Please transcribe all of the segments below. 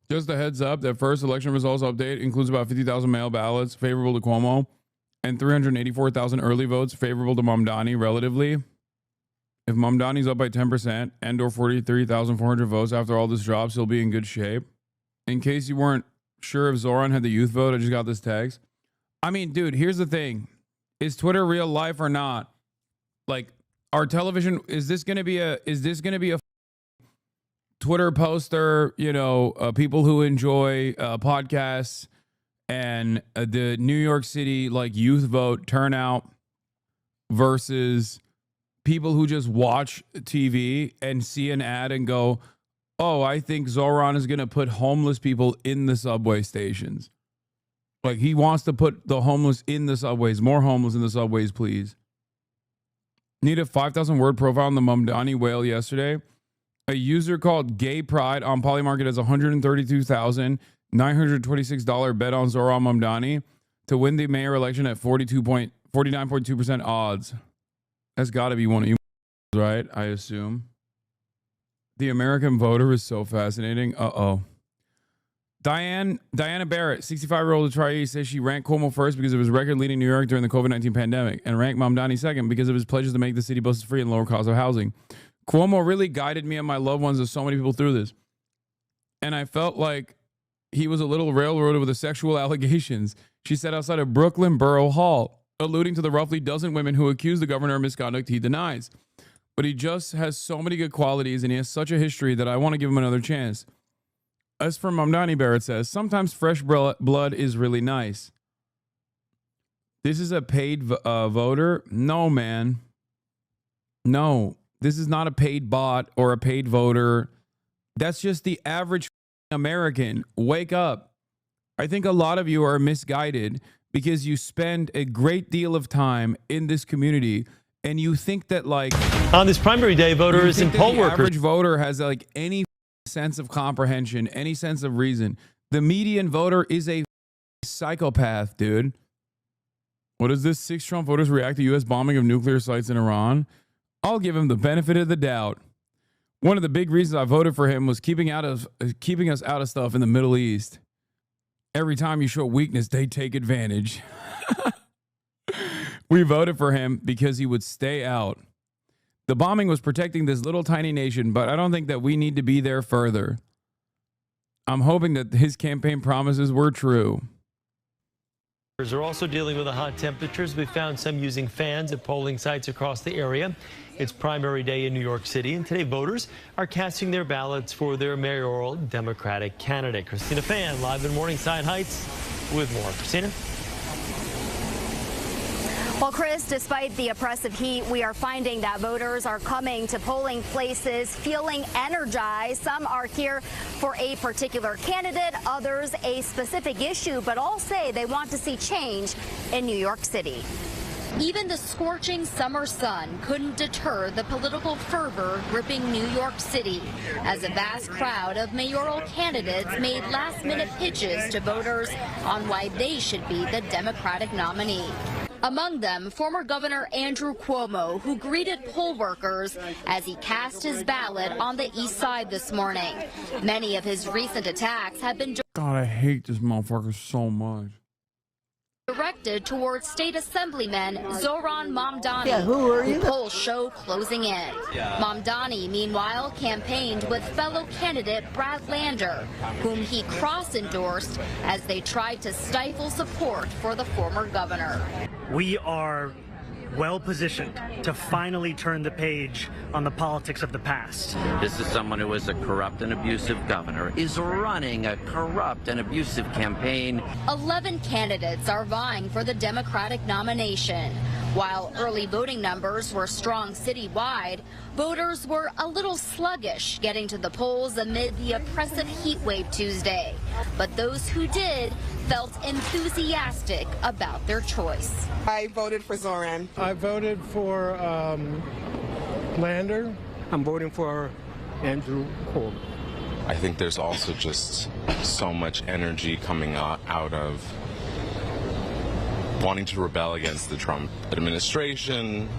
Just a heads up that first election results update includes about 50,000 mail ballots favorable to Cuomo and 384,000 early votes favorable to Mamdani relatively. If Mamdani's up by 10% and or 43,400 votes after all this drops, he'll be in good shape. In case you weren't sure if Zohran had the youth vote, I just got this text. I mean, dude, here's the thing. Is Twitter real life or not? Like, our television, is this going to be a Twitter poster, you know, people who enjoy podcasts and the New York City like youth vote turnout versus people who just watch TV and see an ad and go, oh, I think Zohran is going to put homeless people in the subway stations. Like, he wants to put the homeless in the subways. More homeless in the subways, please. Need a 5,000 word profile on the Mamdani whale yesterday. A user called Gay Pride on Polymarket has $132,926 bet on Zohran Mamdani to win the mayor election at 49.2% odds. That's got to be one of you, right? I assume. The American voter is so fascinating. Uh-oh. Diana Barrett, 65-year-old Detroit, says she ranked Cuomo first because of his record-leading New York during the COVID-19 pandemic and ranked Mamdani second because of his pledges to make the city buses free and lower cost of housing. Cuomo really guided me and my loved ones and so many people through this. And I felt like he was a little railroaded with the sexual allegations, she said outside of Brooklyn Borough Hall, alluding to the roughly dozen women who accused the governor of misconduct he denies. But he just has so many good qualities and he has such a history that I want to give him another chance. As for Mamdani, Barrett says, sometimes fresh blood is really nice. This is a paid voter? No, man. No. This is not a paid bot or a paid voter. That's just the average American. Wake up. I think a lot of you are misguided because you spend a great deal of time in this community and you think that, like, on this primary day, voters and poll workers. The average voter has like any sense of comprehension, any sense of reason. The median voter is a psychopath, dude. What is this? 6 Trump voters react to U.S. bombing of nuclear sites in Iran. I'll give him the benefit of the doubt. One of the big reasons I voted for him was keeping us out of stuff in the Middle East. Every time you show weakness, they take advantage. We voted for him because he would stay out. The bombing was protecting this little tiny nation, but I don't think that we need to be there further. I'm hoping that his campaign promises were true. Are also dealing with the hot temperatures. We found some using fans at polling sites across the area. It's primary day in New York City, and today voters are casting their ballots for their mayoral Democratic candidate. Christina Fan, live in Morningside Heights with more. Christina? Well, Chris, despite the oppressive heat, we are finding that voters are coming to polling places feeling energized. Some are here for a particular candidate, others a specific issue, but all say they want to see change in New York City. Even the scorching summer sun couldn't deter the political fervor gripping New York City as a vast crowd of mayoral candidates made last-minute pitches to voters on why they should be the Democratic nominee. Among them, former Governor Andrew Cuomo, who greeted poll workers as he cast his ballot on the east side this morning. Many of his recent attacks have been God, I hate this motherfucker so much. Directed towards State Assemblyman Zohran Mamdani, who are you? Polls show closing in. Mamdani, meanwhile, campaigned with fellow candidate Brad Lander, whom he cross-endorsed as they tried to stifle support for the former governor. We are well positioned to finally turn the page on the politics of the past. This is someone who is a corrupt and abusive governor, is running a corrupt and abusive campaign. 11 candidates are vying for the Democratic nomination. While early voting numbers were strong citywide, voters were a little sluggish getting to the polls amid the oppressive heat wave Tuesday. But those who did felt enthusiastic about their choice. I voted for Zohran. I voted for Lander. I'm voting for Andrew Cuomo. I think there's also just so much energy coming out of wanting to rebel against the Trump administration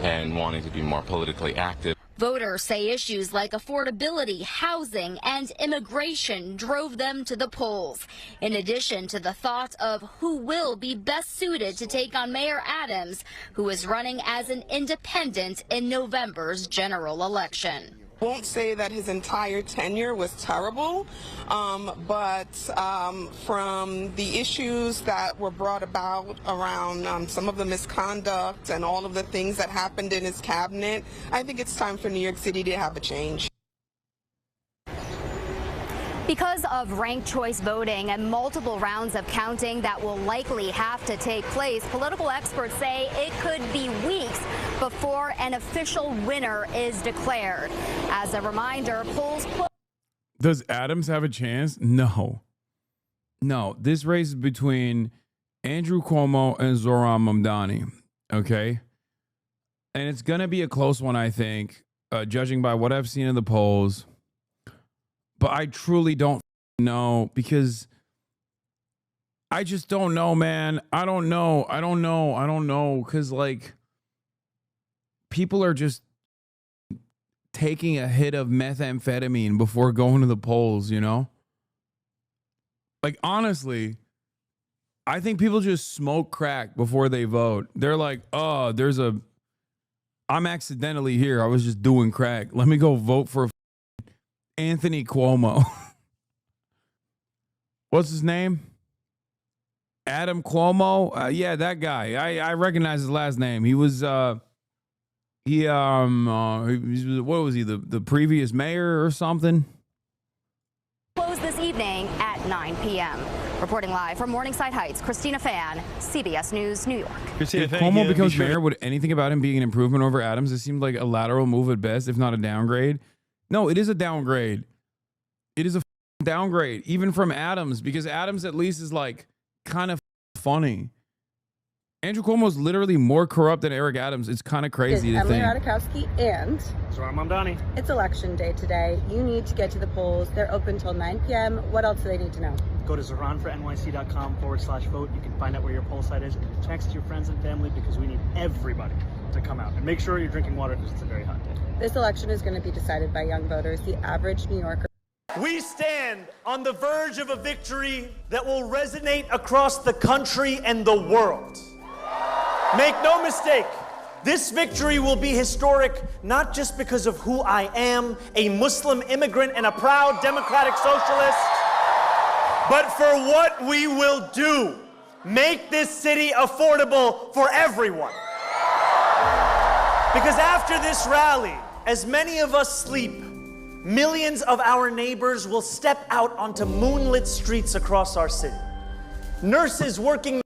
and wanting to be more politically active. Voters say issues like affordability, housing, and immigration drove them to the polls, in addition to the thought of who will be best suited to take on Mayor Adams, who is running as an independent in November's general election. Won't say that his entire tenure was terrible, but from the issues that were brought about around some of the misconduct and all of the things that happened in his cabinet, I think it's time for New York City to have a change. Because of ranked choice voting and multiple rounds of counting that will likely have to take place, political experts say it could be weeks before an official winner is declared. As a reminder, polls put. Does Adams have a chance? No. No. This race is between Andrew Cuomo and Zohran Mamdani. Okay. And it's going to be a close one, I think, judging by what I've seen in the polls. But I truly don't know, because I just don't know, man. I don't know. Because, like, people are just taking a hit of methamphetamine before going to the polls, you know? Like, honestly, I think people just smoke crack before they vote. They're like, oh, I'm accidentally here. I was just doing crack. Let me go vote for Anthony Cuomo. What's his name? Adam Cuomo? Yeah, that guy. I recognize his last name. He was what was he, the previous mayor or something? Closed this evening at 9 p.m. Reporting live from Morningside Heights, Christina Fan, CBS News, New York. Christina, if Cuomo becomes mayor, would anything about him being an improvement over Adams? It seemed like a lateral move at best, if not a downgrade. No, it is a downgrade. It is a downgrade, even from Adams, because Adams at least is like kind of funny. Andrew Cuomo is literally more corrupt than Eric Adams. It's kind of crazy to think. Ratajkowski and Zohran Mamdani. It's election day today. You need to get to the polls. They're open till 9 p.m. What else do they need to know? Go to zohranfornyc.com/vote. You can find out where your poll site is. Text your friends and family, because we need everybody to come out. And make sure you're drinking water, because it's a very hot day. This election is going to be decided by young voters. The average New Yorker. We stand on the verge of a victory that will resonate across the country and the world. Make no mistake, this victory will be historic, not just because of who I am, a Muslim immigrant and a proud democratic socialist, but for what we will do. Make this city affordable for everyone. Because after this rally, as many of us sleep, millions of our neighbors will step out onto moonlit streets across our city. Nurses working.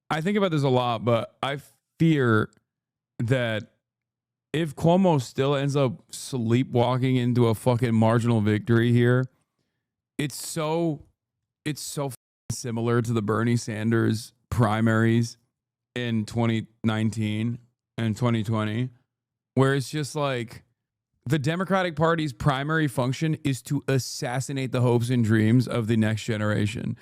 I think about this a lot, but I fear that if Cuomo still ends up sleepwalking into a fucking marginal victory here, it's so similar to the Bernie Sanders primaries in 2019 and 2020, where it's just like the Democratic Party's primary function is to assassinate the hopes and dreams of the next generation.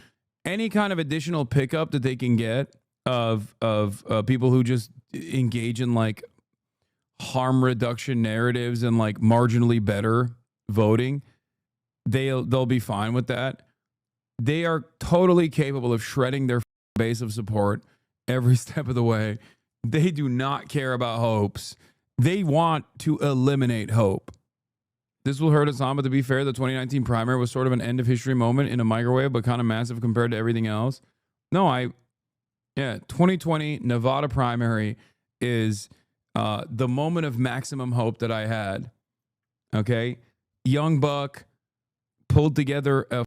Any kind of additional pickup that they can get of people who just engage in like harm reduction narratives and like marginally better voting, they'll be fine with that. They are totally capable of shredding their base of support every step of the way. They do not care about hopes. They want to eliminate hope. This will hurt us on, but to be fair, the 2019 primary was sort of an end of history moment in a microwave, but kind of massive compared to everything else. 2020 Nevada primary is the moment of maximum hope that I had. Okay. Young buck pulled together an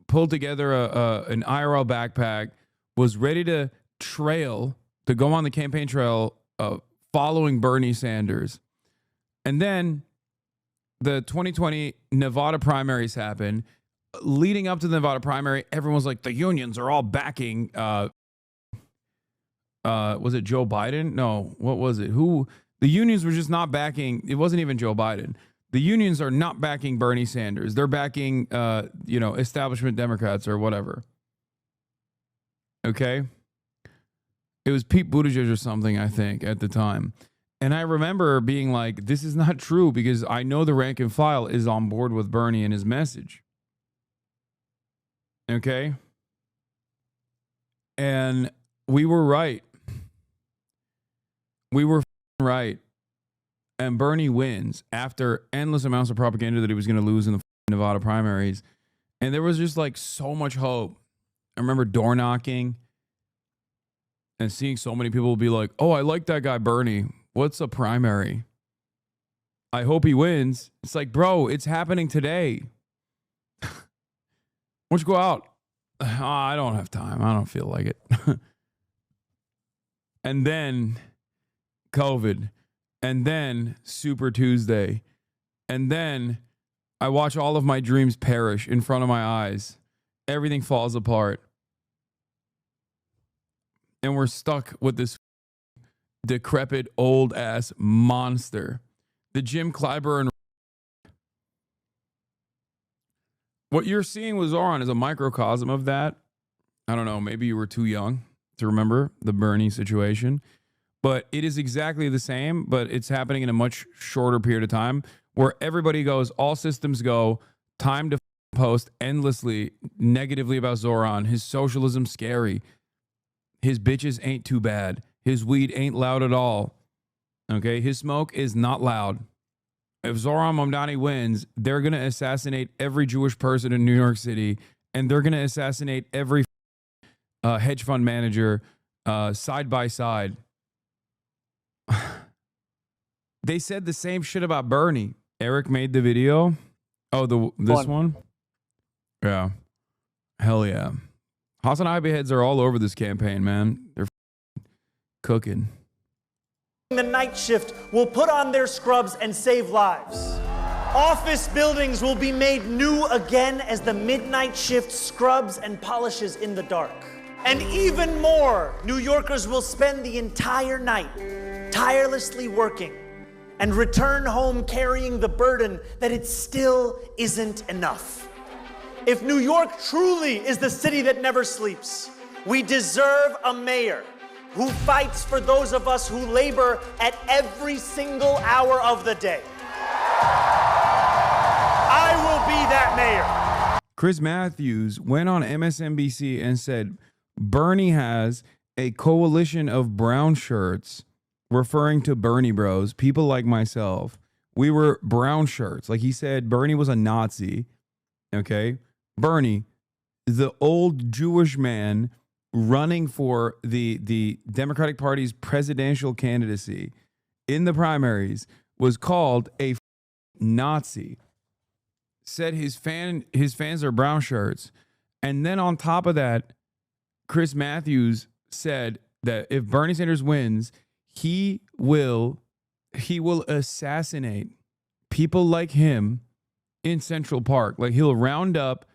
IRL backpack, was ready to go on the campaign trail following Bernie Sanders. And then the 2020 Nevada primaries happened. Leading up to the Nevada primary, everyone was like, the unions are all backing. Was it Joe Biden? No, what was it? The unions were just not backing. It wasn't even Joe Biden. The unions are not backing Bernie Sanders. They're backing, establishment Democrats or whatever. Okay. It was Pete Buttigieg or something, I think, at the time. And I remember being like, this is not true because I know the rank and file is on board with Bernie and his message. Okay? And we were right. We were right. And Bernie wins after endless amounts of propaganda that he was going to lose in the Nevada primaries. And there was just like so much hope. I remember door knocking and seeing so many people be like, oh, I like that guy, Bernie. What's a primary? I hope he wins. It's like, bro, it's happening today. Why don't you go out? Oh, I don't have time. I don't feel like it. And then COVID. And then Super Tuesday. And then I watch all of my dreams perish in front of my eyes. Everything falls apart. And we're stuck with this decrepit old ass monster. The Jim Clyburn. What you're seeing with Zohran is a microcosm of that. I don't know. Maybe you were too young to remember the Bernie situation. But it is exactly the same, but it's happening in a much shorter period of time where everybody goes, all systems go, time to post endlessly negatively about Zohran. His socialism's scary. His bitches ain't too bad. His weed ain't loud at all. Okay? His smoke is not loud. If Zohran Mamdani wins, they're going to assassinate every Jewish person in New York City, and they're going to assassinate every hedge fund manager side by side. They said the same shit about Bernie. Eric made the video. Oh, this one? Yeah. Hell yeah. Hasanabi heads are all over this campaign, man. They're cooking. The night shift will put on their scrubs and save lives. Office buildings will be made new again as the midnight shift scrubs and polishes in the dark. And even more, New Yorkers will spend the entire night tirelessly working and return home carrying the burden that it still isn't enough. If New York truly is the city that never sleeps, we deserve a mayor who fights for those of us who labor at every single hour of the day. I will be that mayor. Chris Matthews went on MSNBC and said Bernie has a coalition of brown shirts, referring to Bernie bros, people like myself. We were brown shirts. Like he said, Bernie was a Nazi. Okay? Bernie, the old Jewish man running for the Democratic Party's presidential candidacy in the primaries, was called a Nazi. Said his fans are brown shirts. And then on top of that, Chris Matthews said that if Bernie Sanders wins, he will assassinate people like him in Central Park. Like he'll round up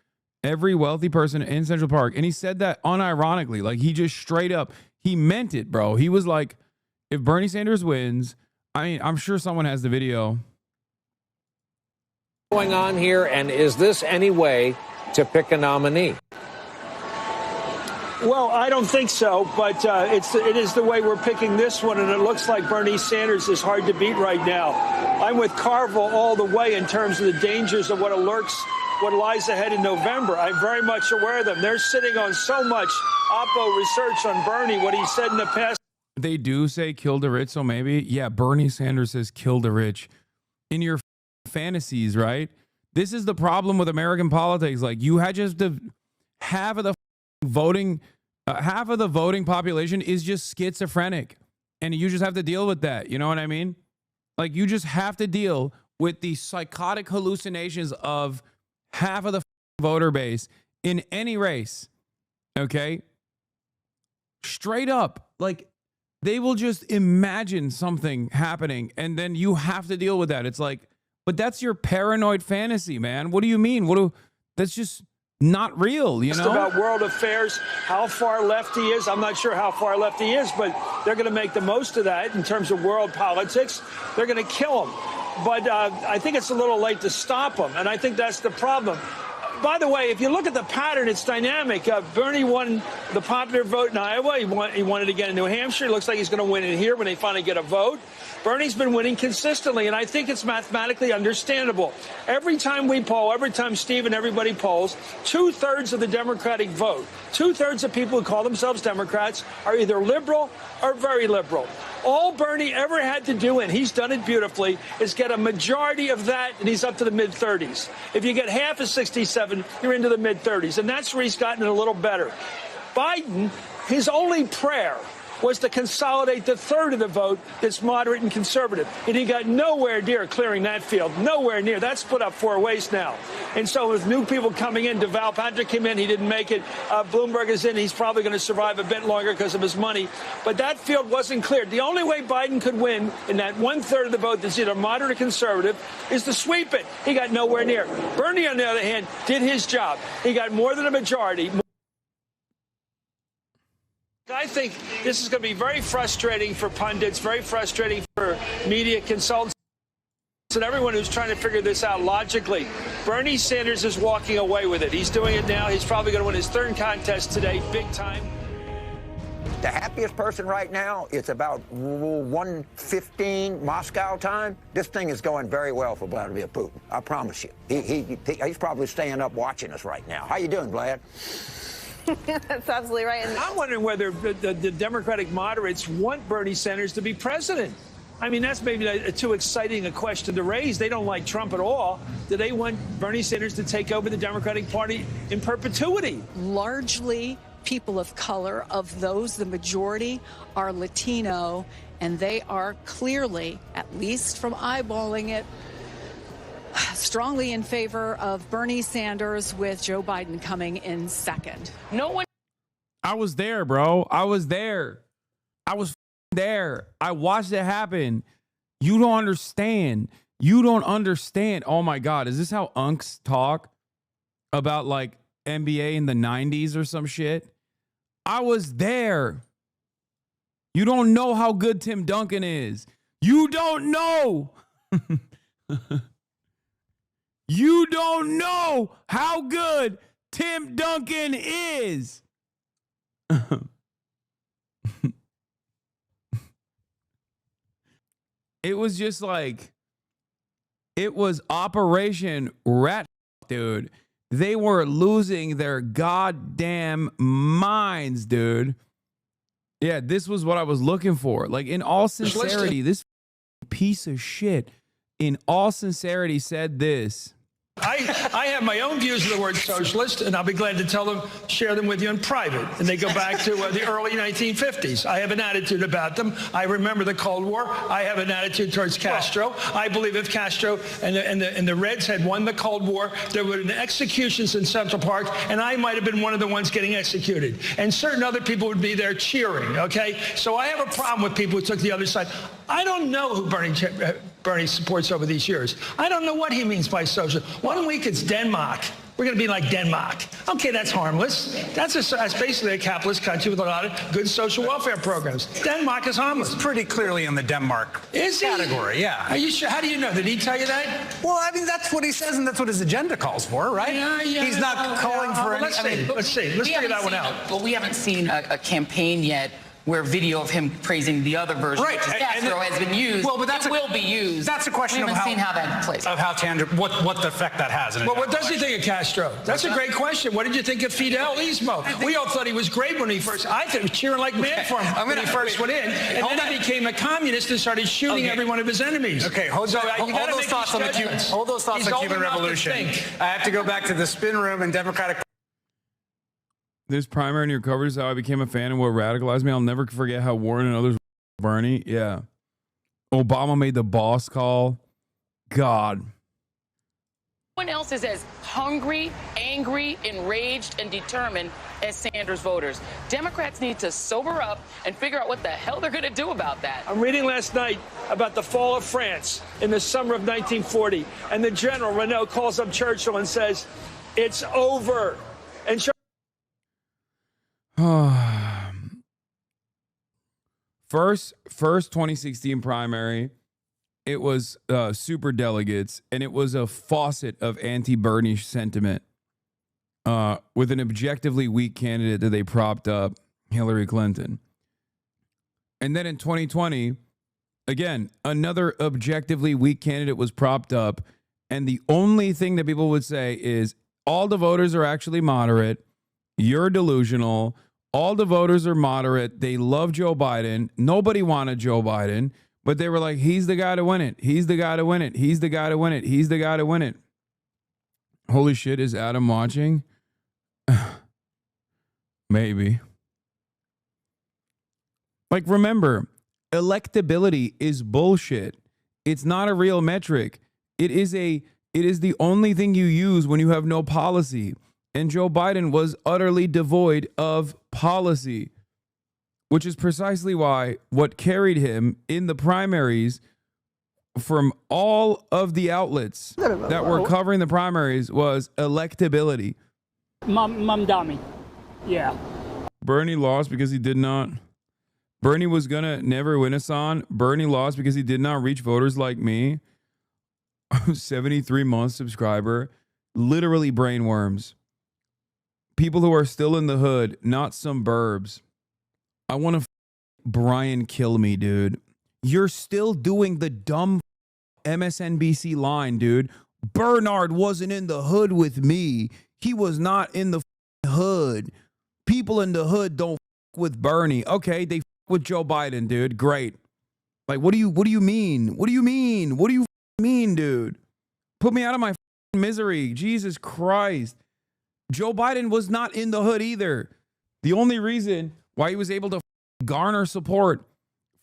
every wealthy person in Central Park. And he said that unironically. Like he just straight up, he meant it, bro. He was like, if Bernie Sanders wins, I mean, I'm sure someone has the video. Going on here, and is this any way to pick a nominee? Well, I don't think so, but it is the way we're picking this one, and it looks like Bernie Sanders is hard to beat right now. I'm with Carville all the way in terms of the dangers of what lies ahead in November. I'm very much aware of them. They're sitting on so much Oppo research on Bernie, what he said in the past. They do say kill the rich, so maybe. Yeah, Bernie Sanders says kill the rich in your fantasies, right? This is the problem with American politics. Like you had just half of the voting population is just schizophrenic, and you just have to deal with that. You know what I mean? Like you just have to deal with the psychotic hallucinations of half of the voter base in any race. Okay? Straight up, like they will just imagine something happening, and then you have to deal with that. It's like, but that's your paranoid fantasy, man. What do you mean? That's just not real, you know? It's about world affairs, how far left he is. I'm not sure how far left he is, but they're going to make the most of that in terms of world politics. They're going to kill him. But I think it's a little late to stop him, and I think that's the problem. By the way, if you look at the pattern, it's dynamic. Bernie won the popular vote in Iowa. He won it again in New Hampshire. It looks like he's going to win it here when they finally get a vote. Bernie's been winning consistently, and I think it's mathematically understandable. Every time we poll, every time Steve and everybody polls, 2/3 of the Democratic vote, 2/3 of people who call themselves Democrats are either liberal or very liberal. All Bernie ever had to do, and he's done it beautifully, is get a majority of that, and he's up to the mid-30s. If you get half of 67, you're into the mid-30s, and that's where he's gotten it a little better. Biden, his only prayer was to consolidate the third of the vote that's moderate and conservative. And he got nowhere near clearing that field, nowhere near. That's split up 4 ways now. And so with new people coming in, Deval Patrick came in, he didn't make it. Bloomberg is in, he's probably going to survive a bit longer because of his money. But that field wasn't cleared. The only way Biden could win in that 1/3 of the vote that's either moderate or conservative is to sweep it. He got nowhere near. Bernie, on the other hand, did his job. He got more than a majority. I think this is going to be very frustrating for pundits, very frustrating for media consultants and everyone who's trying to figure this out logically. Bernie Sanders is walking away with it. He's doing it now. He's probably going to win his third contest today, big time. The happiest person right now, it's about 1:15 Moscow time. This thing is going very well for Vladimir Putin. I promise you. He's probably staying up watching us right now. How you doing, Vlad? That's absolutely right. And I'm wondering whether the Democratic moderates want Bernie Sanders to be president. I mean, that's maybe too exciting a question to raise. They don't like Trump at all. Do they want Bernie Sanders to take over the Democratic Party in perpetuity? Largely people of color. Of those, the majority are Latino, and they are clearly, at least from eyeballing it, strongly in favor of Bernie Sanders, with Joe Biden coming in second. No one. I was there, bro. I was there. I was there. I watched it happen. You don't understand. You don't understand. Oh my God. Is this how unks talk about like NBA in the 90s or some shit? I was there. You don't know how good Tim Duncan is. You don't know. You don't know how good Tim Duncan is. It was just like, it was Operation Rat, dude. They were losing their goddamn minds, dude. Yeah, this was what I was looking for. Like, in all sincerity, this piece of shit, in all sincerity, said this. I have my own views of the word socialist, and I'll be glad to share them with you in private. And they go back to the early 1950s. I have an attitude about them. I remember the Cold War. I have an attitude towards Castro. I believe if Castro and the Reds had won the Cold War, there would have been executions in Central Park, and I might have been one of the ones getting executed. And certain other people would be there cheering, okay? So I have a problem with people who took the other side. I don't know who Bernie supports over these years. I don't know what he means by social. 1 week it's Denmark. We're going to be like Denmark. Okay, that's harmless. That's basically a capitalist country with a lot of good social welfare programs. Denmark is harmless. He's pretty clearly in the Denmark category, yeah. Are you sure? How do you know? Did he tell you that? Well, I mean, that's what he says, and that's what his agenda calls for, right? Yeah. He's not calling for any... Let's see. Let's figure that one out. But we haven't seen a campaign yet where video of him praising the other version, which is Castro, has been used. Well, but it will be used. That's a question we haven't seen how that plays out. Of how what the effect that has. Well, what does he think of Castro? That's a great question. What did you think of Fidel Ismo? We all thought he was great when he first. I thought he was cheering like mad for him when he first went in, and then he became a communist and started shooting every one of his enemies. Okay, hold those thoughts on the Cuban Revolution. I have to go back to the spin room and Democratic. This primary in your coverage is how I became a fan and what radicalized me. I'll never forget how Warren and others Bernie. Yeah. Obama made the boss call. God. No one else is as hungry, angry, enraged, and determined as Sanders voters. Democrats need to sober up and figure out what the hell they're going to do about that. I'm reading last night about the fall of France in the summer of 1940, and the general, Renault, calls up Churchill and says, it's over. And First 2016 primary, it was super delegates, and it was a faucet of anti-Bernie sentiment. with an objectively weak candidate that they propped up, Hillary Clinton. And then in 2020, again, another objectively weak candidate was propped up. And the only thing that people would say is all the voters are actually moderate. You're delusional. All the voters are moderate. They love Joe Biden. Nobody wanted Joe Biden, but they were like, he's the guy to win it. He's the guy to win it. He's the guy to win it. He's the guy to win it. Holy shit, is Adam watching? Maybe. Like, remember, electability is bullshit. It's not a real metric. It is the only thing you use when you have no policy. And Joe Biden was utterly devoid of policy, which is precisely why what carried him in the primaries from all of the outlets that were covering the primaries was electability. Mamdani. Yeah. Bernie lost because he did not. Bernie was going to never win us on. Bernie lost because he did not reach voters like me. 73-month subscriber. Literally brainworms. People who are still in the hood, not some burbs. I want to Brian kill me, dude. You're still doing the dumb MSNBC line, dude. Bernard wasn't in the hood with me. He was not in the hood. People in the hood don't with Bernie. Okay, they with Joe Biden, dude. Great. Like, what do you mean? What do you mean? What do you mean, dude? Put me out of my misery. Jesus Christ. Joe Biden was not in the hood either. The only reason why he was able to garner support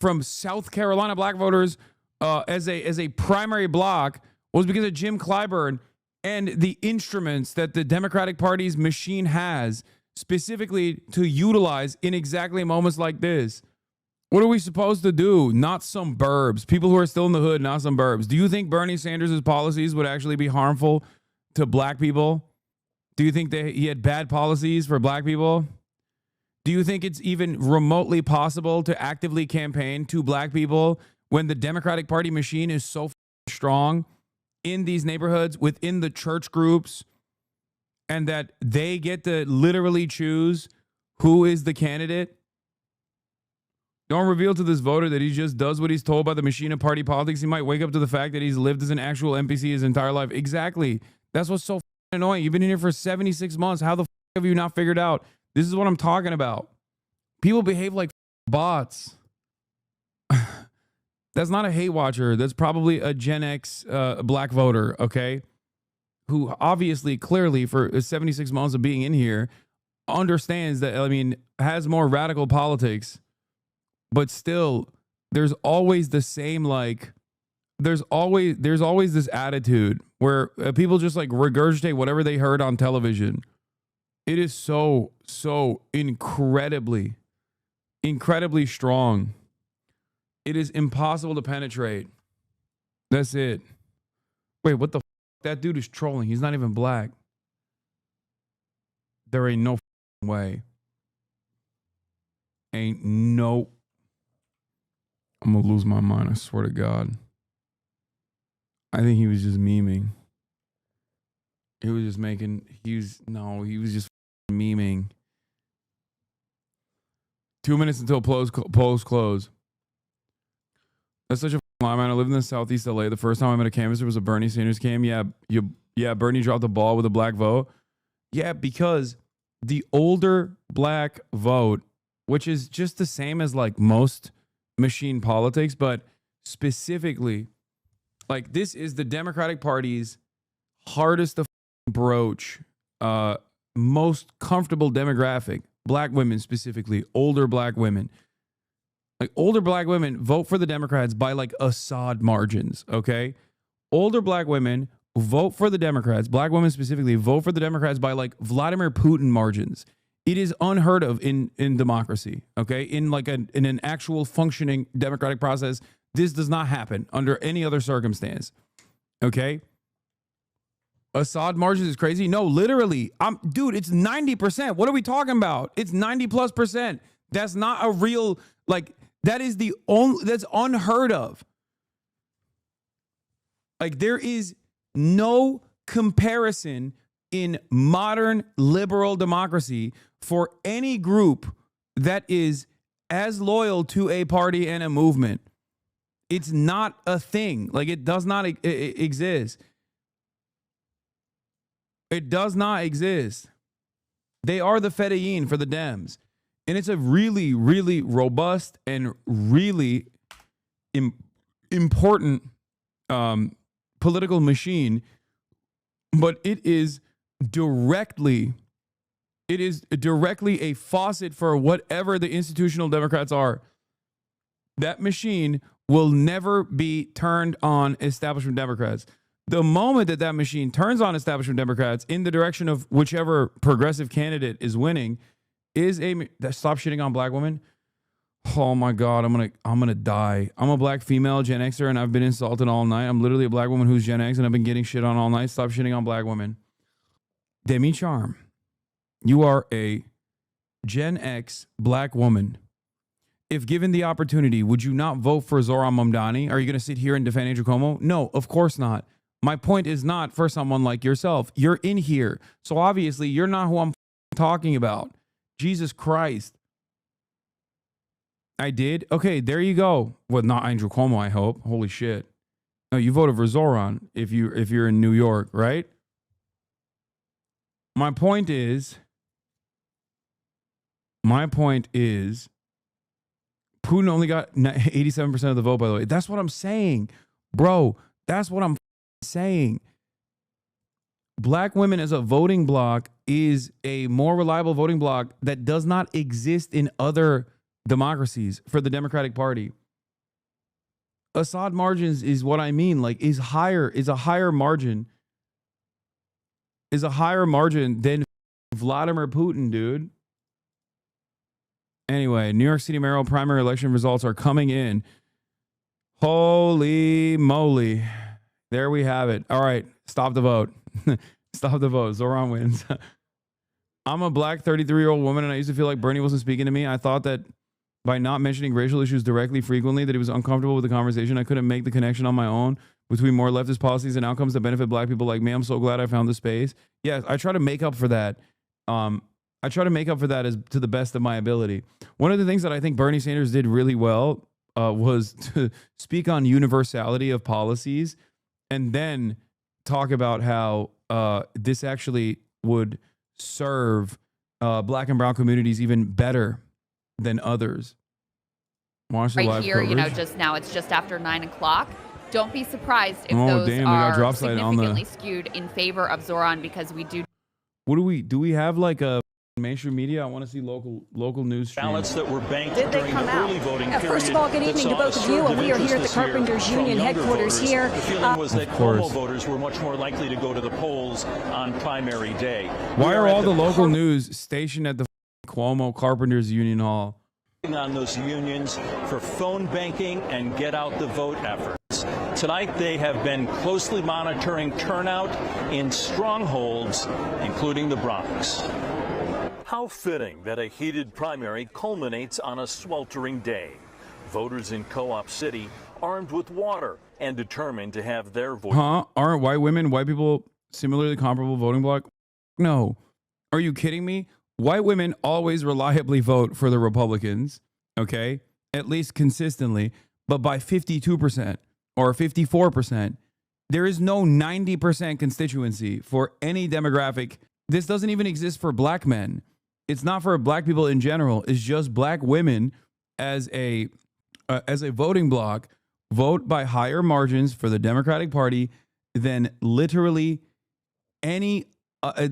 from South Carolina black voters as a primary block was because of Jim Clyburn and the instruments that the Democratic Party's machine has specifically to utilize in exactly moments like this. What are we supposed to do? Not some burbs. People who are still in the hood, not some burbs. Do you think Bernie Sanders' policies would actually be harmful to black people? Do you think that he had bad policies for black people? Do you think it's even remotely possible to actively campaign to black people when the Democratic Party machine is so strong in these neighborhoods, within the church groups, and that they get to literally choose who is the candidate? Don't reveal to this voter that he just does what he's told by the machine of party politics. He might wake up to the fact that he's lived as an actual NPC his entire life. Exactly. That's what's so annoying. You've been in here for 76 months. How the have you not figured out? This is what I'm talking about. People behave like bots. That's not a hate watcher. That's probably a Gen X black voter, okay? Who obviously, clearly, for 76 months of being in here, understands that, I mean, has more radical politics. But still, there's always the same, like, there's always this attitude where people just like regurgitate whatever they heard on television. It is so incredibly strong. It is impossible to penetrate. That's it. Wait, what the f? That dude is trolling. He's not even black. There ain't no way. Ain't no. I'm going to lose my mind. I swear to God. I think he was just memeing. He was just he was just memeing. 2 minutes until polls close. That's such a lie, man. I live in the Southeast LA. The first time I met a canvasser was a Bernie Sanders cam. Yeah, Bernie dropped the ball with a black vote. Yeah, because the older black vote, which is just the same as like most machine politics, but specifically, like, this is the Democratic Party's hardest to broach, most comfortable demographic. Black women specifically, older black women. Like, older black women vote for the Democrats by like Assad margins, okay? Older black women vote for the Democrats, black women specifically, vote for the Democrats by like Vladimir Putin margins. It is unheard of in democracy, okay? In an actual functioning democratic process, this does not happen under any other circumstance, okay? Assad margins is crazy. No, literally, dude, it's 90%. What are we talking about? It's 90+%. That's not a real, like, that is the only, that's unheard of. Like, there is no comparison in modern liberal democracy for any group that is as loyal to a party and a movement. It's not a thing. Like, it does not exist. It does not exist. They are the Fedayeen for the Dems. And it's a really, really robust and really important political machine. But it is directly a faucet for whatever the institutional Democrats are. That machine will never be turned on establishment Democrats. The moment that machine turns on establishment Democrats in the direction of whichever progressive candidate is winning, stop shitting on black women. Oh my God, I'm gonna die. I'm a black female Gen Xer and I've been insulted all night. I'm literally a black woman who's Gen X and I've been getting shit on all night. Stop shitting on black women. Demi Charm, you are a Gen X black woman. If given the opportunity, would you not vote for Zohran Mamdani? Are you going to sit here and defend Andrew Cuomo? No, of course not. My point is not for someone like yourself. You're in here. So obviously you're not who I'm talking about. Jesus Christ. I did? Okay, there you go. Well, not Andrew Cuomo, I hope. Holy shit. No, you voted for Zohran if you're in New York, right? My point is, Putin only got 87% of the vote, by the way. That's what I'm saying. Bro, that's what I'm saying. Black women as a voting bloc is a more reliable voting bloc that does not exist in other democracies for the Democratic Party. Assad margins is what I mean. Like, is a higher margin than Vladimir Putin, dude. Anyway, New York City mayoral primary election results are coming in. Holy moly. There we have it. All right, stop the vote. Stop the vote. Zohran wins. I'm a black 33-year-old woman, and I used to feel like Bernie wasn't speaking to me. I thought that by not mentioning racial issues directly frequently, that he was uncomfortable with the conversation. I couldn't make the connection on my own between more leftist policies and outcomes that benefit black people like me. I'm so glad I found the space. Yes, I try to make up for that. I try to make up for that as to the best of my ability. One of the things that I think Bernie Sanders did really well was to speak on universality of policies and then talk about how this actually would serve black and brown communities even better than others. Watch the right live here, coverage. you know, just now it's just after 9 o'clock. Don't be surprised if those damn, are significantly skewed in favor of Zohran, because we do. What do we have like a mainstream media? I want to see local news streams. Ballots that were banked during the early voting period. First of all, good evening to both of you. We are here at the Carpenters Union headquarters here. The feeling was that Cuomo voters were much more likely to go to the polls on primary day. Why are all the local news stationed at the Cuomo Carpenters Union Hall? On those unions for phone banking and get out the vote efforts. Tonight, they have been closely monitoring turnout in strongholds, including the Bronx. How fitting that a heated primary culminates on a sweltering day. Voters in Co-op City armed with water and determined to have their voice. Aren't white people similarly comparable voting bloc? No. Are you kidding me? White women always reliably vote for the Republicans, okay? At least consistently, but by 52% or 54%. There is no 90% constituency for any demographic. This doesn't even exist for black men. It's not for black people in general. It's just black women as a voting bloc vote by higher margins for the Democratic Party than literally any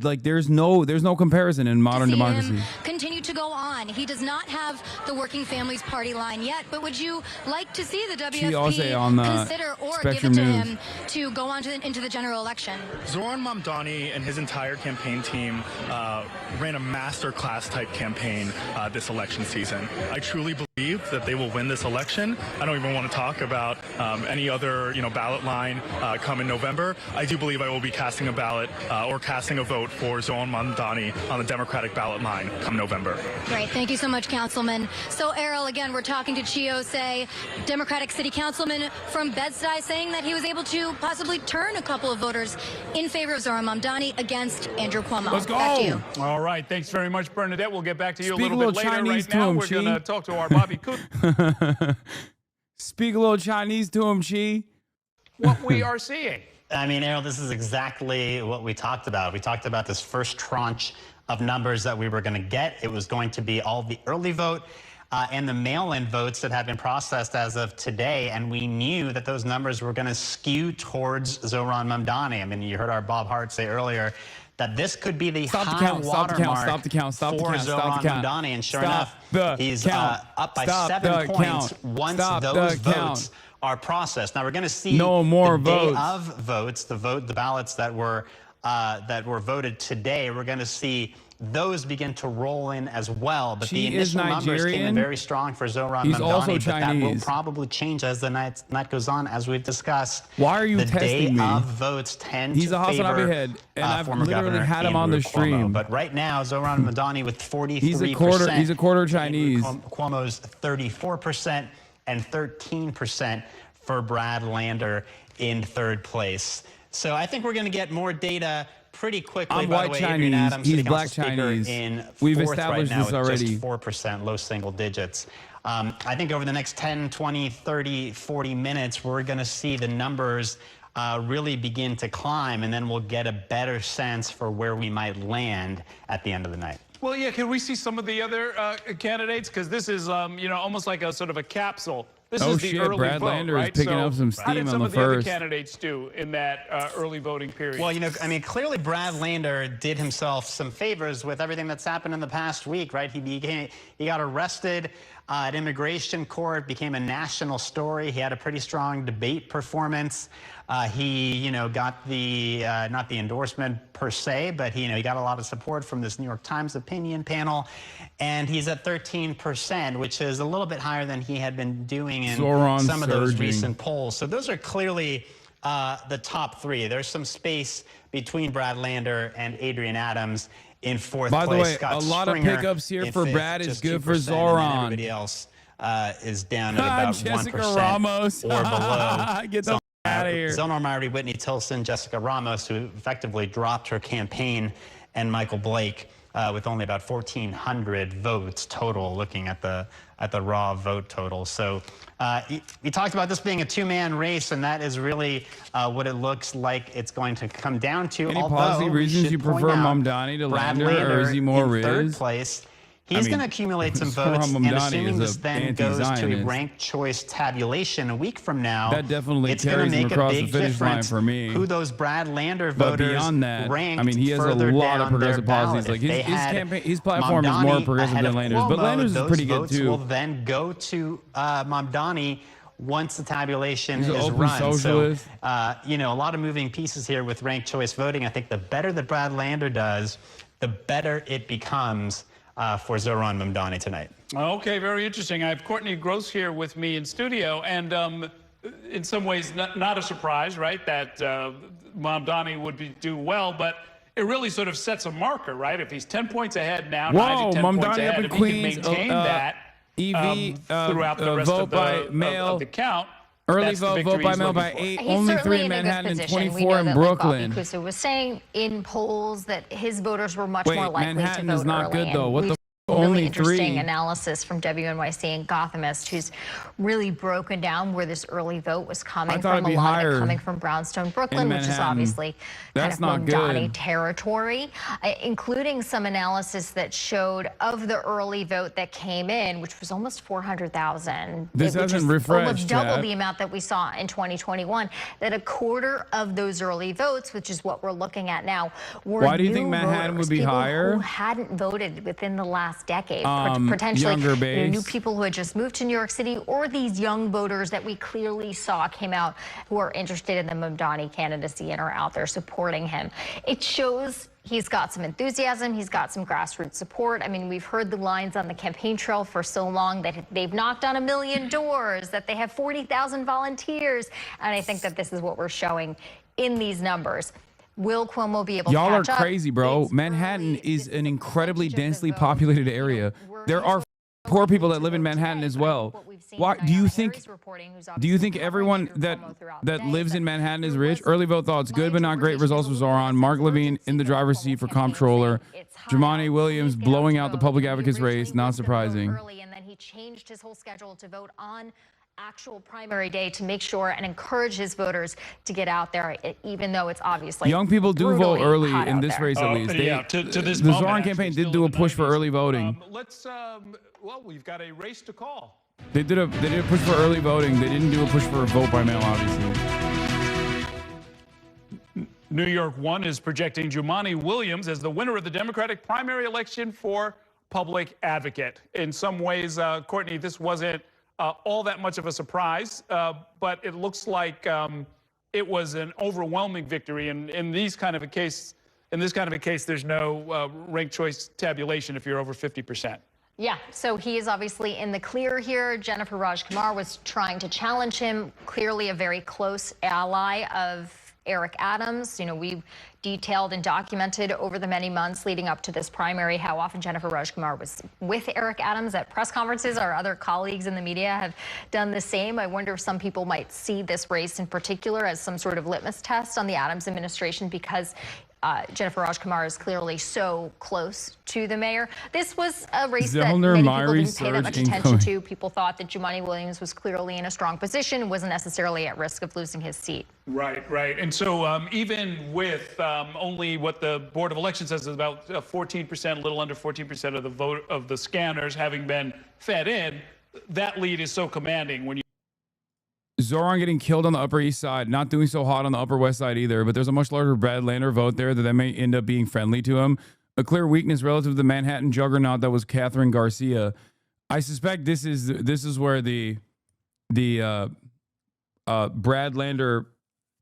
like there's no comparison in modern democracy. Continue to go on. He does not have the Working Families Party line yet, but would you like to see the WSP on consider or Spectrum give it to News. him to go on into the general election? Zohran Mamdani and his entire campaign team ran a masterclass type campaign this election season. I truly believe that they will win this election. I don't even want to talk about any other ballot line come in November. I do believe I will be casting a ballot or casting a vote for Zohran Mamdani on the Democratic ballot line come November. Great. Thank you so much, Councilman. So, Errol, again, we're talking to Chiose, Democratic City Councilman from Bed-Stuy, saying that he was able to possibly turn a couple of voters in favor of Zohran Mamdani against Andrew Cuomo. Let's go. Back to you. All right. Thanks very much, Bernadette. We'll get back to you Speak a little bit later. Chinese Right now, him, we're Chi. going to talk to our Bobby Coon. Speak a little Chinese to him, Chi. What we are seeing. I mean, Errol, this is exactly what we talked about. We talked about this first tranche of numbers that we were going to get. It was going to be all the early vote and the mail-in votes that had been processed as of today, and we knew that those numbers were going to skew towards Zohran Mamdani. I mean, you heard our Bob Hart say earlier that this could be the high watermark for Zohran Mamdani, and sure enough, he's up by 7 points once those votes are processed. Now we're going to see the day of votes, the ballots that were voted today. We're going to see those begin to roll in as well. But the initial numbers came in very strong for Zohran Mamdani. Also but Chinese. that will probably change as the night goes on, as we've discussed. Why are you the testing day me? of votes tend He's to a Hasanabi favor head, and I've former literally Governor had him on the Andrew stream. Cuomo. But right now, Zohran Mamdani with 43%. He's a quarter Chinese. Cuomo's 34% and 13% for Brad Lander in third place. So I think we're going to get more data pretty quickly. I'm By white the way, Chinese. Adrian Adams, He's City black Council Speaker, Chinese. in We've fourth established right now this with already. just 4%, low single digits. I think over the next 10, 20, 30, 40 minutes, we're going to see the numbers really begin to climb, and then we'll get a better sense for where we might land at the end of the night. Well, yeah, can we see some of the other candidates? Because this is, you know, almost like a sort of a capsule. This is the early Brad vote, Lander right? is picking up some steam how did some on of the the other first. candidates do in that early voting period? Well, you know, I mean, clearly Brad Lander did himself some favors with everything that's happened in the past week, right? He got arrested at immigration court, became a national story. He had a pretty strong debate performance. He, you know, got the not the endorsement per se, but he got a lot of support from this New York Times opinion panel, and he's at 13%, which is a little bit higher than he had been doing in some of those recent polls. So those are clearly the top three. There's some space between Brad Lander and Adrian Adams in fourth place. By the way, Scott a lot Stringer of pickups here for fifth, Brad is just good for 2%, Zohran. and everybody else is down at about Jessica 1% Ramos. or below. Get the out of here. Zohran Mamdani, Whitney Tilson, Jessica Ramos, who effectively dropped her campaign, and Michael Blake with only about 1,400 votes total, looking at the raw vote total. So we talked about this being a two-man race, and that is really what it looks like it's going to come down to. Any positive reasons you prefer Mamdani to Lander, or is he more in third Riz? place? He's going to accumulate some votes, and assuming this then goes to a ranked choice tabulation a week from now, that definitely it's going to carries him make a across the big finish line difference for me. who those Brad Lander But voters beyond that, ranked I mean, he has a further lot of down their progressive policies. ballot. Like If they had campaign, his platform is Mamdani more progressive ahead than of Lander's, Cuomo, but Lander's is those pretty good votes too. will then go to Mamdani once the tabulation He's an is open run. socialist. So, a lot of moving pieces here with ranked choice voting. I think the better that Brad Lander does, the better it becomes for Zohran Mamdani tonight. Okay, very interesting. I have Courtney Gross here with me in studio, and in some ways, not a surprise, right, that Mamdani would do well, but it really sort of sets a marker, right? If he's 10 points ahead now, 9 to 10 points Mamdani ahead, up in if he Queens, can maintain that throughout the rest vote of by the, mail. of the count, Early that's the vote victory by he's mail looking by for. 8. He's Only 3 certainly in in a good Manhattan and position. We 24 know in that, Brooklyn. Like Bobby was saying in polls that his voters were much Wait, more likely Manhattan to vote is not early. good though. And What the really only interesting 3? analysis from WNYC and Gothamist, who's really broken down where this early vote was coming from. A lot of it coming from Brownstone, Brooklyn, which is obviously kind of Mamdani territory, including some analysis that showed of the early vote that came in, which was almost 400,000. This hasn't refreshed almost double yet. the amount that we saw in 2021. That a quarter of those early votes, which is what we're looking at now, were Why do you think new Manhattan voters, would be people higher? who hadn't voted within the last decade, Younger potentially base. new people who had just moved to New York City, or these young voters that we clearly saw came out who are interested in the Mamdani candidacy and are out there supporting him. It shows he's got some enthusiasm. He's got some grassroots support. I mean, we've heard the lines on the campaign trail for so long that they've knocked on 1 million doors, that they have 40,000 volunteers. And I think that this is what we're showing in these numbers. Will Cuomo be able Y'all to are catch up? crazy, bro. Manhattan is an incredibly densely populated area. There are poor people that live in Manhattan as well. Why do you think everyone that lives in Manhattan is rich? Early vote thoughts good but not great results for Zohran. Mark Levine in the driver's seat for comptroller. Jumaane Williams blowing out the public advocate's race. Not surprising. And then he changed his whole schedule to vote on actual primary day to make sure and encourage his voters to get out there, even though it's obviously young people do vote early in this race, at least. To this the Zohran campaign did do a push for early voting. Well, we've got a race to call. They did a push for early voting. They didn't do a push for a vote by mail, obviously. New York 1 is projecting Jumaane Williams as the winner of the Democratic primary election for public advocate. In some ways, Courtney, this wasn't all that much of a surprise, but it looks like it was an overwhelming victory. And in this kind of a case, there's no ranked choice tabulation if you're over 50%. Yeah, so he is obviously in the clear here. Jennifer Raj-Kumar was trying to challenge him, clearly a very close ally of Eric Adams. You know, we've detailed and documented over the many months leading up to this primary how often Jennifer Raj-Kumar was with Eric Adams at press conferences. Our other colleagues in the media have done the same. I wonder if some people might see this race in particular as some sort of litmus test on the Adams administration because Jennifer Raj-Kumar is clearly so close to the mayor. This was a race that many people didn't pay that much attention to. People thought that Jumaane Williams was clearly in a strong position, wasn't necessarily at risk of losing his seat. Right. And so even with only what the Board of Elections says is about 14%, a little under 14% of the vote of the scanners having been fed in, that lead is so commanding when you Zohran getting killed on the Upper East Side, not doing so hot on the Upper West Side either, but there's a much larger Brad Lander vote there that may end up being friendly to him. A clear weakness relative to the Manhattan juggernaut that was Catherine Garcia. I suspect this is where the Brad Lander,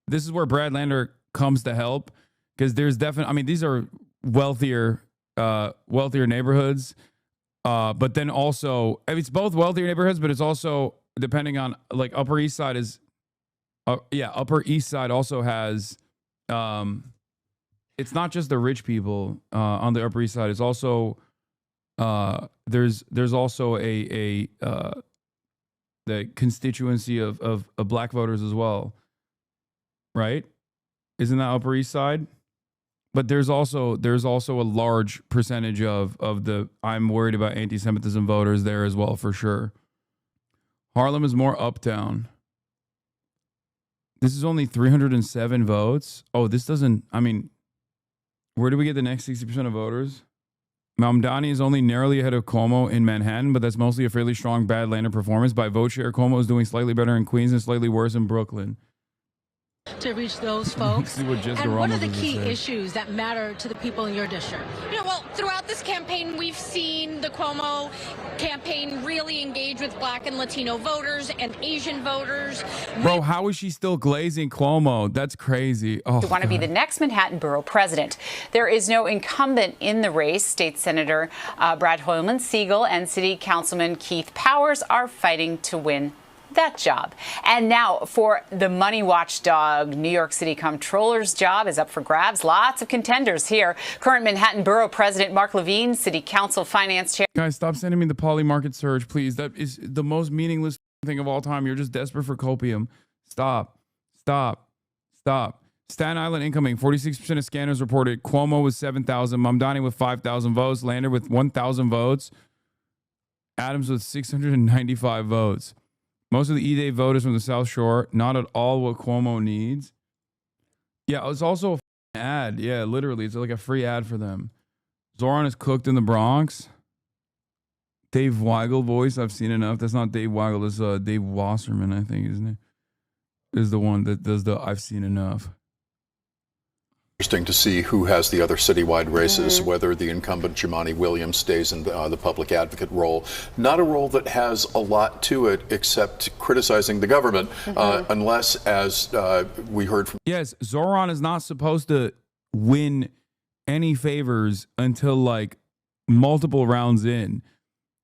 this is where Brad Lander comes to help, because there's definitely, I mean, these are wealthier neighborhoods, but then also, I mean, it's both wealthier neighborhoods, but it's also, depending on, like, Upper East Side is, Upper East Side also has, it's not just the rich people on the Upper East Side. It's also, there's also the constituency of black voters as well, right? Isn't that Upper East Side? But there's also a large percentage of the I'm worried about anti-Semitism voters there as well, for sure. Harlem is more uptown. This is only 307 votes. Oh, this doesn't, I mean, where do we get the next 60% of voters? Mamdani is only narrowly ahead of Cuomo in Manhattan, but that's mostly a fairly strong Bad Lander performance. By vote share, Cuomo is doing slightly better in Queens and slightly worse in Brooklyn. To reach those folks. And what are the key issues that matter to the people in your district? You know, well, throughout this campaign, we've seen the Cuomo campaign really engage with Black and Latino voters and Asian voters. Bro, how is she still glazing Cuomo? That's crazy. Oh, to want to be the next Manhattan borough president. There is no incumbent in the race. State Senator Brad Hoylman-Siegel and City Councilman Keith Powers are fighting to win that job. And now for the money watchdog, New York City Comptroller's job is up for grabs. Lots of contenders here. Current Manhattan Borough President Mark Levine, City Council Finance Chair. Guys, stop sending me the poly market surge, please. That is the most meaningless thing of all time. You're just desperate for copium. Stop. Staten Island incoming. 46% of scanners reported. Cuomo with 7,000. Mamdani with 5,000 votes. Lander with 1,000 votes. Adams with 695 votes. Most of the E-Day voters from the South Shore, not at all what Cuomo needs. Yeah, it's also a ad. Yeah, literally. It's like a free ad for them. Zohran is cooked in the Bronx. Dave Weigel voice, I've seen enough. That's not Dave Weigel. It's Dave Wasserman, I think, isn't it? Is the one that does the I've seen enough. Interesting to see who has the other citywide races, whether the incumbent Jumaane Williams stays in the public advocate role. Not a role that has a lot to it except criticizing the government, unless, as we heard from... Yes, Zohran is not supposed to win any favors until like multiple rounds in.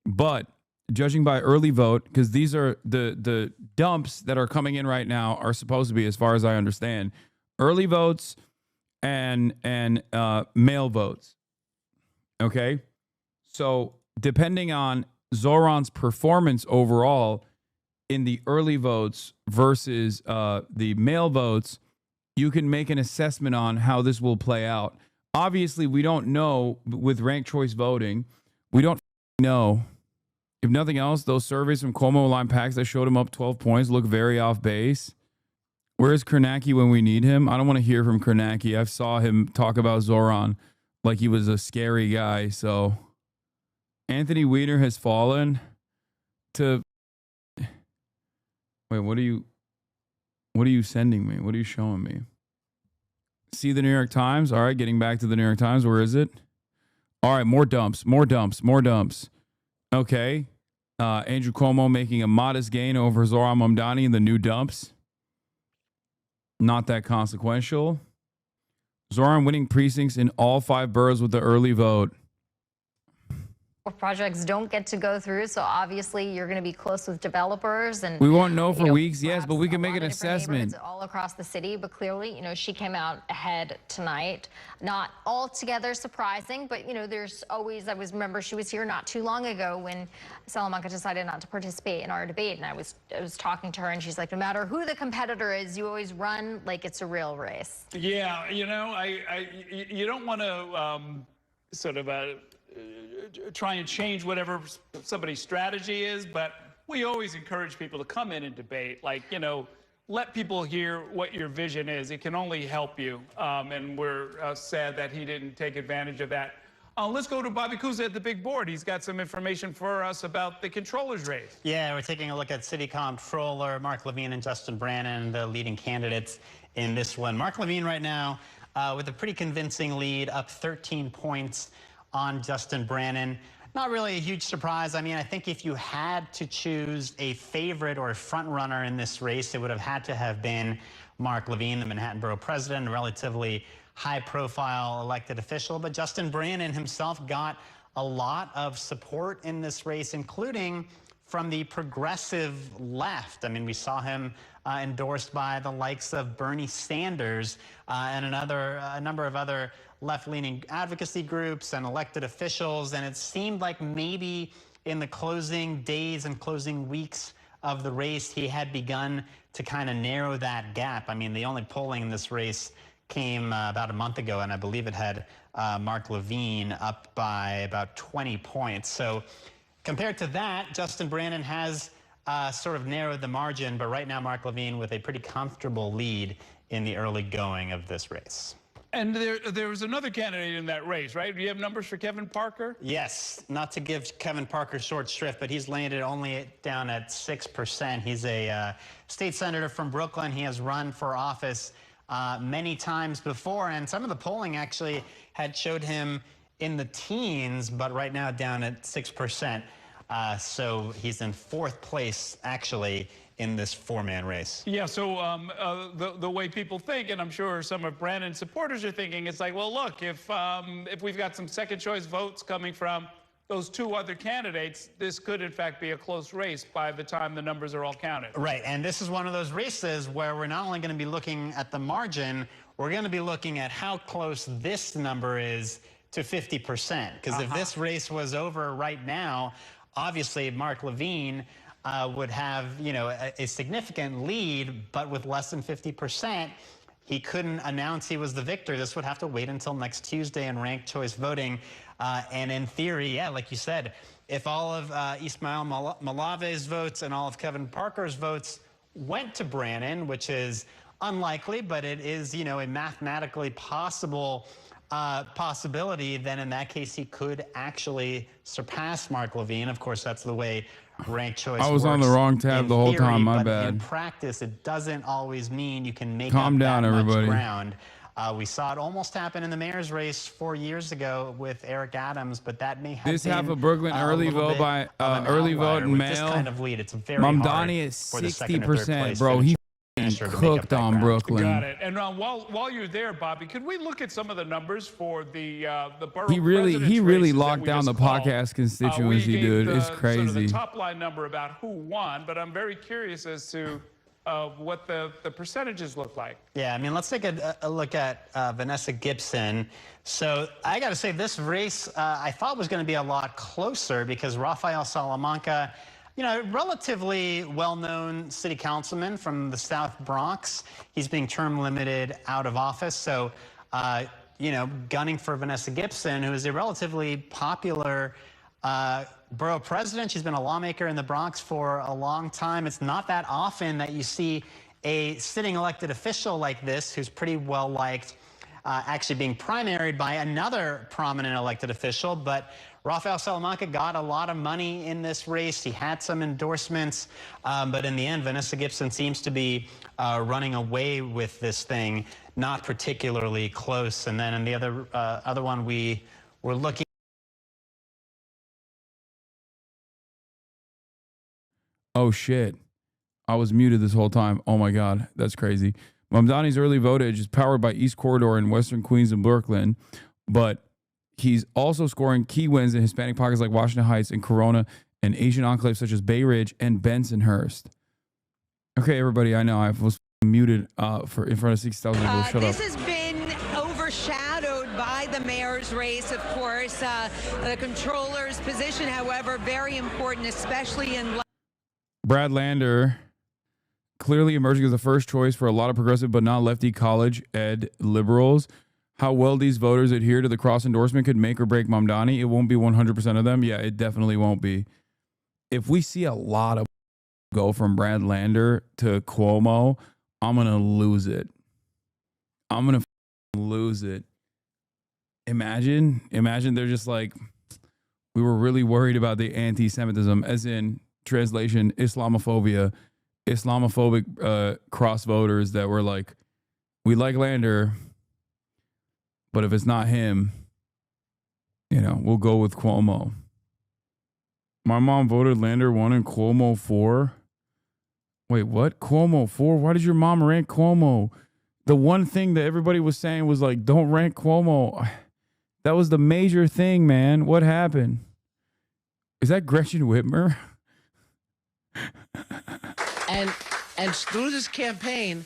But judging by early vote, because these are the dumps that are coming in right now are supposed to be, as far as I understand, early votes... and mail votes. Okay, so depending on Zohran's performance overall in the early votes versus the mail votes, you can make an assessment on how this will play out. Obviously, we don't know with ranked choice voting. We don't know. If nothing else, those surveys from Cuomo line packs that showed him up 12 points look very off base. Where's Kornacki when we need him? I don't want to hear from Kornacki. I saw him talk about Zohran like he was a scary guy. So Anthony Weiner has fallen to... Wait, what are you sending me? What are you showing me? See the New York Times? All right, getting back to the New York Times. Where is it? All right, more dumps. Okay. Andrew Cuomo making a modest gain over Zohran Mamdani in the new dumps. Not that consequential. Zohran winning precincts in all 5 boroughs with the early vote. Projects don't get to go through, so obviously you're going to be close with developers, and we won't know for weeks, yes, but we can make an assessment all across the city. But clearly, she came out ahead tonight. Not altogether surprising, but there's always. I remember she was here not too long ago when Salamanca decided not to participate in our debate, and I was talking to her, and she's like, no matter who the competitor is, you always run like it's a real race. Yeah, you don't want to sort of try and change whatever somebody's strategy is, but we always encourage people to come in and debate. Like, let people hear what your vision is. It can only help you. And we're sad that he didn't take advantage of that. Let's go to Bobby Kuza at the big board. He's got some information for us about the controller's race. Yeah, we're taking a look at City Comptroller Mark Levine and Justin Brannan, the leading candidates in this one. Mark Levine right now with a pretty convincing lead, up 13 points on Justin Brannan. Not really a huge surprise. I mean, I think if you had to choose a favorite or a front runner in this race, it would have had to have been Mark Levine, the Manhattan Borough President, a relatively high-profile elected official. But Justin Brannan himself got a lot of support in this race, including from the progressive left. I mean, we saw him endorsed by the likes of Bernie Sanders and a number of other left-leaning advocacy groups and elected officials, and it seemed like maybe in the closing days and closing weeks of the race, he had begun to kind of narrow that gap. I mean, the only polling in this race came about a month ago, and I believe it had Mark Levine up by about 20 points. So compared to that, Justin Brannan has sort of narrowed the margin, but right now Mark Levine with a pretty comfortable lead in the early going of this race. And there was another candidate in that race, right? Do you have numbers for Kevin Parker? Yes, not to give Kevin Parker short shrift, but he's landed only down at 6%. He's a state senator from Brooklyn. He has run for office many times before, and some of the polling actually had showed him in the teens, but right now down at 6%. So he's in 4th place, actually, in this 4-man race. Yeah, so the way people think, and I'm sure some of Brannan's supporters are thinking, it's like, well, look, if we've got some second choice votes coming from those 2 other candidates, this could in fact be a close race by the time the numbers are all counted. Right, and this is one of those races where we're not only going to be looking at the margin, we're going to be looking at how close this number is to 50%. Because if this race was over right now, obviously Mark Levine would have, a significant lead, but with less than 50%, he couldn't announce he was the victor. This would have to wait until next Tuesday in ranked choice voting. And in theory, yeah, like you said, if all of Ismail Malave's votes and all of Kevin Parker's votes went to Brannan, which is unlikely, but it is, a mathematically possible possibility, then in that case, he could actually surpass Mark Levine. Of course, that's the way ranked choice works. I was on the wrong tab the whole time, my bad. In practice, it doesn't always mean you can make Calm up down, that everybody. much ground. We saw it almost happen in the mayor's race 4 years ago with Eric Adams, but that may have this been half of Brooklyn early vote by early vote and mail. This kind of lead, it's very Mamdani is 60%, bro. He cooked on Brooklyn. Got it. And while you're there, Bobby, could we look at some of the numbers for the borough? He really locked down the podcast constituency, dude. It's crazy. Sort of the top line number about who won, but I'm very curious as to what the percentages look like. Yeah, I mean, let's take a look at Vanessa Gibson. So I got to say, this race I thought was going to be a lot closer because Rafael Salamanca, you know, relatively well-known city councilman from the South Bronx. He's being term limited out of office. So, you know, gunning for Vanessa Gibson, who is a relatively popular borough president. She's been a lawmaker in the Bronx for a long time. It's not that often that you see a sitting elected official like this, who's pretty well liked, actually being primaried by another prominent elected official. But Rafael Salamanca got a lot of money in this race. He had some endorsements, but in the end, Vanessa Gibson seems to be running away with this thing, not particularly close. And then in the other one, we were looking. Oh, shit. I was muted this whole time. Oh, my God. That's crazy. Mamdani's early votage is powered by East Corridor in Western Queens and Brooklyn, but he's also scoring key wins in Hispanic pockets like Washington Heights and Corona and Asian enclaves such as Bay Ridge and Bensonhurst. Okay, everybody, I know I was muted for in front of 60,000 people. Shut this up. has been overshadowed by the mayor's race, of course. The controller's position, however, very important, especially in... Brad Lander clearly emerging as the first choice for a lot of progressive but not lefty college ed liberals. How well these voters adhere to the cross endorsement could make or break Mamdani. It won't be 100% of them. Yeah, it definitely won't be. If we see a lot of go from Brad Lander to Cuomo, I'm going to lose it. I'm going to lose it. Imagine they're just like, we were really worried about the anti-Semitism, as in translation, Islamophobia, Islamophobic cross voters that were like, we like Lander, but if it's not him, you know, we'll go with Cuomo. My mom voted Lander 1 and Cuomo 4. Wait, what? Cuomo 4? Why did your mom rank Cuomo? The one thing that everybody was saying was like, don't rank Cuomo. That was the major thing, man. What happened? Is that Gretchen Whitmer? And through this campaign,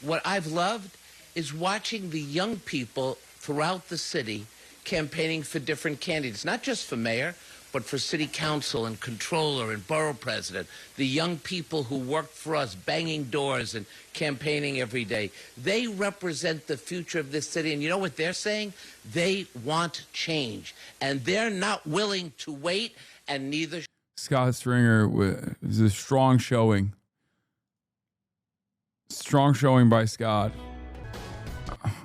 what I've loved is watching the young people throughout the city campaigning for different candidates, not just for mayor, but for city council and controller and borough president. The young people who work for us, banging doors and campaigning every day. They represent the future of this city. And you know what they're saying? They want change. And they're not willing to wait, and neither... Scott Stringer is a strong showing. Strong showing by Scott.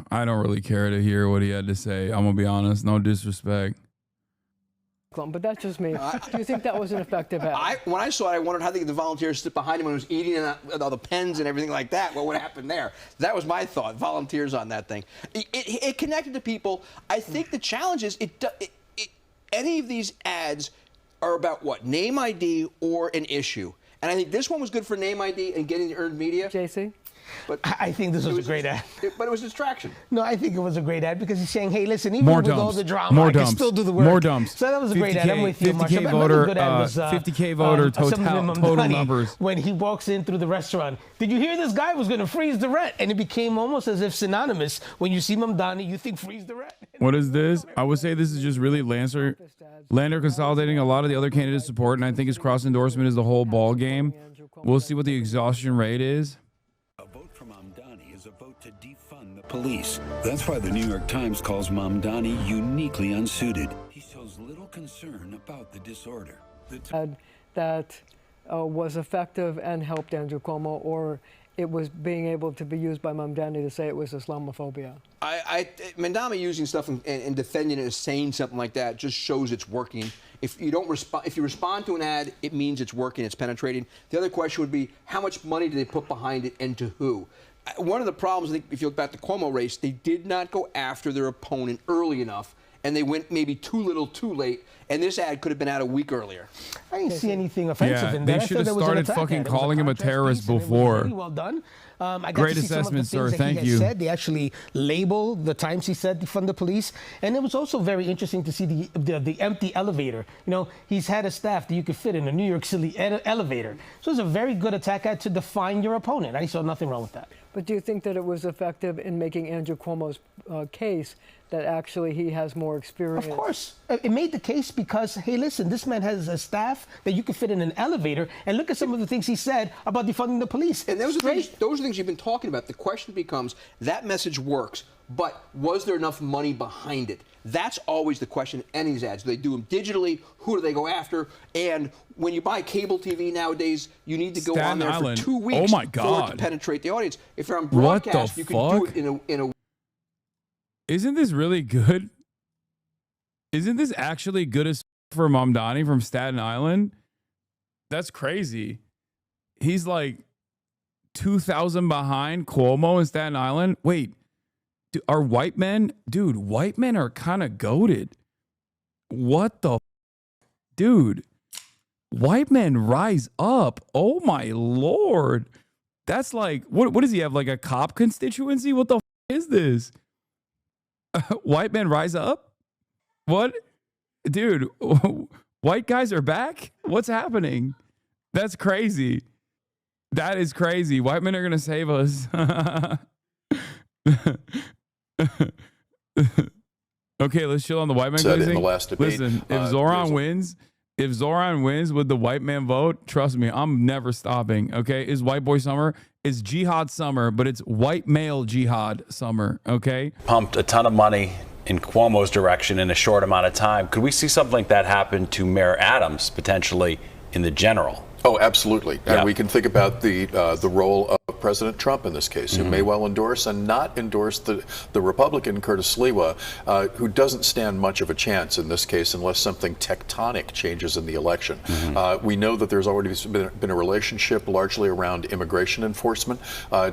I don't really care to hear what he had to say. I'm going to be honest. No disrespect. But that's just me. Do you think that was an effective ad? When I saw it, I wondered how the volunteers stood behind him when he was eating all the pens and everything like that. What would happen there? That was my thought. Volunteers on that thing. It connected to people. I think the challenge is any of these ads are about what? Name ID or an issue. And I think this one was good for name ID and getting the earned media. JC? But I think this was a great ad. But it was a distraction. No, I think it was a great ad because he's saying, hey, listen, even with all the drama, I can still do the work. More dumps. So that was a great ad. I'm with you, 50K voter, 50K voter total numbers. When he walks in through the restaurant, did you hear this guy was going to freeze the rent? And it became almost as if synonymous. When you see Mamdani, you think freeze the rent. What is this? I would say this is just really Lander consolidating a lot of the other candidates' support, and I think his cross endorsement is the whole ball game. We'll see what the exhaustion rate is. A vote for Mamdani is a vote to defund the police. That's why the New York Times calls Mamdani uniquely unsuited. He shows little concern about the disorder. That was effective and helped Andrew Cuomo, or it was being able to be used by Mamdani to say it was Islamophobia? Mamdani using stuff and defending it as saying something like that just shows it's working. If you don't respond, if you respond to an ad, it means it's working, it's penetrating. The other question would be, how much money do they put behind it and to who? One of the problems, I think, if you look back at the Cuomo race, they did not go after their opponent early enough, and they went maybe too little, too late. And this ad could have been out a week earlier. I didn't see anything offensive in that. They should have started fucking calling him a terrorist before. Well done. I got Great to see some of the assessment, sir. things that Thank he you. has said. They actually label the times he said defund the police. And it was also very interesting to see the empty elevator. You know, he's had a staff that you could fit in a New York City elevator. So it's a very good attack ad to define your opponent. I saw nothing wrong with that. But do you think that it was effective in making Andrew Cuomo's case that actually he has more experience? Of course. It made the case because, hey, listen, this man has a staff that you could fit in an elevator, and look at some of the things he said about defunding the police. And those are things you've been talking about. The question becomes, that message works, but was there enough money behind it? That's always the question in any of these ads. Do they do them digitally? Who do they go after? And when you buy cable TV nowadays, you need to go Staten on there Island. for 2 weeks Oh my for it God. to penetrate the audience. If you're on What the broadcast, you can do it in a Isn't this really good? Isn't this actually good as for Mamdani from Staten Island? That's crazy. He's like 2,000 behind Cuomo in Staten Island. Wait, are white men? Dude, white men are kind of goated. What the? Dude, white men rise up. Oh my Lord. That's like, what does he have? Like a cop constituency? What the is this? White men rise up? What? Dude, white guys are back? What's happening? That's crazy. That is crazy. White men are going to save us. Okay, let's chill on the white man. Said in the last debate, listen, if Zohran wins with the white man vote, trust me, I'm never stopping. Okay, it's white boy summer. It's jihad summer, but it's white male jihad summer. Okay. Pumped a ton of money in Cuomo's direction in a short amount of time. Could we see something like that happen to Mayor Adams potentially in the general? Oh, absolutely. And we can think about the role of President Trump in this case, who may well endorse and not endorse the Republican Curtis Sliwa, who doesn't stand much of a chance in this case unless something tectonic changes in the election. We know that there's already been a relationship largely around immigration enforcement.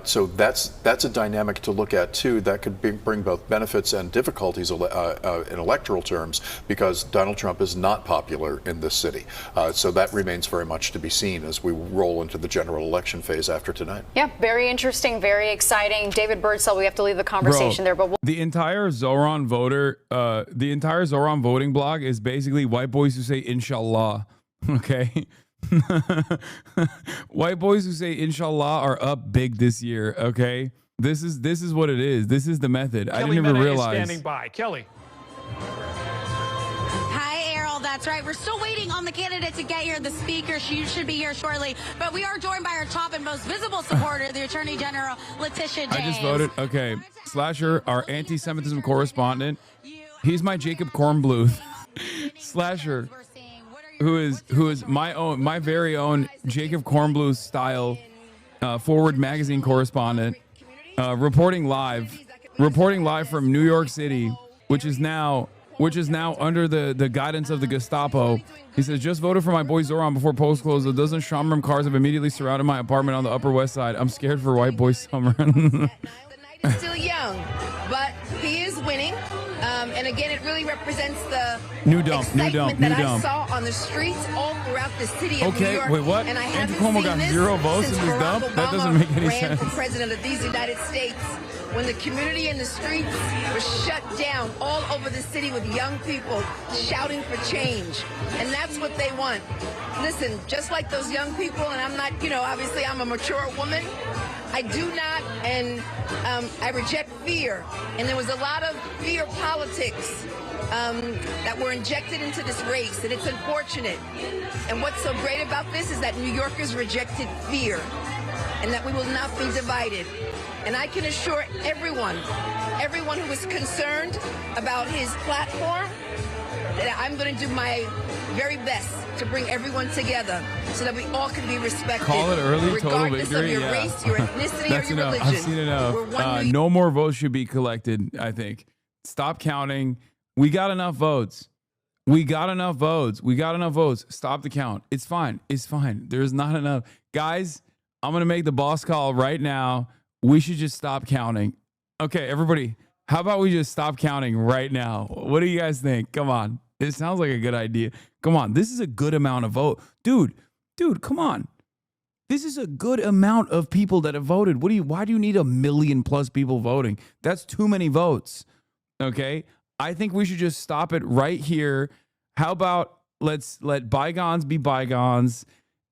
So that's a dynamic to look at, too. That could bring both benefits and difficulties in electoral terms because Donald Trump is not popular in this city. So that remains very much to be seen as we roll into the general election phase after tonight. Yeah, very interesting, very exciting. David Birdsell, we have to leave the conversation there, but the entire Zohran voting blog is basically white boys who say inshallah. Okay. White boys who say inshallah are up big this year. Okay. This is what it is. This is the method. I didn't even realize. Standing by. Kelly. That's right. We're still waiting on the candidate to get here. The speaker, she should be here shortly. But we are joined by our top and most visible supporter, the Attorney General, Letitia James. I just voted. Okay. Slasher, our anti-Semitism correspondent. He's my Jacob Kornbluth. Slasher, who is my very own Jacob Kornbluth style Forward magazine correspondent, reporting live from New York City, which is now under the guidance of the Gestapo. He says, just voted for my boy Zohran before polls closed. A dozen Schomburg cars have immediately surrounded my apartment on the Upper West Side. I'm scared for white boy summer. Still young, but he is winning. And again, it really represents the excitement that I saw on the streets all throughout the city of New York. Wait, what? And I Andrew haven't Cuomo seen got this 0 votes in since this dump? Barack That doesn't Obama make any ran sense. for president of these United States. When the community in the streets was shut down all over the city with young people shouting for change. And that's what they want. Listen, just like those young people, and I'm not, obviously I'm a mature woman. I do not, and I reject fear. And there was a lot of fear politics that were injected into this race, and it's unfortunate. And what's so great about this is that New Yorkers rejected fear, and that we will not be divided. And I can assure everyone who is concerned about his platform, that I'm going to do my very best to bring everyone together so that we all can be respected. Call it early total regardless victory. of your race, your ethnicity, or your enough. religion. I've seen enough. No more votes should be collected, I think. Stop counting. We got enough votes. Stop the count. It's fine. There's not enough. Guys, I'm going to make the boss call right now. We should just stop counting. Okay, everybody, how about we just stop counting right now? What do you guys think? Come on. It sounds like a good idea. Come on. This is a good amount of vote. Dude, come on. This is a good amount of people that have voted. Why do you need 1 million plus people voting? That's too many votes. Okay? I think we should just stop it right here. How about let's let bygones be bygones.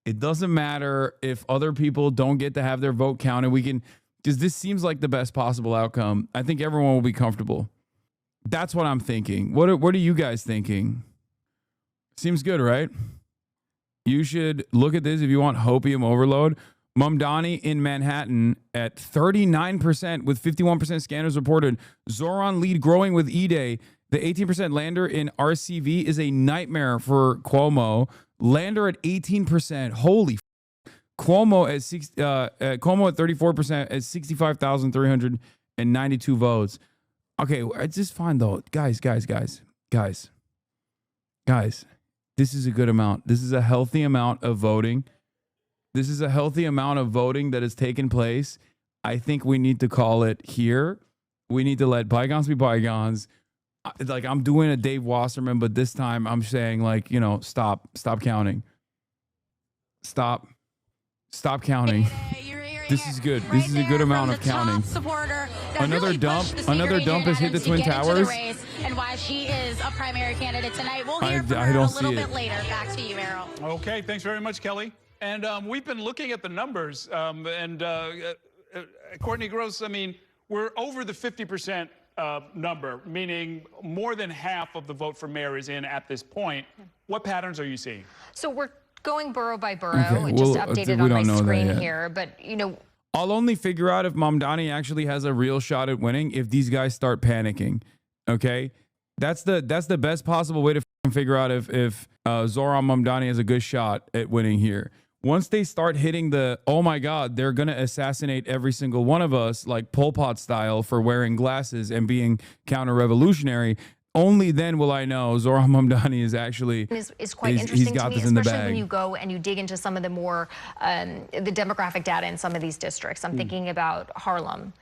It doesn't matter if other people don't get to have their vote counted. We can, because this seems like the best possible outcome. I think everyone will be comfortable. That's what I'm thinking. What are you guys thinking? Seems good, right? You should look at this if you want hopium overload. Mamdani in Manhattan at 39% with 51% scanners reported. Zohran lead growing with E-Day. The 18% Lander in RCV is a nightmare for Cuomo. Lander at 18%. Holy Cuomo at Cuomo at 34% at 65,392 votes. Okay, it's just fine though. Guys. This is a good amount. This is a healthy amount of voting. This is a healthy amount of voting that has taken place. I think we need to call it here. We need to let bygones be bygones. Like, I'm doing a Dave Wasserman, but this time I'm saying, like, you know, stop counting. Stop counting. This is good. This is a good amount of counting. Another dump has hit the Twin Towers. And why she is a primary candidate tonight. We'll hear from I her don't a see little it. bit later. Back to you, Errol. Okay, thanks very much, Kelly. And we've been looking at the numbers. Courtney Gross, I mean, we're over the 50% number, meaning more than half of the vote for mayor is in at this point. What patterns are you seeing? So we're going borough by borough. Okay, Just well, updated we on my don't know that screen yet. here. But, you know, I'll only figure out if Mamdani actually has a real shot at winning if these guys start panicking. Okay, that's the best possible way to figure out if Zohran Mamdani has a good shot at winning here. Once they start hitting the, oh my God, they're gonna assassinate every single one of us like Pol Pot style for wearing glasses and being counter-revolutionary. Only then will I know Zohran Mamdani is actually is quite he's interesting got to me, this in the especially bag. when you go and you dig into some of the more the demographic data in some of these districts. I'm thinking about Harlem.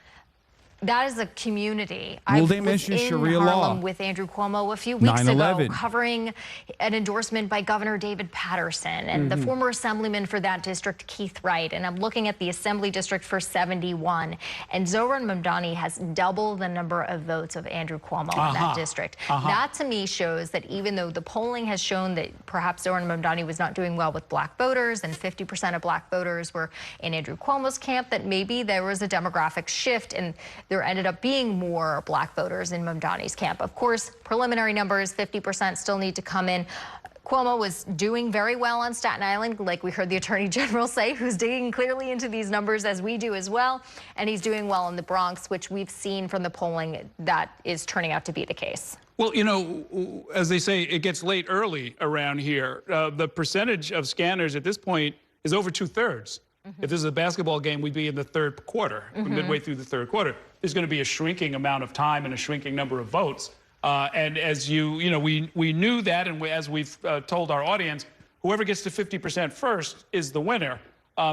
That is a community. Well, I they was mentioned in Sharia Harlem law. with Andrew Cuomo a few weeks ago, 9/11. covering an endorsement by Governor David Patterson and the former assemblyman for that district, Keith Wright. And I'm looking at the assembly district for 71. And Zohran Mamdani has double the number of votes of Andrew Cuomo in that district. That to me shows that even though the polling has shown that perhaps Zohran Mamdani was not doing well with black voters and 50% of black voters were in Andrew Cuomo's camp, that maybe there was a demographic shift and there ended up being more black voters in Mamdani's camp. Of course, preliminary numbers, 50% still need to come in. Cuomo was doing very well on Staten Island, like we heard the Attorney General say, who's digging clearly into these numbers as we do as well. And he's doing well in the Bronx, which we've seen from the polling that is turning out to be the case. Well, you know, as they say, it gets late early around here. The percentage of scanners at this point is over 2/3. If this is a basketball game, we'd be in the third quarter, midway through the third quarter. There's going to be a shrinking amount of time and a shrinking number of votes. And as you know, we knew that, and as we've told our audience, whoever gets to 50% first is the winner.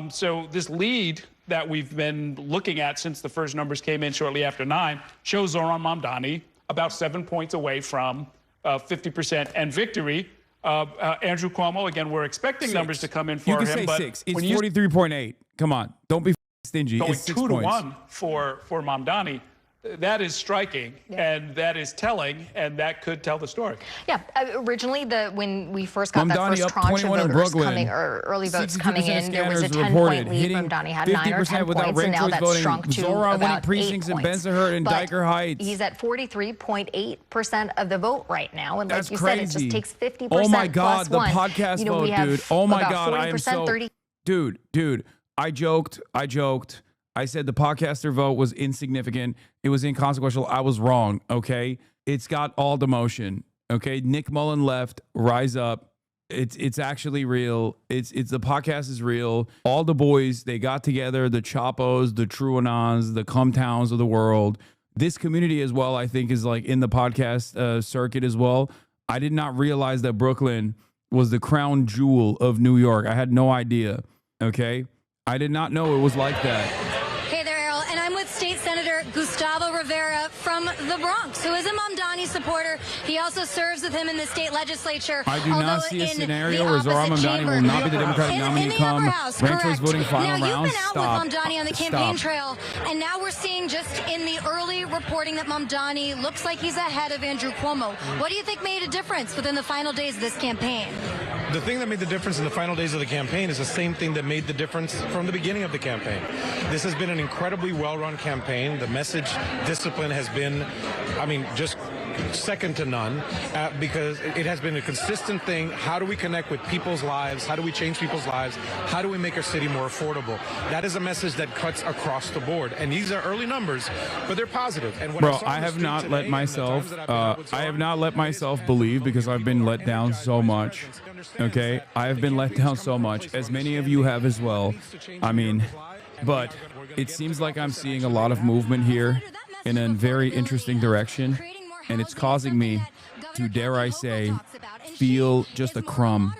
So this lead that we've been looking at since the first numbers came in shortly after 9 shows Zohran Mamdani about 7 points away from 50% and victory. Andrew Cuomo, again, we're expecting numbers to come in for him. You can say but 6. It's when you 43.8. Come on, don't be stingy. going It's 6 2 to points. 1 for Mamdani, that is striking, and that is telling, and that could tell the story. Yeah, originally when we first got that Mamdani first up tranche of 21 in voters Brooklyn. coming, or early votes 62% coming in, there was a scanners 10-point lead. hitting Mamdani had 9 or 10 without points, and ranked now choice that's voting. shrunk to Zohran winning about 8 precincts in points. Bensonhurst and But Dyker Heights. he's at 43.8% of the vote right now, and That's like you said, it crazy. just takes 50% Oh my God, plus the 1. podcast You know, vote, we have dude. Oh my about God, I am 40%, so 30. Dude, I joked. I said the podcaster vote was insignificant. It was inconsequential. I was wrong, okay? It's got all the motion, okay? Nick Mullen left, rise up. It's actually real. It's the podcast is real. All the boys, they got together, the Chapos, the Truanons, the Come Towns of the world. This community as well, I think, is like in the podcast circuit as well. I did not realize that Brooklyn was the crown jewel of New York. I had no idea, okay? I did not know it was like that. Hey there, Errol, and I'm with State Senator Gustavo Rivera from the Bronx, who is a Mamdani supporter. He also serves with him in the state legislature. I do not see a scenario where Zohran Mamdani will not be the Democratic nominee come ranked choice voting final now, round. You've been out with Mamdani on the campaign Stop. trail, and now we're seeing just in the early reporting that Mamdani looks like he's ahead of Andrew Cuomo. What do you think made a difference within the final days of this campaign? The thing that made the difference in the final days of the campaign is the same thing that made the difference from the beginning of the campaign. This has been an incredibly well-run campaign. The message discipline has been, I mean, just second to none, because it has been a consistent thing. How do we connect with people's lives? How do we change people's lives? How do we make our city more affordable? That is a message that cuts across the board. And these are early numbers, but they're positive. And what Bro, I have not let myself, I have not let myself believe, because I've been let down so much. Okay, I have been let down so much, as many of you have as well. I mean, but it seems like I'm seeing a lot of movement here in a very interesting direction, and it's causing me to, dare I say, feel just a crumb,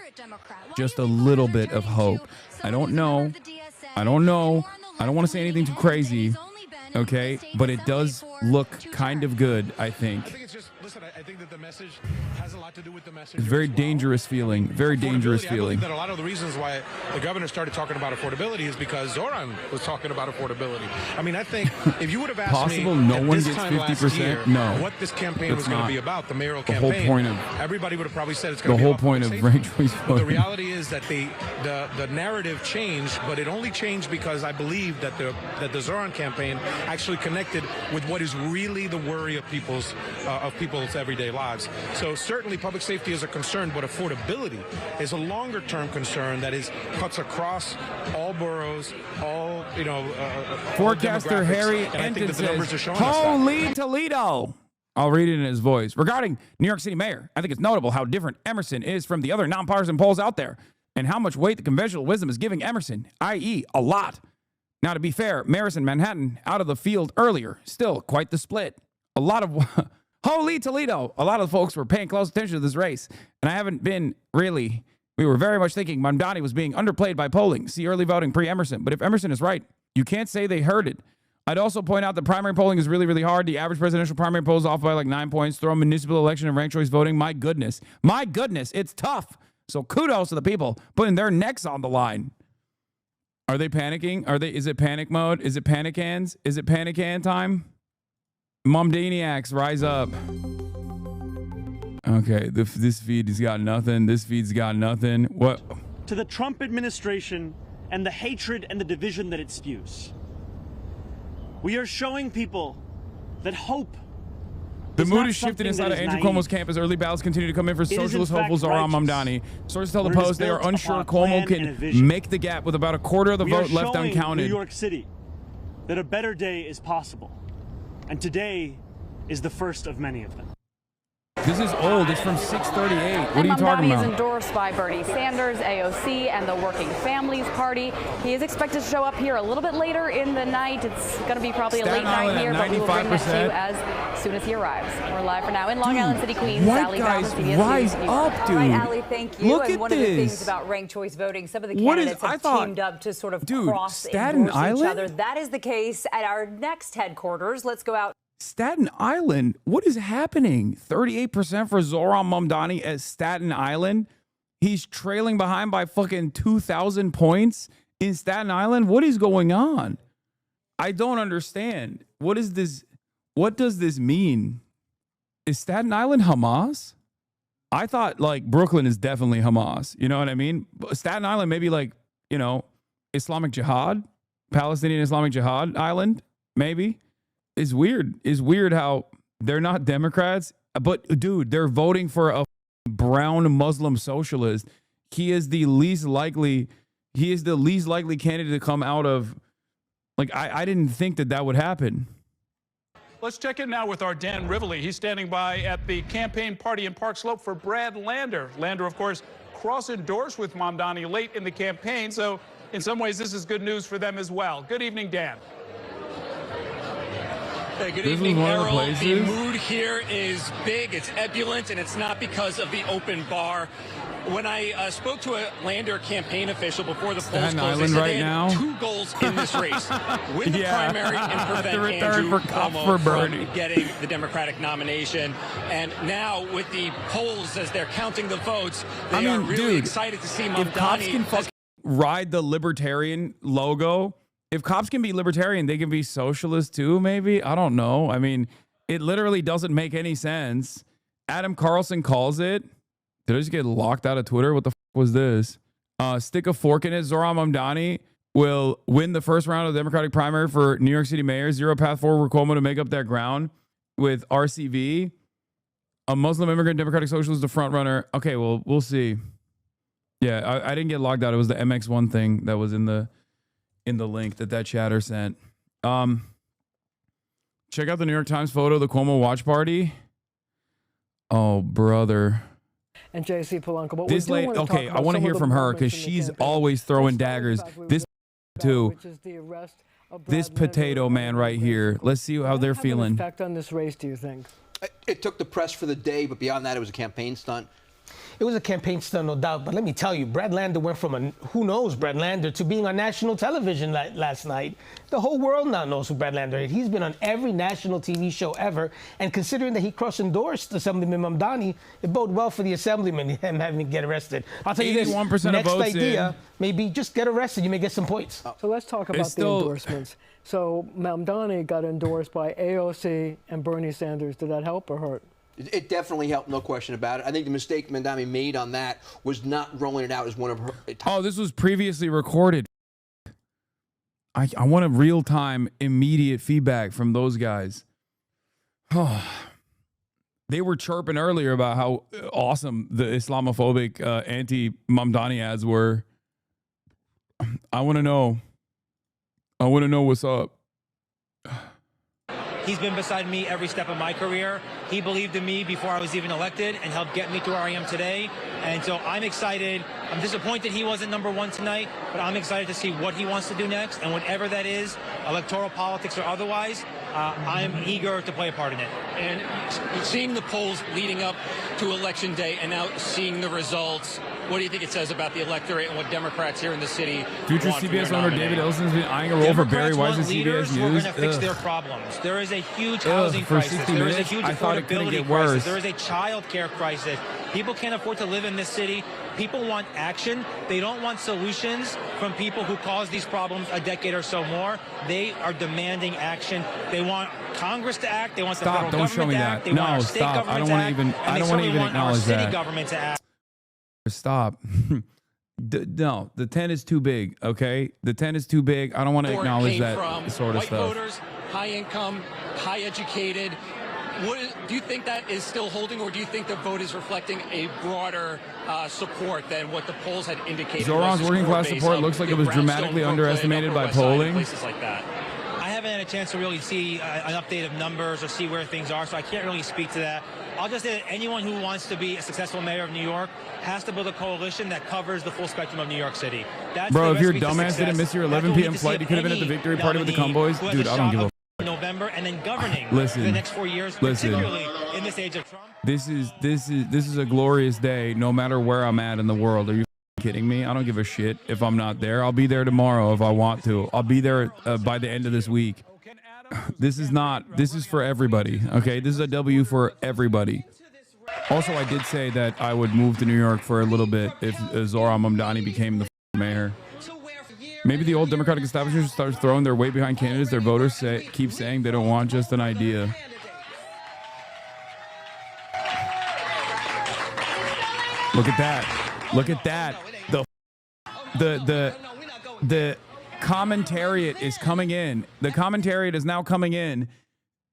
just a little bit of hope. I don't know. I don't want to say anything too crazy, okay? But it does look kind of good, I think. I think that the message has a lot to do with the message. It's very dangerous feeling. Very dangerous feeling. I believe that a lot of the reasons why the governor started talking about affordability is because Zohran was talking about affordability. I mean, I think if you would have asked Possible me no at one this gets time 50%? last year No. what this campaign was going to be about, the mayoral The campaign, whole point of everybody would have probably said it's the going to be whole about point public of safety. ranked choice But the voting. reality is that the narrative changed, but it only changed because I believe that the Zohran campaign actually connected with what is really the worry of people's everyday lives. So certainly public safety is a concern, but affordability is a longer-term concern that cuts across all boroughs, all Forecaster all Harry and I think that the numbers are says, showing us that. "Holy Toledo!" I'll read it in his voice. Regarding New York City mayor, I think it's notable how different Emerson is from the other nonpartisan polls out there, and how much weight the conventional wisdom is giving Emerson, i.e., a lot. Now, to be fair, Maris and Manhattan out of the field earlier, still quite the split. A lot of Holy Toledo! A lot of the folks were paying close attention to this race, and I haven't been really. We were very much thinking Mamdani was being underplayed by polling. See early voting pre-Emerson. But if Emerson is right, you can't say they heard it. I'd also point out that primary polling is really, really hard. The average presidential primary poll is off by like 9 points. Throw a municipal election and ranked choice voting. My goodness, it's tough. So kudos to the people putting their necks on the line. Are they panicking? Is it panic mode? Is it panic hands? Is it panic hand time? Momdaniacs, rise up. Okay, this feed has got nothing. This feed's got nothing. What? To the Trump administration and the hatred and the division that it spews. We are showing people that hope. The mood is shifting inside of Andrew Cuomo's campus. Early ballots continue to come in for socialist hopefuls Zohran Mamdani. Sources tell the Post they are unsure Cuomo can make the gap with about a quarter of the vote left uncounted. New York City that a better day is possible. And today is the first of many of them. This is old. It's from 638. What are you talking Mamdani about? is endorsed by Bernie Sanders, AOC, and the Working Families Party. He is expected to show up here a little bit later in the night. It's going to be probably a late night here, but we will bring that to you as soon as he arrives. We're live for now in Long Island City, Queens. White guys, rise up, dude. All right, Allie, thank you. Look and at one this. of the things about ranked choice voting, some of the What is- candidates I have thought- teamed up to sort of Dude, cross Staten endorse Island? each other. That is the case at our next headquarters. Let's go out. Staten Island? What is happening? 38% for Zohran Mamdani at Staten Island? He's trailing behind by fucking 2,000 points in Staten Island? What is going on? I don't understand. What is this? What does this mean? Is Staten Island Hamas? I thought like Brooklyn is definitely Hamas. You know what I mean? Staten Island maybe like, Islamic Jihad, Palestinian Islamic Jihad Island, maybe. It's weird. It's weird how they're not Democrats, but dude, they're voting for a brown Muslim socialist. He is the least likely candidate to come out of, like, I didn't think that would happen. Let's check in now with our Dan Rivoli. He's standing by at the campaign party in Park Slope for Brad Lander. Lander, of course, cross-endorsed with Mamdani late in the campaign, so in some ways this is good news for them as well. Good evening, Dan. Hey, good This evening, was one of the Errol. The places? mood here is big, it's ebullient, and it's not because of the open bar. When I spoke to a Lander campaign official before the polls Staten closed, Island they said right they had now? 2 goals in this race: win the Yeah. primary and prevent The return Andrew for cops Cuomo for Bernie. from getting the Democratic nomination. And now, with the polls as they're counting the votes, they are really excited to see if cops can Mamdani. fucking ride the libertarian logo, if cops can be libertarian, they can be socialist too, maybe? I don't know. I mean, it literally doesn't make any sense. Adam Carlson calls it. Did I just get locked out of Twitter? What the was this? Stick a fork in it. Zohran Mamdani will win the first round of the Democratic primary for New York City mayor. Zero path forward for Cuomo to make up that ground with RCV. A Muslim immigrant Democratic Socialist, the front runner. Okay, well, we'll see. Yeah, I didn't get logged out. It was the MX1 thing that was in the link that chatter sent. Check out the New York Times photo of the Cuomo watch party. Oh, brother. And JC Polanco. But This lady, okay, I want to hear from her because she's always throwing daggers. This too. This potato man right here. Let's see how they're feeling. Effect on this race, do you think? It took the press for the day, but beyond that, it was a campaign stunt. It was a campaign stunt, no doubt. But let me tell you, Brad Lander went from who knows Brad Lander to being on national television last night. The whole world now knows who Brad Lander is. He's been on every national TV show ever. And considering that he cross-endorsed Assemblyman Mamdani, it bode well for the Assemblyman, him having to get arrested. I'll tell you this, 81% next of votes idea, maybe just get arrested. You may get some points. So let's talk about the endorsements. So Mamdani got endorsed by AOC and Bernie Sanders. Did that help or hurt? It definitely helped, no question about it. I think the mistake Mamdani made on that was not rolling it out as one of her. Oh, this was previously recorded. I want a real-time, immediate feedback from those guys. Oh, they were chirping earlier about how awesome the Islamophobic anti-Mamdani ads were. I want to know. I want to know what's up. He's been beside me every step of my career. He believed in me before I was even elected and helped get me to where I am today. And so I'm excited. I'm disappointed he wasn't #1 tonight, but I'm excited to see what he wants to do next. And whatever that is, electoral politics or otherwise, I'm eager to play a part in it. And seeing the polls leading up to Election Day and now seeing the results, what do you think it says about the electorate and what Democrats here in the city Future want from CBS their owner nominee? David Ellson's been eyeing a role for Barry Weiss at CBS Leaders who are News. going to fix their problems. There is a huge housing for crisis. 60 There is a minutes, huge I thought it couldn't affordability get crisis. worse. There is a child care crisis. People can't afford to live in this city. People want action. They don't want solutions from people who caused these problems a decade or so more. They are demanding action. They want Congress to act. They want the federal Don't show government me to that. act. They want No, our state stop. I don't government to want to act. even. And I they don't want to certainly even want our acknowledge city that. government to act. Stop. No, the 10 is too big. Okay, the 10 is too big. I don't want to acknowledge that From sort of white stuff. voters, high income, high educated. Do you think that is still holding, or do you think the vote is reflecting a broader support than what the polls had indicated? Zohran's was working core class base support of looks like the it was Brownstone, dramatically Brooklyn, underestimated Upper by West Side, polling. places like that. I haven't had a chance to really see an update of numbers or see where things are, so I can't really speak to that. I'll just say that anyone who wants to be a successful mayor of New York has to build a coalition that covers the full spectrum of New York City. That's Bro, the if your recipe to dumbass didn't success. miss your That's 11 what we p.m. need to see flight, you of could have been at the any victory party with the nominee Convoys. who has Dude, I don't shot give a of November and then governing Listen. for the next 4 years, Listen. particularly in this age of Trump. This is a glorious day, no matter where I'm at in the world. Are you kidding me? I don't give a shit if I'm not there. I'll be there tomorrow if I want to. I'll be there by the end of this week. This is for everybody. Okay, this is a W for everybody. Also, I did say that I would move to New York for a little bit if Zohran Mamdani became the mayor. Maybe the old Democratic establishment starts throwing their weight behind candidates their voters keep saying they don't want just an idea. Look at that. Look at that. The commentariat is coming in. The commentariat is now coming in.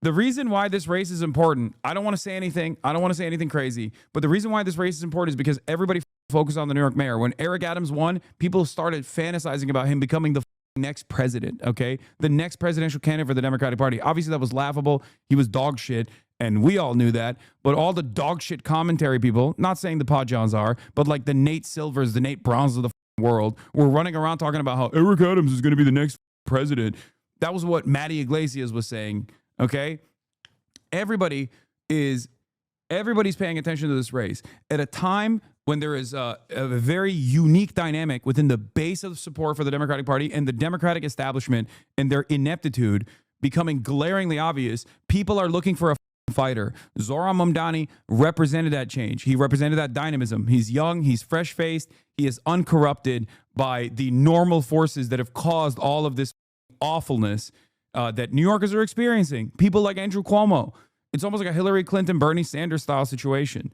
The reason why this race is important, I don't want to say anything. I don't want to say anything crazy. But the reason why this race is important is because everybody focused on the New York mayor. When Eric Adams won, people started fantasizing about him becoming the next president, okay? The next presidential candidate for the Democratic Party. Obviously, that was laughable. He was dog shit, and we all knew that. But all the dog shit commentary people, not saying the Podjohns are, but like the Nate Silvers, the Nate Browns of the world, were running around talking about how Eric Adams is going to be the next president. That was what Matty Iglesias was saying, okay? Everybody's paying attention to this race at a time when there is a very unique dynamic within the base of support for the Democratic Party and the Democratic establishment and their ineptitude becoming glaringly obvious, people are looking for a fighter. Zohran Mamdani represented that change. He represented that dynamism. He's young, he's fresh-faced, he is uncorrupted by the normal forces that have caused all of this awfulness that New Yorkers are experiencing. People like Andrew Cuomo. It's almost like a Hillary Clinton, Bernie Sanders style situation.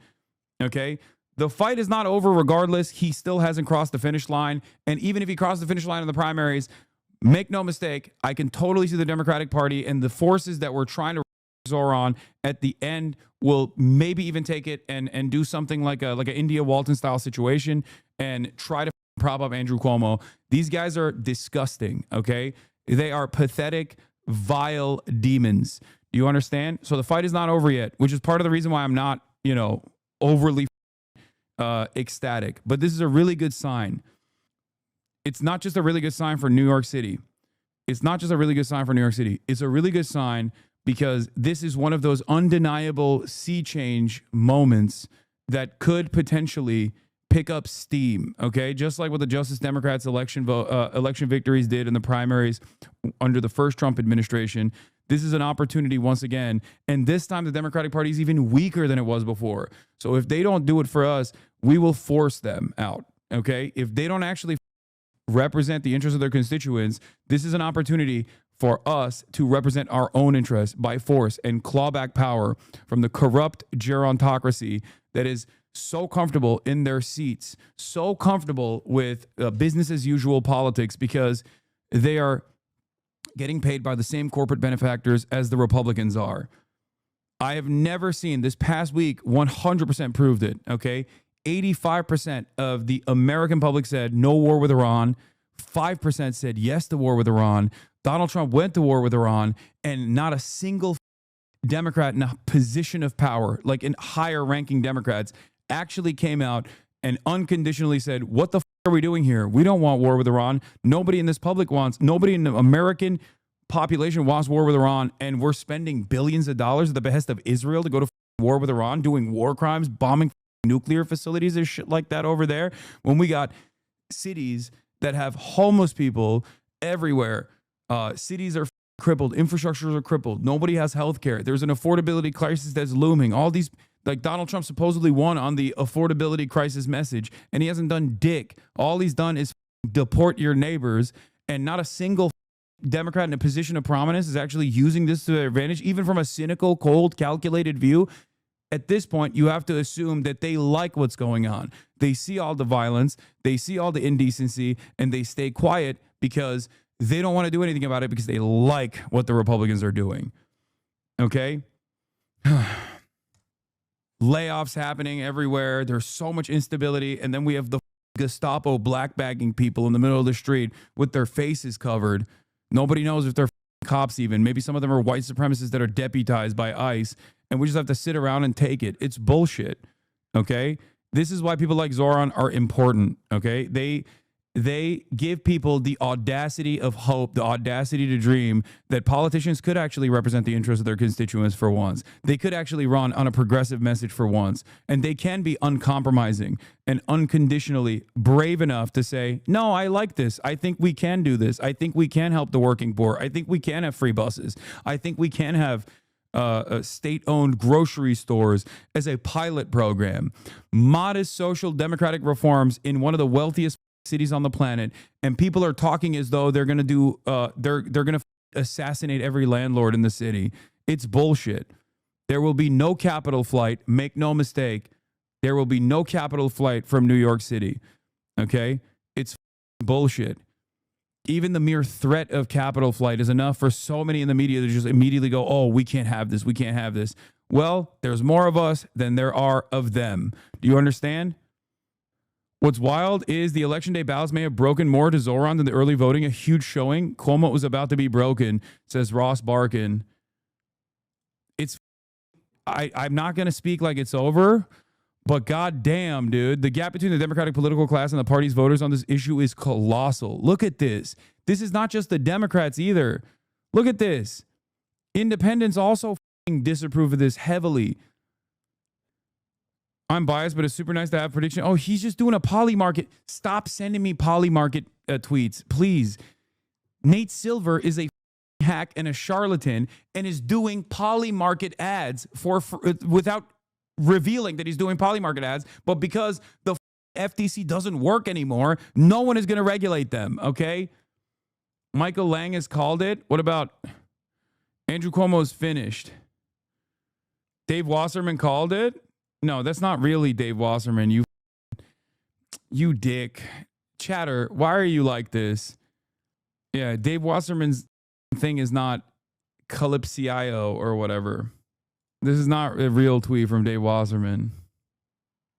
Okay? The fight is not over regardless. He still hasn't crossed the finish line. And even if he crossed the finish line in the primaries, make no mistake, I can totally see the Democratic Party and the forces that were trying to Zohran at the end will maybe even take it and do something like an India Walton style situation and try to prop up Andrew Cuomo. These guys are disgusting, okay? They are pathetic, vile demons. Do you understand? So the fight is not over yet, which is part of the reason why I'm not, overly ecstatic. But this is a really good sign. It's not just a really good sign for New York City. It's not just a really good sign for New York City. It's a really good sign because this is one of those undeniable sea change moments that could potentially pick up steam, okay? Just like what the Justice Democrats election victories did in the primaries under the first Trump administration. This is an opportunity once again, and this time the Democratic Party is even weaker than it was before. So if they don't do it for us, we will force them out, okay? If they don't actually represent the interests of their constituents, this is an opportunity for us to represent our own interests by force and claw back power from the corrupt gerontocracy that is so comfortable in their seats, so comfortable with business as usual politics because they are getting paid by the same corporate benefactors as the Republicans are. I have never seen, this past week 100% proved it, okay? 85% of the American public said no war with Iran. 5% said yes to war with Iran. Donald Trump went to war with Iran, and not a single Democrat in a position of power, like in higher ranking Democrats, actually came out and unconditionally said, what the are we doing here? We don't want war with Iran. Nobody in this public wants, nobody in the American population wants war with Iran, and we're spending billions of dollars at the behest of Israel to go to war with Iran, doing war crimes, bombing nuclear facilities and shit like that over there, when we got cities that have homeless people everywhere. Cities are crippled, infrastructures are crippled, nobody has health care, there's an affordability crisis that's looming. All these, like Donald Trump supposedly won on the affordability crisis message, and he hasn't done dick. All he's done is deport your neighbors, and not a single Democrat in a position of prominence is actually using this to their advantage, even from a cynical, cold, calculated view. At this point, you have to assume that they like what's going on. They see all the violence, they see all the indecency, and they stay quiet because they don't want to do anything about it because they like what the Republicans are doing. Okay? Layoffs happening everywhere. There's so much instability. And then we have the Gestapo blackbagging people in the middle of the street with their faces covered. Nobody knows if they're cops even. Maybe some of them are white supremacists that are deputized by ICE. And we just have to sit around and take it. It's bullshit. Okay? This is why people like Zohran are important. Okay? They give people the audacity of hope, the audacity to dream that politicians could actually represent the interests of their constituents for once. They could actually run on a progressive message for once. And they can be uncompromising and unconditionally brave enough to say, no, I like this. I think we can do this. I think we can help the working poor. I think we can have free buses. I think we can have state-owned grocery stores as a pilot program. Modest social democratic reforms in one of the wealthiest cities on the planet, and people are talking as though they're going to do they're going to assassinate every landlord in the city. It's bullshit. There will be no capital flight. Make no mistake. There will be no capital flight from New York City. Okay? It's bullshit. Even the mere threat of capital flight is enough for so many in the media to just immediately go, oh, we can't have this. We can't have this. Well, there's more of us than there are of them. Do you understand? What's wild is the election day ballots may have broken more to Zohran than the early voting. A huge showing. Cuomo was about to be broken, says Ross Barkin. I'm not going to speak like it's over, but goddamn, dude, the gap between the Democratic political class and the party's voters on this issue is colossal. Look at this. This is not just the Democrats either. Look at this. Independents also disapprove of this heavily. I'm biased, but it's super nice to have prediction. Oh, he's just doing a poly market. Stop sending me poly market tweets, please. Nate Silver is a hack and a charlatan and is doing poly market ads for without revealing that he's doing poly market ads. But because the FTC doesn't work anymore, no one is going to regulate them. Okay. Michael Lang has called it. What about Andrew Cuomo's finished? Dave Wasserman called it. No, that's not really Dave Wasserman. You dick. Chatter, why are you like this? Yeah, Dave Wasserman's thing is not Calypsio or whatever. This is not a real tweet from Dave Wasserman.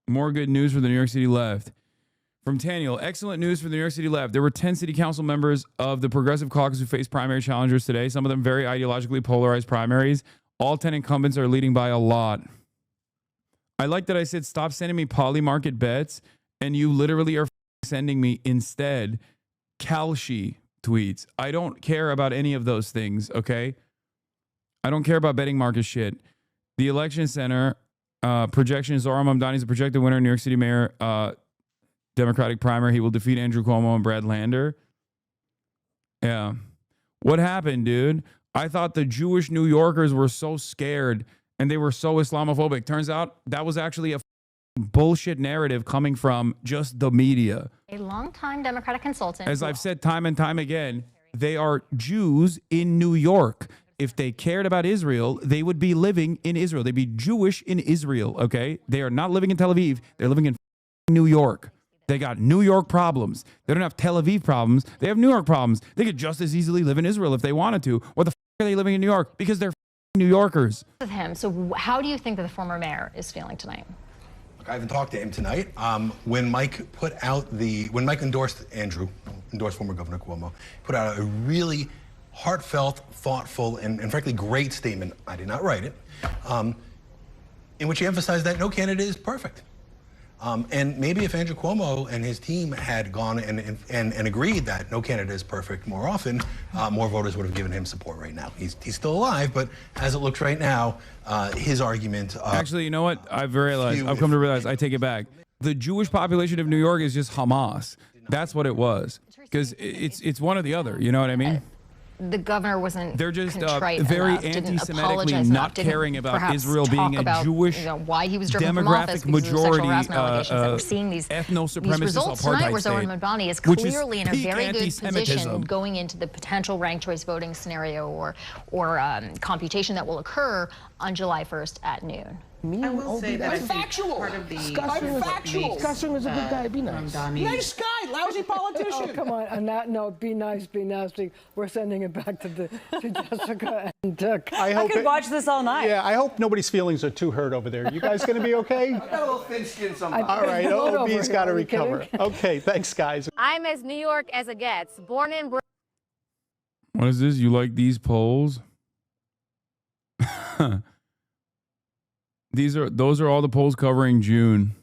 More good news for the New York City left. From Taniel, excellent news for the New York City left. There were 10 city council members of the Progressive Caucus who faced primary challengers today, some of them very ideologically polarized primaries. All 10 incumbents are leading by a lot. I like that I said, stop sending me poly market bets, and you literally are sending me instead Kalshi tweets. I don't care about any of those things, okay? I don't care about betting market shit. The election center projection is Zohran Mamdani is the projected winner in New York City mayor Democratic primary. He will defeat Andrew Cuomo and Brad Lander. Yeah. What happened, dude? I thought the Jewish New Yorkers were so scared and they were so Islamophobic. Turns out that was actually a bullshit narrative coming from just the media. A longtime Democratic consultant. As I've said time and time again, they are Jews in New York. If they cared about Israel, they would be living in Israel. They'd be Jewish in Israel, okay? They are not living in Tel Aviv. They're living in New York. They got New York problems. They don't have Tel Aviv problems. They have New York problems. They could just as easily live in Israel if they wanted to. What the are they living in New York? Because they're New Yorkers. With him. So how do you think that the former mayor is feeling tonight? I haven't talked to him tonight. When Mike endorsed former Governor Cuomo, put out a really heartfelt, thoughtful, and frankly great statement. I did not write it, in which he emphasized that no candidate is perfect. And maybe if Andrew Cuomo and his team had gone and agreed that no candidate is perfect more often, more voters would have given him support right now. He's still alive, but as it looks right now, his argument... Actually, you know what? I've come to realize, I take it back. The Jewish population of New York is just Hamas. That's what it was. Because it's one or the other, you know what I mean? The governor wasn't They're just contrite very enough, anti-Semitically not caring about Israel being a Jewish why he was driven from office majority that we're seeing these ethno-supremacist results tonight where Zohran Mamdani is clearly in a very good anti-Semitism. position going into the potential ranked choice voting scenario or computation that will occur on July 1st at noon. I will say that factual. Part of the factual. Discussion is a good guy. Be nice. Nice guy, lousy politician. Oh, come on. On that note, be nice, be nasty. We're sending it back to Jessica and Doug. I could watch this all night. Yeah, I hope nobody's feelings are too hurt over there. You guys going to be okay? I got a little thin skin sometimes. All right, OB's got to recover. Okay, thanks, guys. I'm as New York as it gets. Born and bred. What is this? You like these polls? Those are all the polls covering June.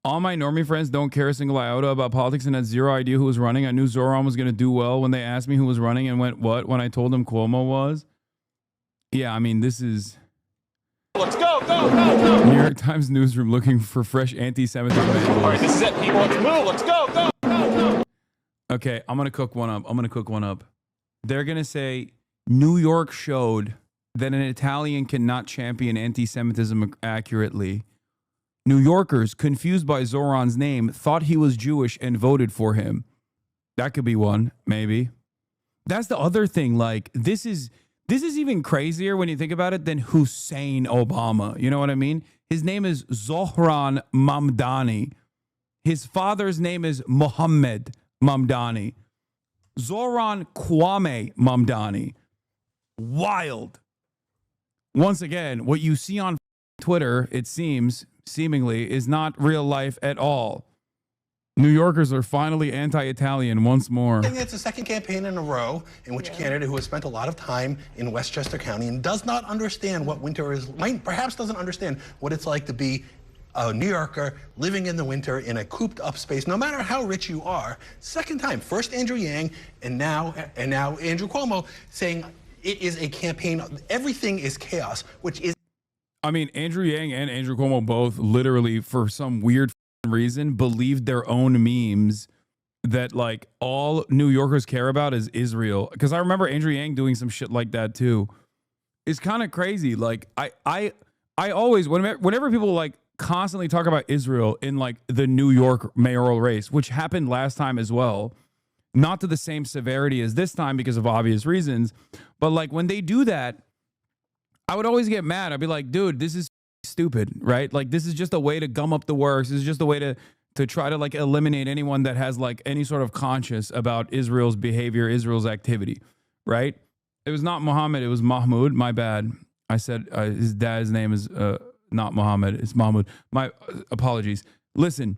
All my normie friends don't care a single iota about politics and had zero idea who was running. I knew Zohran was going to do well when they asked me who was running and went, what? When I told them Cuomo was? Yeah, I mean, this is... Let's go, go, go, go! New York Times newsroom looking for fresh anti-Semitism. All right, this is it, people. Let's move. Let's go, go, go, go! Okay, I'm going to cook one up. They're going to say, New York showed that an Italian cannot champion anti-Semitism accurately. New Yorkers, confused by Zohran's name, thought he was Jewish and voted for him. That could be one, maybe. That's the other thing. Like, this is even crazier when you think about it than Hussein Obama. You know what I mean? His name is Zohran Mamdani. His father's name is Mohammed Mamdani. Zohran Kwame Mamdani. Wild. Once again, what you see on Twitter, it seemingly, is not real life at all. New Yorkers are finally anti-Italian once more. It's the second campaign in a row in which a candidate who has spent a lot of time in Westchester County and does not understand what winter is, perhaps doesn't understand what it's like to be a New Yorker living in the winter in a cooped up space, no matter how rich you are. Second time, first Andrew Yang and now Andrew Cuomo saying, it is a campaign. Everything is chaos, which is. I mean, Andrew Yang and Andrew Cuomo both literally, for some weird reason, believed their own memes that like all New Yorkers care about is Israel. Because I remember Andrew Yang doing some shit like that too. It's kind of crazy. Like I always, whenever people like constantly talk about Israel in like the New York mayoral race, which happened last time as well, not to the same severity as this time because of obvious reasons, but like when they do that, I would always get mad. I'd be like, dude, this is stupid, right? Like this is just a way to gum up the works. This is just a way to try to like eliminate anyone that has like any sort of conscience about Israel's behavior, Israel's activity, right? It was not Muhammad, it was Mahmoud. My bad. I said his dad's name is not Muhammad, it's Mahmoud. My apologies. Listen,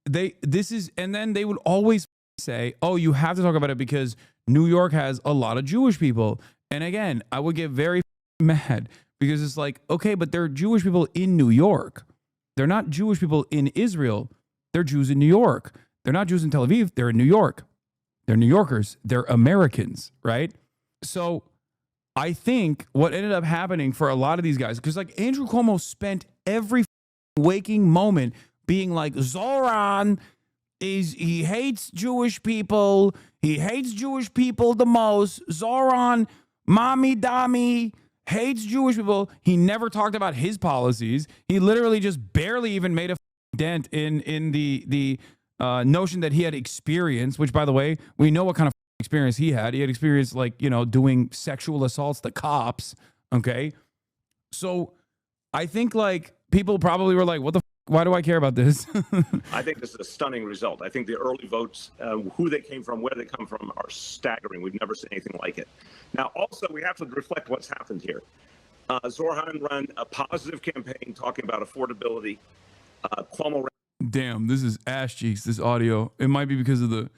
and then they would always say, oh, you have to talk about it because New York has a lot of Jewish people. And again, I would get very mad because it's like, okay, but there are Jewish people in New York. They're not Jewish people in Israel. They're Jews in New York. They're not Jews in Tel Aviv. They're in New York. They're New Yorkers. They're Americans, right? So I think what ended up happening for a lot of these guys, because like Andrew Cuomo spent every waking moment being like, Zohran he hates Jewish people. He hates Jewish people the most. Zohran, mommy dami, hates Jewish people. He never talked about his policies. He literally just barely even made a dent in the notion that he had experience, which, by the way, we know what kind of experience he had. He had experience, like, you know, doing sexual assaults to cops. Okay. So I think like people probably were like, what the why do I care about this? I think this is a stunning result. I think the early votes, who they came from, where they come from, are staggering. We've never seen anything like it. Now, also, we have to reflect what's happened here. Zohran ran a positive campaign talking about affordability. Cuomo ran. Damn, this is ass cheeks, this audio. It might be because of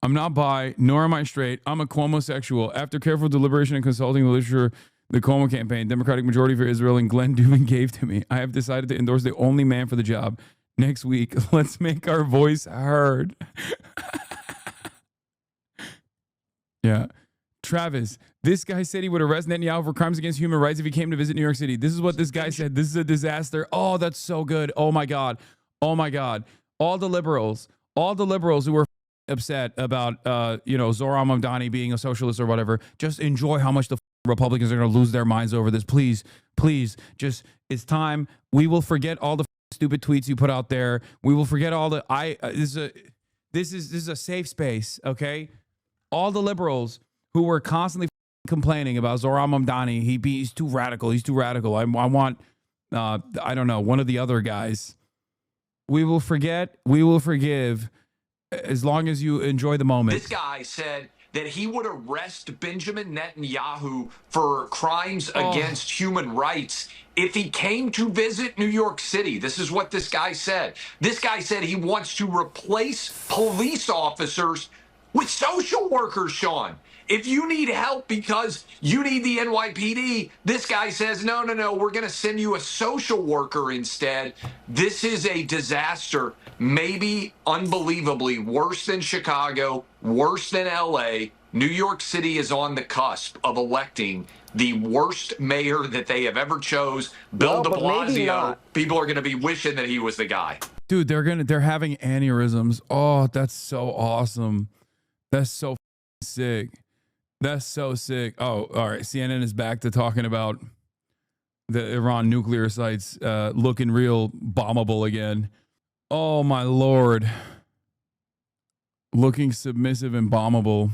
I'm not bi, nor am I straight. I'm a Cuomo-sexual. After careful deliberation and consulting the literature, the Cuomo campaign, Democratic majority for Israel, and Glenn Dubin gave to me, I have decided to endorse the only man for the job. Next week, let's make our voice heard. Yeah. Travis, this guy said he would arrest Netanyahu for crimes against human rights if he came to visit New York City. This is what this guy said. This is a disaster. Oh, that's so good. Oh, my God. Oh, my God. All the liberals who were upset about, Zohran Mamdani being a socialist or whatever, just enjoy how much the Republicans are going to lose their minds over this. Please, just, it's time. We will forget all the stupid tweets you put out there. We will forget all the, this is a safe space, okay? All the liberals who were constantly complaining about Zohran Mamdani, he's too radical. I want, I don't know, one of the other guys. We will forget, we will forgive, as long as you enjoy the moment. This guy said that he would arrest Benjamin Netanyahu for crimes against human rights if he came to visit New York City. This is what this guy said. This guy said he wants to replace police officers with social workers, Sean. If you need help because you need the NYPD, this guy says, no, we're going to send you a social worker instead. This is a disaster, maybe unbelievably worse than Chicago, worse than LA. New York City is on the cusp of electing the worst mayor that they have ever chose, Bill de Blasio. People are going to be wishing that he was the guy. Dude, they're having aneurysms. Oh, that's so awesome. That's so sick. That's so sick. Oh, all right. CNN is back to talking about the Iran nuclear sites looking real bombable again. Oh, my Lord. Looking submissive and bombable.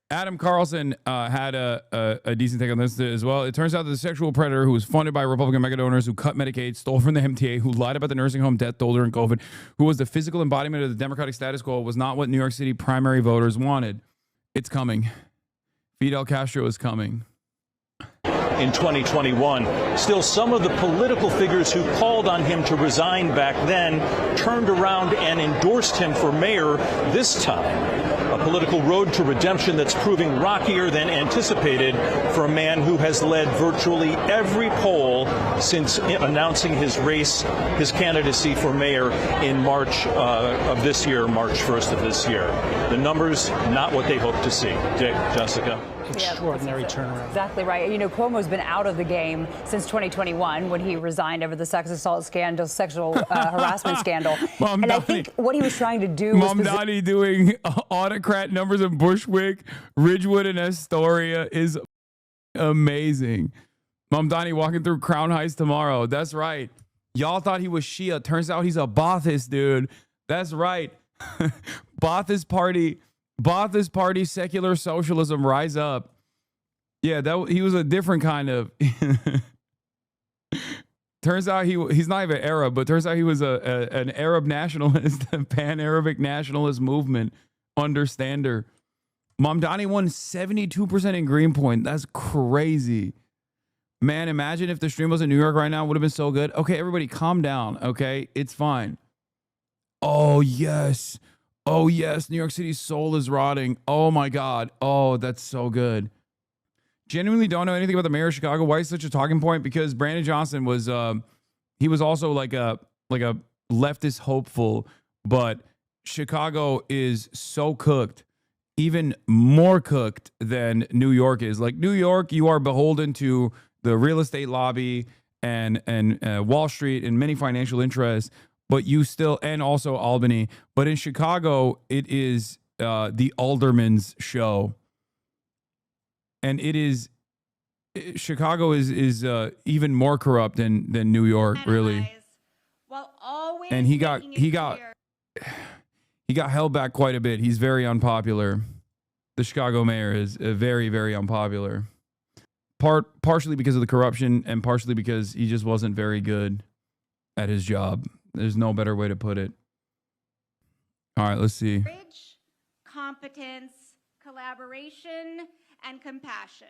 Adam Carlson had a decent take on this as well. It turns out that the sexual predator who was funded by Republican mega donors, who cut Medicaid, stole from the MTA, who lied about the nursing home death toll during COVID, who was the physical embodiment of the Democratic status quo, was not what New York City primary voters wanted. It's coming. Fidel Castro is coming. In 2021, still some of the political figures who called on him to resign back then turned around and endorsed him for mayor this time. a political road to redemption that's proving rockier than anticipated for a man who has led virtually every poll since announcing his candidacy for mayor in March of this year, March 1st of this year. The numbers, not what they hoped to see. Dick, Jessica. Extraordinary turnaround. Exactly right. You know, Cuomo's been out of the game since 2021 when he resigned over the sex assault scandal, sexual harassment scandal. And I think what he was trying to do was Mamdani doing autocrat numbers in Bushwick, Ridgewood, and Astoria is amazing. Mamdani walking through Crown Heights tomorrow. That's right. Y'all thought he was Shia. Turns out he's a Baathist, dude. That's right. Baathist party, secular socialism, rise up. Yeah, he was a different kind of. Turns out he's not even Arab, but turns out he was an Arab nationalist, a pan-Arabic nationalist movement understander. Mamdani won 72% in Greenpoint. That's crazy. Man, imagine if the stream was in New York right now. It would have been so good. Okay, everybody, calm down. Okay, it's fine. Oh, yes. Oh, yes. New York City's soul is rotting. Oh, my God. Oh, that's so good. Genuinely don't know anything about the mayor of Chicago. Why is such a talking point? Because Brandon Johnson was, he was also like a leftist hopeful, but Chicago is so cooked, even more cooked than New York is. Like New York, you are beholden to the real estate lobby and Wall Street and many financial interests, but you still, and also Albany. But in Chicago, it is the alderman's show. And it is, Chicago is even more corrupt than New York, really. And he got held back quite a bit. He's very unpopular. The Chicago mayor is very, very unpopular. Partially because of the corruption and partially because he just wasn't very good at his job. There's no better way to put it. All right, let's see. Courage, competence, collaboration, and compassion.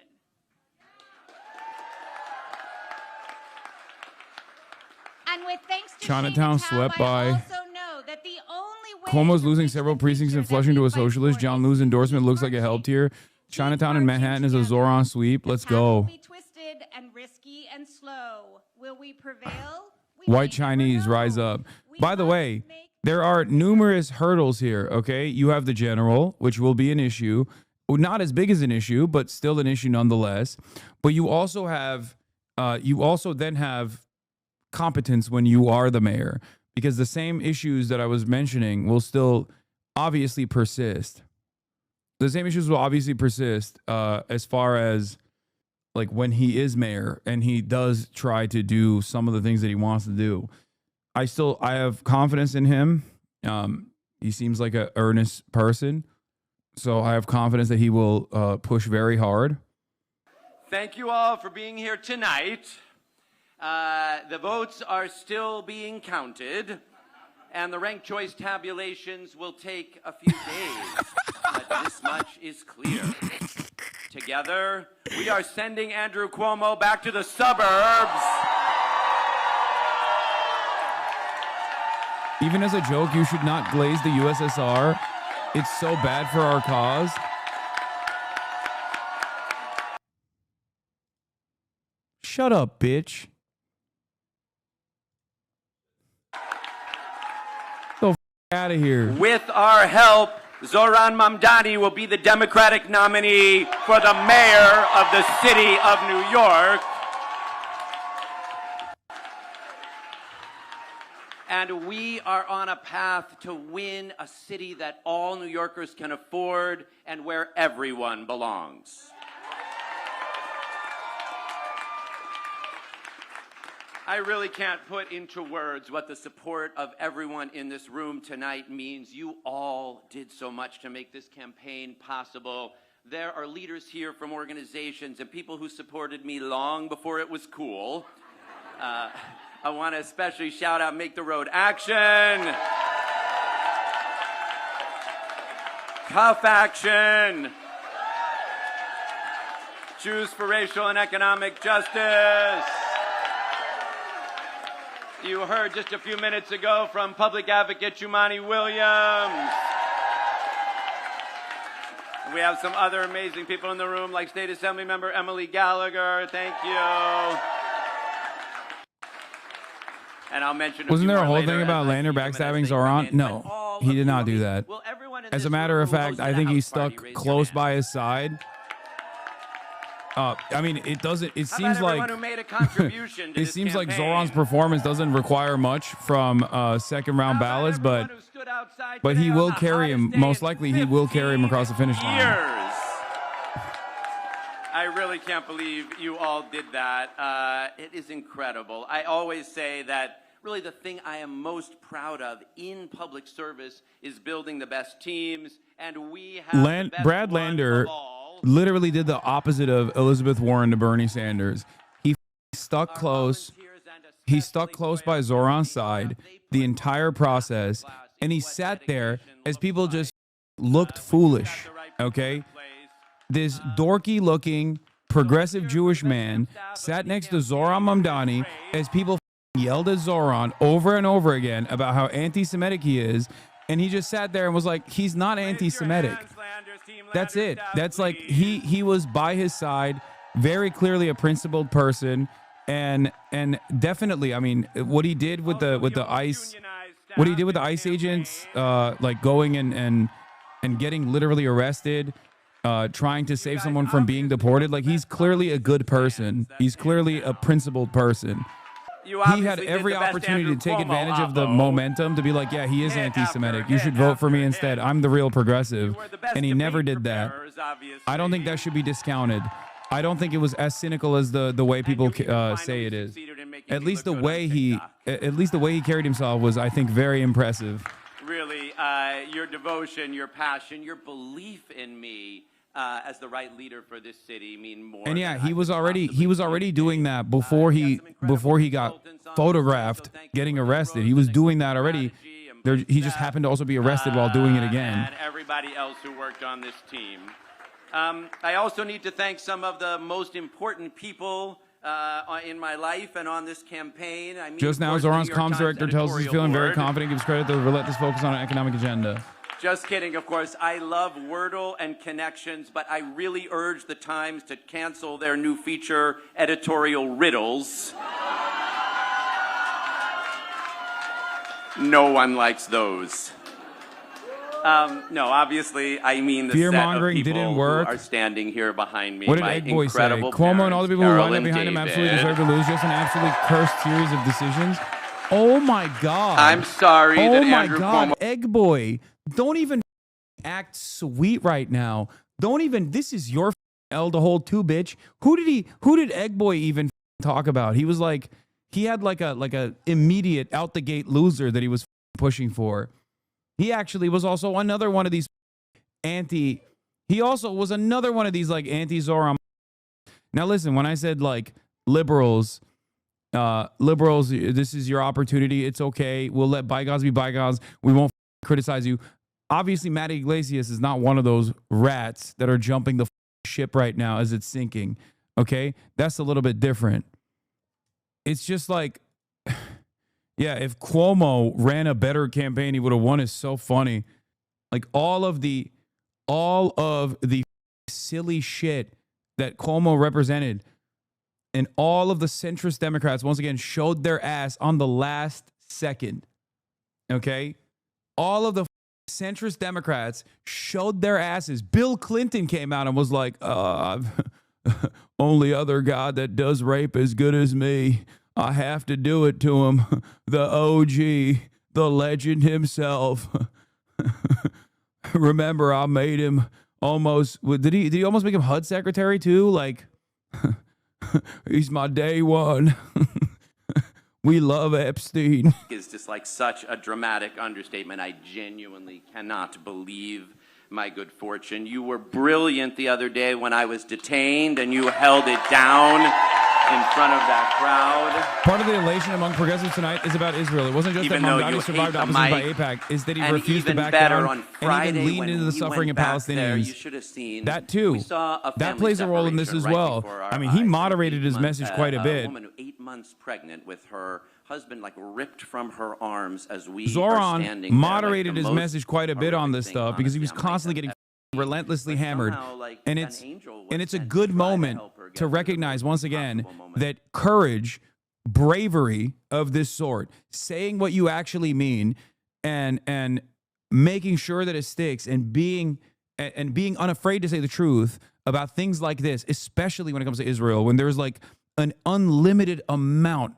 And with thanks to Chinatown swept by. I also know that the only way Cuomo's losing several precincts in Flushing to a socialist. John Lew's endorsement looks like it helped here. Chinatown and Manhattan is a Zohran sweep. Let's go. be twisted and risky and slow. Will we prevail? White Chinese rise up. By the way, there are numerous hurdles here, okay? You have the general, which will be an issue. Not as big as an issue, but still an issue nonetheless. But you also have, then have competence when you are the mayor, because the same issues that I was mentioning will still obviously persist. The same issues will obviously persist as far as like when he is mayor and he does try to do some of the things that he wants to do. I have confidence in him. He seems like an earnest person. So I have confidence that he will push very hard. Thank you all for being here tonight. The votes are still being counted, and the ranked choice tabulations will take a few days. But this much is clear. Together, we are sending Andrew Cuomo back to the suburbs. Even as a joke, you should not glaze the USSR. It's so bad for our cause. Shut up, bitch. Go out of here. With our help, Zohran Mamdani will be the Democratic nominee for the mayor of the city of New York. And we are on a path to win a city that all New Yorkers can afford and where everyone belongs. I really can't put into words what the support of everyone in this room tonight means. You all did so much to make this campaign possible. There are leaders here from organizations and people who supported me long before it was cool. I want to especially shout out Make the Road Action, Tough Action, Choose for Racial and Economic Justice. You heard just a few minutes ago from Public Advocate Jumani Williams. We have some other amazing people in the room, like State Assembly Member Emily Gallagher. Thank you. And I'll mention. Wasn't there a whole thing about Lander backstabbing Zohran? No, he did not do that. As a matter of fact, I think he stuck close by his side. I mean, it doesn't. It seems like who made a contribution to it this seems like campaign? Zohran's performance doesn't require much from second round ballots, but he will carry him. Most likely, he will carry him across the finish line. Years. I really can't believe you all did that. It is incredible. I always say that really the thing I am most proud of in public service is building the best teams, and we have the best Brad one Lander of all. literally did the opposite of Elizabeth Warren to Bernie Sanders. He stuck close. He stuck close by Zohran's side the entire process, and he sat there as people just looked foolish. Okay, this dorky-looking progressive Jewish man sat next to Zohran Mamdani as people yelled at Zohran over and over again about how anti-Semitic he is, and he just sat there and was like, he's not anti-Semitic. That's it. That's like he was by his side, very clearly a principled person, and definitely, I mean, what he did with the ICE, what he did with the ICE agents, like going and getting literally arrested, trying to save someone from being deported. Like, he's clearly a good person. He's clearly a principled person. He had every opportunity to take advantage of the momentum to be like, yeah, he is anti-Semitic. You should vote for me instead. I'm the real progressive. And he never did that. I don't think that should be discounted. I don't think it was as cynical as the way people say it is. At least the way he carried himself was, I think, very impressive. Really, your devotion, your passion, your belief in me as the right leader for this city mean more. And yeah, he was already doing that before he got photographed getting arrested. He was doing that already. He just happened to also be arrested while doing it again. And everybody else who worked on this team. I also need to thank some of the most important people in my life and on this campaign. I mean, Just now, Zohran's comms director tells us he's feeling very confident, gives credit to the relentless focus on an economic agenda. Just kidding, of course. I love Wordle and Connections, but I really urge the Times to cancel their new feature, editorial riddles. No one likes those. No, obviously, I mean the fear-mongering set of people didn't work. who are standing here behind me. What did Egg Boy say? Cuomo and all the people who lined up behind him absolutely deserve to lose. Just an absolutely cursed series of decisions. Oh my God! I'm sorry that Andrew Oh my God, Cuomo. Egg Boy, don't even act sweet right now. Don't even. This is your L to hold too, bitch. Who did Egg Boy even talk about? He was like, he had like a immediate out the gate loser that he was pushing for. He actually was also another one of these he also was another one of these like anti-Zohran. Now listen, when I said like liberals, this is your opportunity. It's okay. We'll let bygones be bygones. We won't criticize you. Obviously, Matt Iglesias is not one of those rats that are jumping the ship right now as it's sinking. Okay? That's a little bit different. It's just like, yeah, if Cuomo ran a better campaign, he would have won. Is so funny. Like all of the silly shit that Cuomo represented, and all of the centrist Democrats once again showed their ass on the last second. Okay, all of the centrist Democrats showed their asses. Bill Clinton came out and was like, "Only other guy that does rape as good as me. I have to do it to him." The OG, the legend himself. Remember, I made him almost. Did he almost make him HUD secretary too? Like, he's my day one. We love Epstein. Is just like such a dramatic understatement. I genuinely cannot believe my good fortune. You were brilliant the other day when I was detained, and you held it down in front of that crowd. Part of the elation among progressives tonight is about Israel. It wasn't just Even that though Mamdani you survived hate the opposition by mic, AIPAC, is that he and refused to even back better, down on Friday, and even leaned when into the he suffering went of back there, you Palestinians. should have seen. That too. We saw a That family plays a role in this as separation right well. before our I mean, he eyes. moderated his message quite a bit. A woman 8 months pregnant with her husband like ripped from her arms as we are Zohran standing moderated there, like his the message quite a bit on this stuff because he was constantly getting relentlessly hammered, like and it's a good moment to recognize once again that courage, bravery of this sort, saying what you actually mean, and making sure that it sticks, and being unafraid to say the truth about things like this, especially when it comes to Israel, when there's like an unlimited amount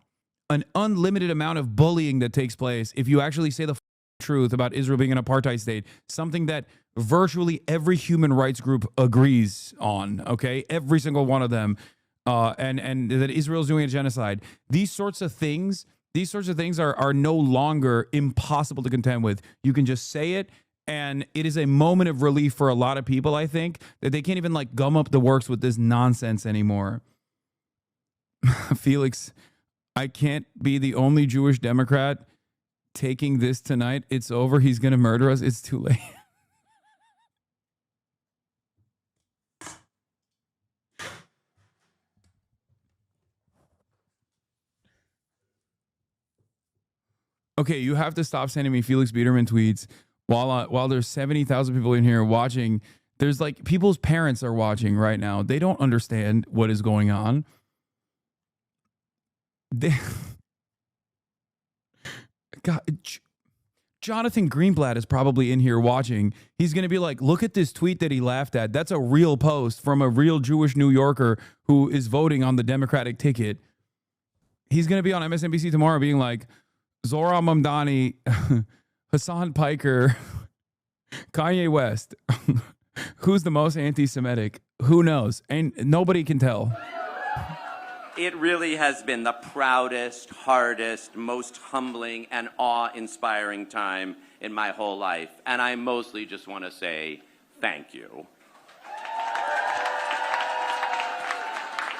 of bullying that takes place. If you actually say the truth about Israel being an apartheid state, something that virtually every human rights group agrees on, okay? Every single one of them, and that Israel's doing a genocide. These sorts of things are no longer impossible to contend with. You can just say it, and it is a moment of relief for a lot of people, I think, that they can't even like gum up the works with this nonsense anymore. Felix, I can't be the only Jewish Democrat taking this tonight. It's over. He's going to murder us. It's too late. Okay, you have to stop sending me Felix Biederman tweets while there's 70,000 people in here watching. There's like people's parents are watching right now. They don't understand what is going on. God, Jonathan Greenblatt is probably in here watching. He's going to be like, look at this tweet that he laughed at. That's a real post from a real Jewish New Yorker who is voting on the Democratic ticket. He's going to be on MSNBC tomorrow being like, Zohran Mamdani, Hassan Piker, Kanye West. Who's the most anti-Semitic? Who knows? And nobody can tell. It really has been the proudest, hardest, most humbling, and awe-inspiring time in my whole life. And I mostly just want to say thank you.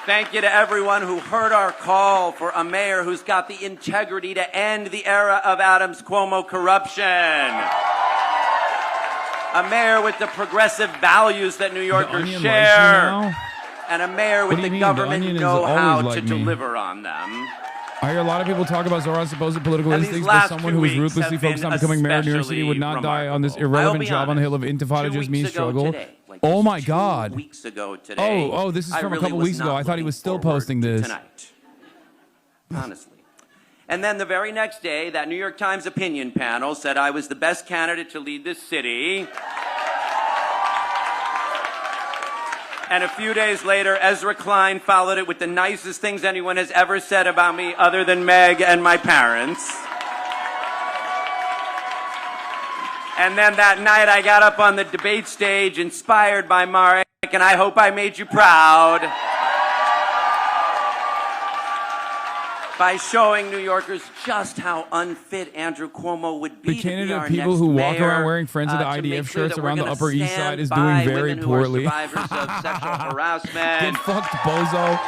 Thank you to everyone who heard our call for a mayor who's got the integrity to end the era of Adams Cuomo corruption. A mayor with the progressive values that New Yorkers share. And a mayor with the government know-how to deliver on them. I hear a lot of people talk about Zohran's supposed political instincts, but someone who is ruthlessly focused on becoming mayor of New York City would not die on this irrelevant job on the hill of intifada just means struggle. Oh my God. Oh, this is from a couple weeks ago. I thought he was still posting this. Honestly. And then the very next day, that New York Times opinion panel said I was the best candidate to lead this city. And a few days later, Ezra Klein followed it with the nicest things anyone has ever said about me other than Meg and my parents. And then that night, I got up on the debate stage inspired by Marek, and I hope I made you proud by showing New Yorkers just how unfit Andrew Cuomo would be. The candidate of people who walk around wearing Friends of the IDF shirts around the Upper East Side is doing very poorly. Survivors of sexual harassment. Get fucked, bozo.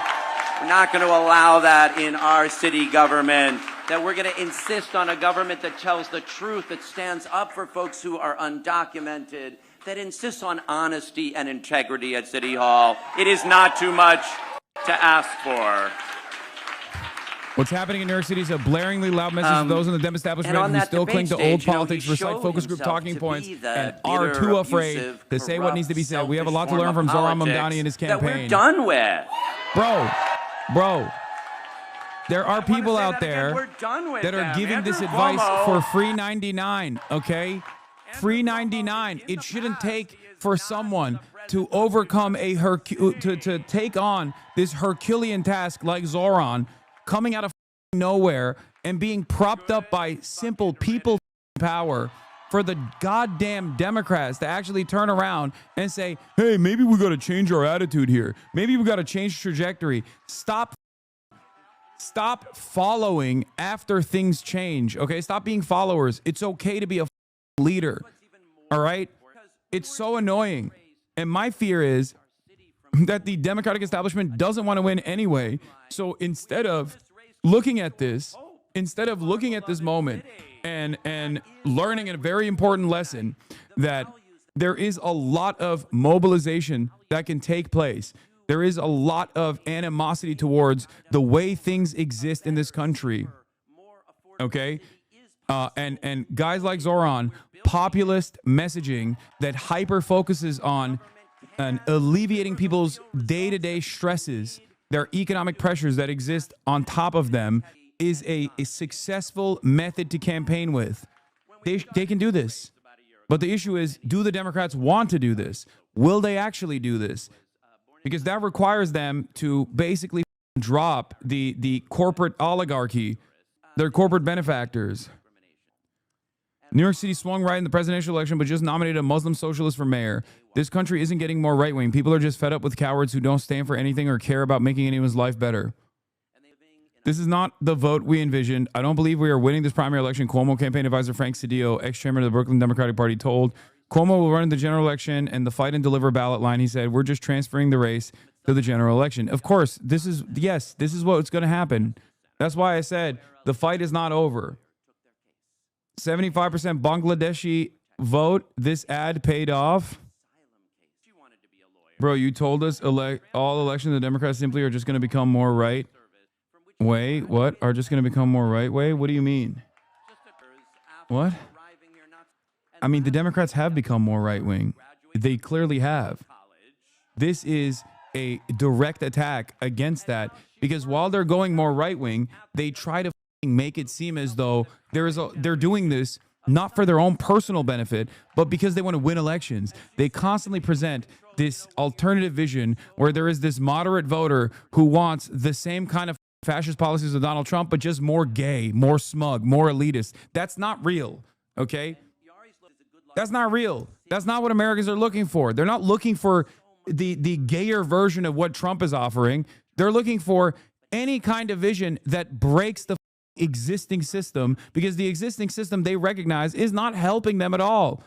We're not going to allow that in our city government. That we're going to insist on a government that tells the truth, that stands up for folks who are undocumented, that insists on honesty and integrity at City Hall. It is not too much to ask for. What's happening in New York City is a blaringly loud message to those in the Dem establishment who still cling to old politics, recite focus group talking points, and are too afraid to say what needs to be said. We have a lot to learn from Zohran Mamdani and his campaign. That we're done with. Bro. There are people out there that are giving this advice for free 99, okay? Free 99. It shouldn't take for someone to overcome to take on this Herculean task like Zohran, coming out of nowhere and being propped up by simple people power, for the goddamn Democrats to actually turn around and say, hey, maybe we got to change our attitude here. Maybe we got to change trajectory. Stop following after things change, okay? Stop being followers. It's okay to be a leader, all right? It's so annoying. And my fear is that the Democratic establishment doesn't want to win anyway. So instead of looking at this moment and learning a very important lesson, that there is a lot of mobilization that can take place. There is a lot of animosity towards the way things exist in this country. Okay? And guys like Zohran populist messaging that hyper focuses on alleviating people's day-to-day stresses, their economic pressures that exist on top of them, is a successful method to campaign with. They can do this. But the issue is, do the Democrats want to do this? Will they actually do this? Because that requires them to basically drop the corporate oligarchy, their corporate benefactors. New York City swung right in the presidential election, but just nominated a Muslim socialist for mayor. This country isn't getting more right-wing. People are just fed up with cowards who don't stand for anything or care about making anyone's life better. This is not the vote we envisioned. I don't believe we are winning this primary election. Cuomo campaign advisor Frank Cedillo, ex-chairman of the Brooklyn Democratic Party, told Cuomo will run the general election and the fight and deliver ballot line. He said, we're just transferring the race to the general election. Of course, this is what's going to happen. That's why I said the fight is not over. 75% Bangladeshi vote. This ad paid off. Bro, you told us all elections the Democrats simply are just going to become more right. Way? What? Are just going to become more right way? What do you mean? What? I mean, the Democrats have become more right-wing. They clearly have. This is a direct attack against that, because while they're going more right-wing, they try to make it seem as though they're doing this not for their own personal benefit, but because they want to win elections. They constantly present this alternative vision where there is this moderate voter who wants the same kind of fascist policies of Donald Trump, but just more gay, more smug, more elitist. That's not real, okay? That's not real. That's not what Americans are looking for. They're not looking for the gayer version of what Trump is offering. They're looking for any kind of vision that breaks the existing system, because the existing system they recognize is not helping them at all.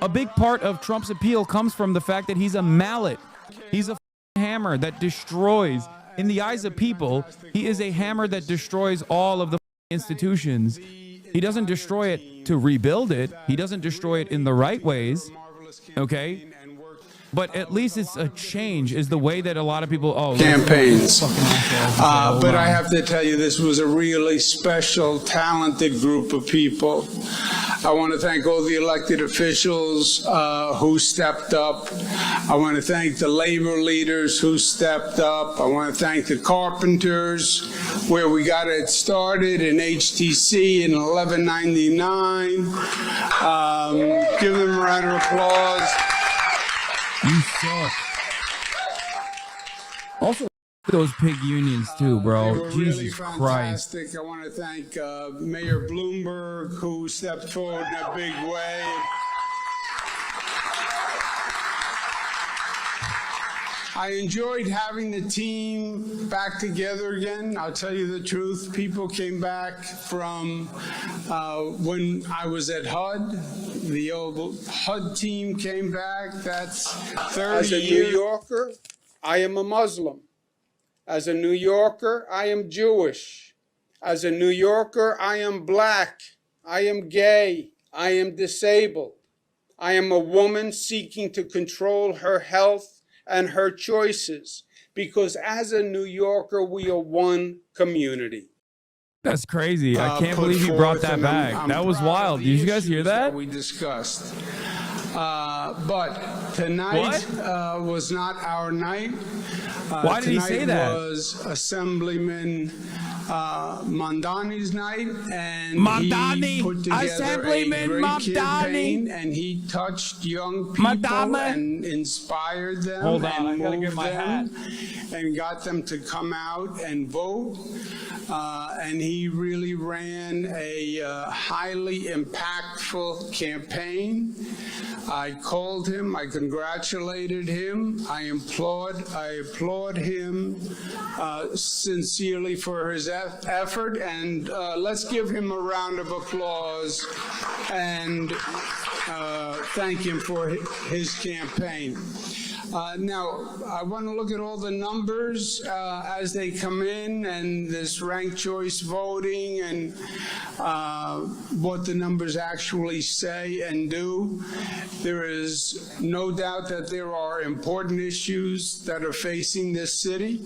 A big part of Trump's appeal comes from the fact that he's a mallet. He's a hammer that destroys. In the eyes of people, he is a hammer that destroys all of the institutions. He doesn't destroy it to rebuild it. He doesn't destroy it in the right ways, okay? But at least it's a change, is the way that a lot of people campaigns. But I have to tell you, this was a really special, talented group of people. I want to thank all the elected officials who stepped up. I want to thank the labor leaders who stepped up. I want to thank the carpenters, where we got it started in HTC in 1199. Give them a round of applause. You suck. Also, those pig unions too, bro. Jesus really Christ. I want to thank Mayor Bloomberg, who stepped forward in a big way. I enjoyed having the team back together again. I'll tell you the truth. People came back from when I was at HUD. The old HUD team came back. That's 30 As a years. New Yorker, I am a Muslim. As a New Yorker, I am Jewish. As a New Yorker, I am black. I am gay. I am disabled. I am a woman seeking to control her health and her choices, because as a New Yorker, we are one community. That's crazy. I can't believe you brought that back. That was wild. Did you guys hear that? We discussed. But tonight was not our night. Why did he say that? Tonight was Assemblyman Mamdani's night, and Mamdani, he put together Assemblyman a great Mamdani. campaign, and he touched young people and inspired them. Hold on, and I gotta get moved my them and got them to come out and vote. And he really ran a highly impactful campaign. I called him, I congratulated him, I applaud him sincerely for his effort, and let's give him a round of applause and thank him for his campaign. Now, I want to look at all the numbers as they come in, and this ranked choice voting, and what the numbers actually say and do. There is no doubt that there are important issues that are facing this city.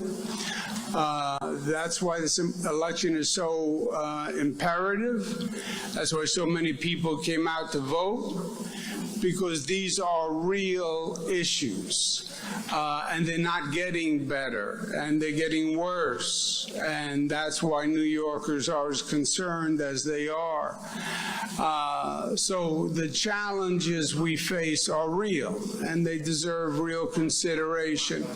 That's why this election is so imperative. That's why so many people came out to vote, because these are real issues. And they're not getting better, and they're getting worse. And that's why New Yorkers are as concerned as they are. So the challenges we face are real, and they deserve real consideration.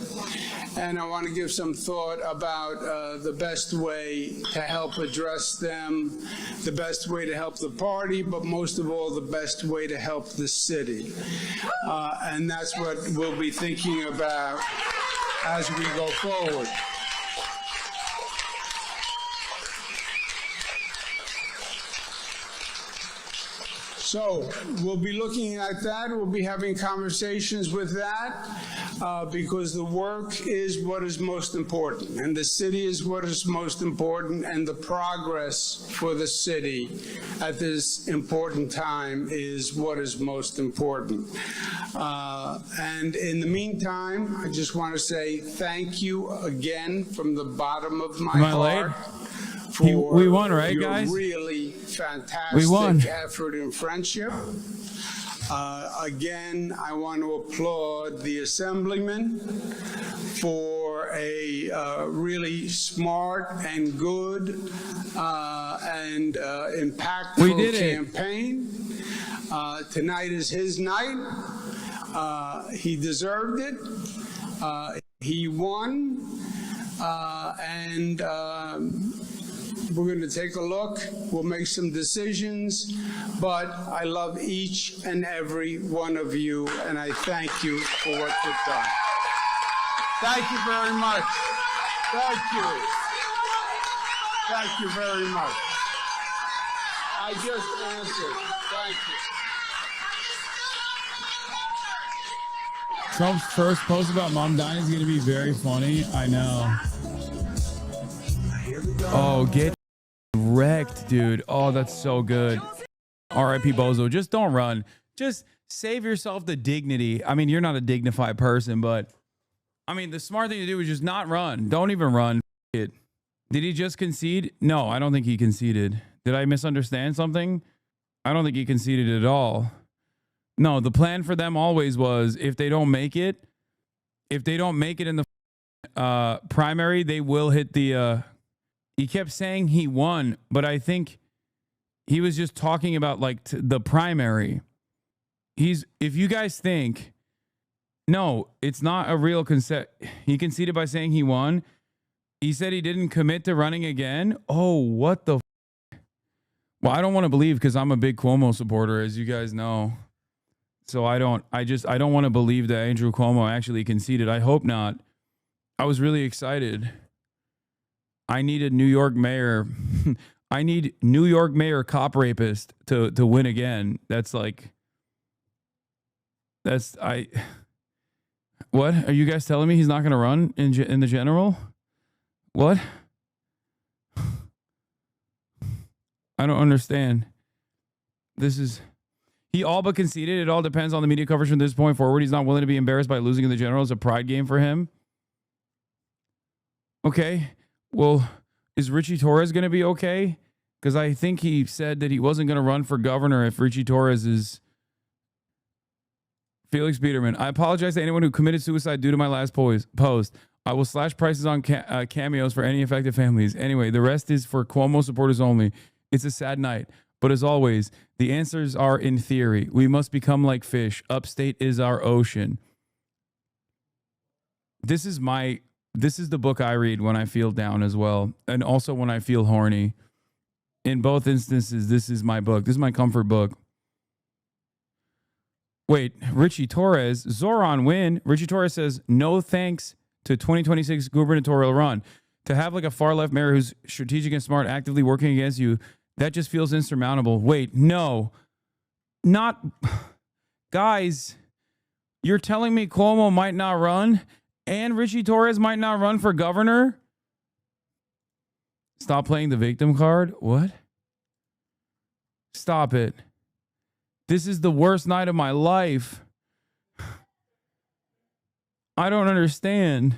And I want to give some thought about the best way to help address them, the best way to help the party, but most of all, the best way to help the city. And that's what we'll be thinking about as we go forward. So we'll be looking at that. We'll be having conversations with that because the work is what is most important, and the city is what is most important, and the progress for the city at this important time is what is most important. And in the meantime, I just want to say thank you again from the bottom of my heart. We won, right, your guys? Really fantastic effort and friendship. Again, I want to applaud the Assemblyman for a really smart and good and impactful campaign. Tonight is his night. He deserved it. He won. And we're going to take a look. We'll make some decisions. But I love each and every one of you, and I thank you for what you've done. Thank you very much. Thank you. Thank you very much. I just answered. Thank you. Trump's first post about Mamdani is going to be very funny. I know. Oh, get wrecked, dude. Oh, that's so good. R.I.P. Bozo. Just don't run. Just save yourself the dignity. I mean, you're not a dignified person, but I mean, the smart thing to do is just not run. Don't even run. Did he just concede? No, I don't think he conceded. Did I misunderstand something? I don't think he conceded at all. No, the plan for them always was if they don't make it in the primary, they will hit the he kept saying he won, but I think he was just talking about like the primary. If you guys think, no, it's not a real he conceded by saying he won. He said he didn't commit to running again. Oh, what the well, I don't want to believe because I'm a big Cuomo supporter, as you guys know. So I don't want to believe that Andrew Cuomo actually conceded. I hope not. I was really excited. I need a New York mayor. I need New York mayor cop rapist to win again. What are you guys telling me? He's not going to run in the general? What? I don't understand. He all but conceded. It all depends on the media coverage from this point forward. He's not willing to be embarrassed by losing in the general. It's a pride game for him. Okay. Well, is Richie Torres going to be okay? Because I think he said that he wasn't going to run for governor if Richie Torres is Felix Biederman. I apologize to anyone who committed suicide due to my last post. I will slash prices on cameos for any affected families. Anyway, the rest is for Cuomo supporters only. It's a sad night. But as always, the answers are in theory. We must become like fish. Upstate is our ocean. This is the book I read when I feel down as well. And also when I feel horny. In both instances, this is my book. This is my comfort book. Wait, Richie Torres, Zohran win. Richie Torres says, no thanks to 2026 gubernatorial run. To have like a far left mayor who's strategic and smart actively working against you, that just feels insurmountable. Wait, no. Not... Guys, You're telling me Cuomo might not run and Richie Torres might not run for governor? Stop playing the victim card? What? Stop it. This is the worst night of my life. I don't understand.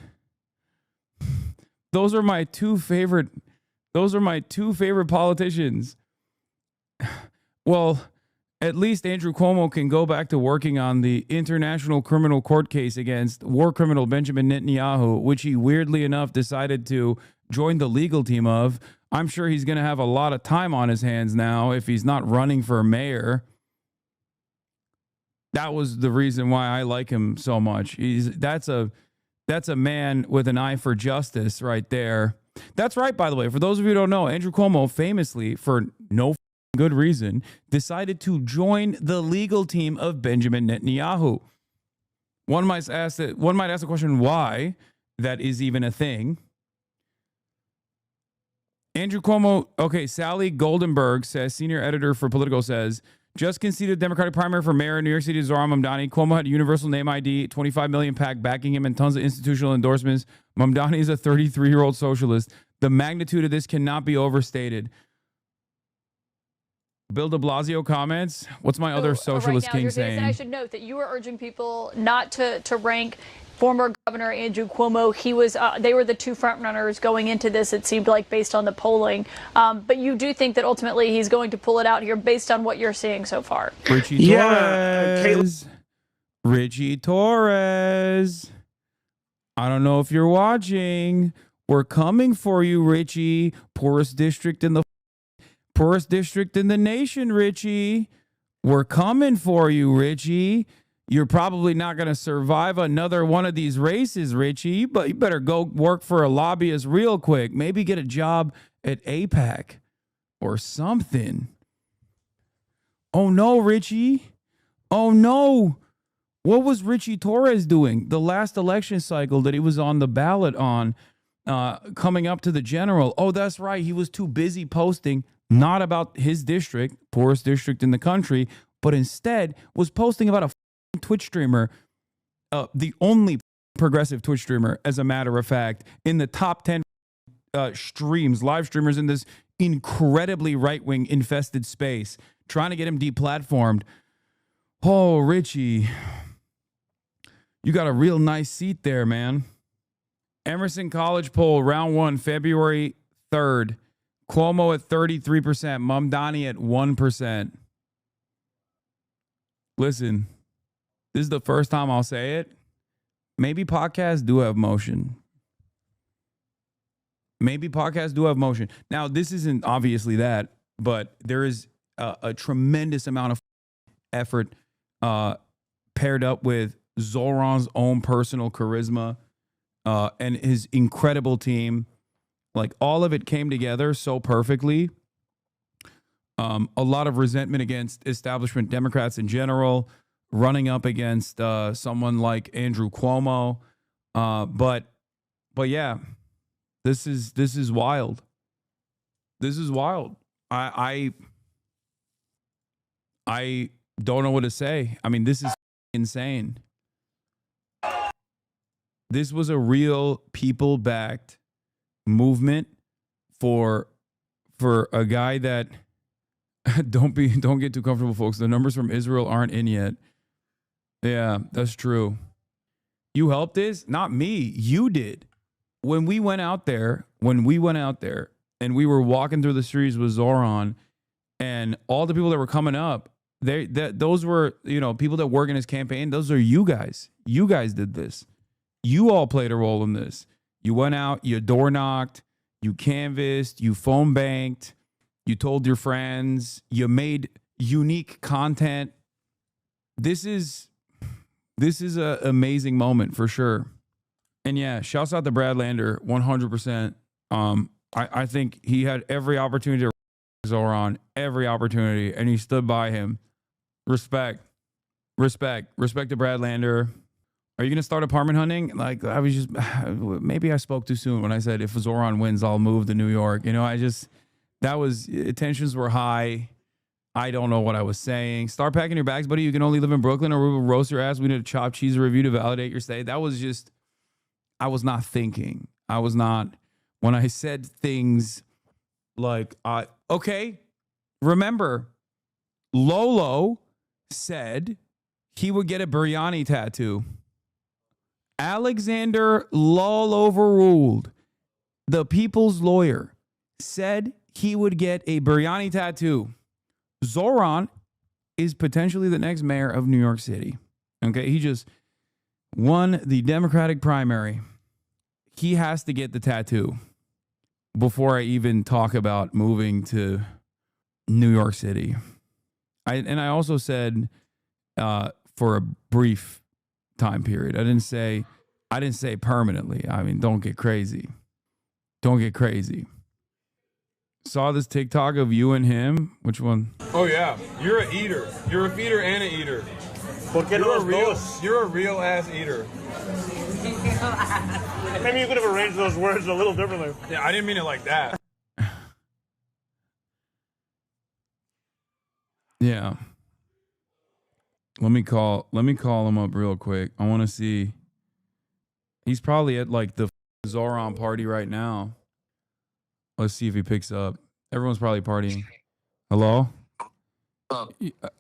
Those are my two favorite politicians. Well, at least Andrew Cuomo can go back to working on the international criminal court case against war criminal Benjamin Netanyahu, which he weirdly enough decided to join the legal team of. I'm sure he's going to have a lot of time on his hands now if he's not running for mayor. That was the reason why I like him so much. That's a man with an eye for justice right there. That's right, by the way. For those of you who don't know, Andrew Cuomo famously, for no good reason, decided to join the legal team of Benjamin Netanyahu. One might ask the question why that is even a thing. Andrew Cuomo, okay, Sally Goldenberg says, senior editor for Politico says, just conceded Democratic primary for mayor in New York City, Zohran Mamdani. Cuomo had universal name ID, 25 million PAC backing him, and tons of institutional endorsements. Mamdani is a 33-year-old socialist. The magnitude of this cannot be overstated. Bill de Blasio comments. What's my other socialist king saying? And I should note that you were urging people not to rank former Governor Andrew Cuomo. He was. They were the two frontrunners going into this, it seemed like, based on the polling. But you do think that ultimately he's going to pull it out here based on what you're seeing so far. Richie Torres. Richie Torres. I don't know if you're watching. We're coming for you, Richie. Poorest district in the nation, Richie. We're coming for you, Richie. You're probably not going to survive another one of these races, Richie, but you better go work for a lobbyist real quick. Maybe get a job at AIPAC or something. Oh, no, Richie. Oh, no. What was Richie Torres doing the last election cycle that he was on the ballot on coming up to the general? Oh, that's right. He was too busy posting not about his district, poorest district in the country, but instead was posting about a Twitch streamer, the only progressive Twitch streamer, as a matter of fact, in the top 10 live streamers in this incredibly right-wing infested space, trying to get him deplatformed. Oh, Richie, you got a real nice seat there, man. Emerson College poll, round 1, February 3rd. Cuomo at 33%, Mamdani at 1%. Listen, this is the first time I'll say it. Maybe podcasts do have motion. Now, this isn't obviously that, but there is a tremendous amount of effort paired up with Zohran's own personal charisma and his incredible team. Like, all of it came together so perfectly. A lot of resentment against establishment Democrats in general, running up against someone like Andrew Cuomo. But yeah, this is wild. This is wild. I don't know what to say. I mean, this is insane. This was a real people-backed movement for a guy that don't get too comfortable, folks. The numbers from Israel aren't in yet. Yeah, that's true. You helped this? Not me. You did. When we went out there and we were walking through the streets with Zohran and all the people that were coming up, those were, people that work in his campaign. Those are you guys. You guys did this. You all played a role in this. You went out, you door knocked, you canvassed, you phone banked, you told your friends, you made unique content. This is an amazing moment for sure. And yeah, shouts out to Brad Lander, 100%. I think he had every opportunity to Zohran, every opportunity, and he stood by him. Respect to Brad Lander. Are you going to start apartment hunting? Like, maybe I spoke too soon when I said if Zohran wins, I'll move to New York. Tensions were high. I don't know what I was saying. Start packing your bags, buddy. You can only live in Brooklyn, or we will roast your ass. We need a chopped cheese review to validate your stay. That was just, I was not thinking. I was not, when I said things like, okay, remember, Lolo said he would get a biryani tattoo. Alexander Lol overruled. The people's lawyer said he would get a biryani tattoo. Zohran is potentially the next mayor of New York City. Okay, he just won the Democratic primary. He has to get the tattoo before I even talk about moving to New York City. I also said for a brief time period. I didn't say permanently. I mean, don't get crazy. Don't get crazy. Saw this TikTok of you and him. Which one? Oh yeah, you're an eater. You're a feeder and an eater. You're a real ass eater. Maybe you could have arranged those words a little differently. Yeah, I didn't mean it like that. Yeah. Let me call him up real quick. I want to see. He's probably at like the Zohran party right now. Let's see if he picks up. Everyone's probably partying. Hello?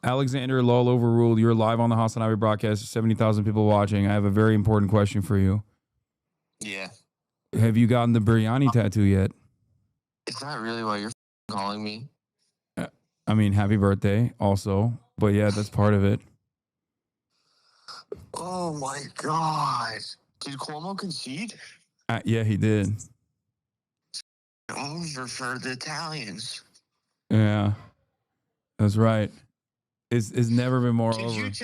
Alexander Lol overruled. You're live on the Hasanabi broadcast. 70,000 people watching. I have a very important question for you. Yeah. Have you gotten the biryani tattoo yet? Is that really why you're calling me? I mean, happy birthday also. But yeah, that's part of it. Oh my God. Did Cuomo concede? Yeah, he did. Over for the Italians. Yeah, that's right. It's never been more over. Did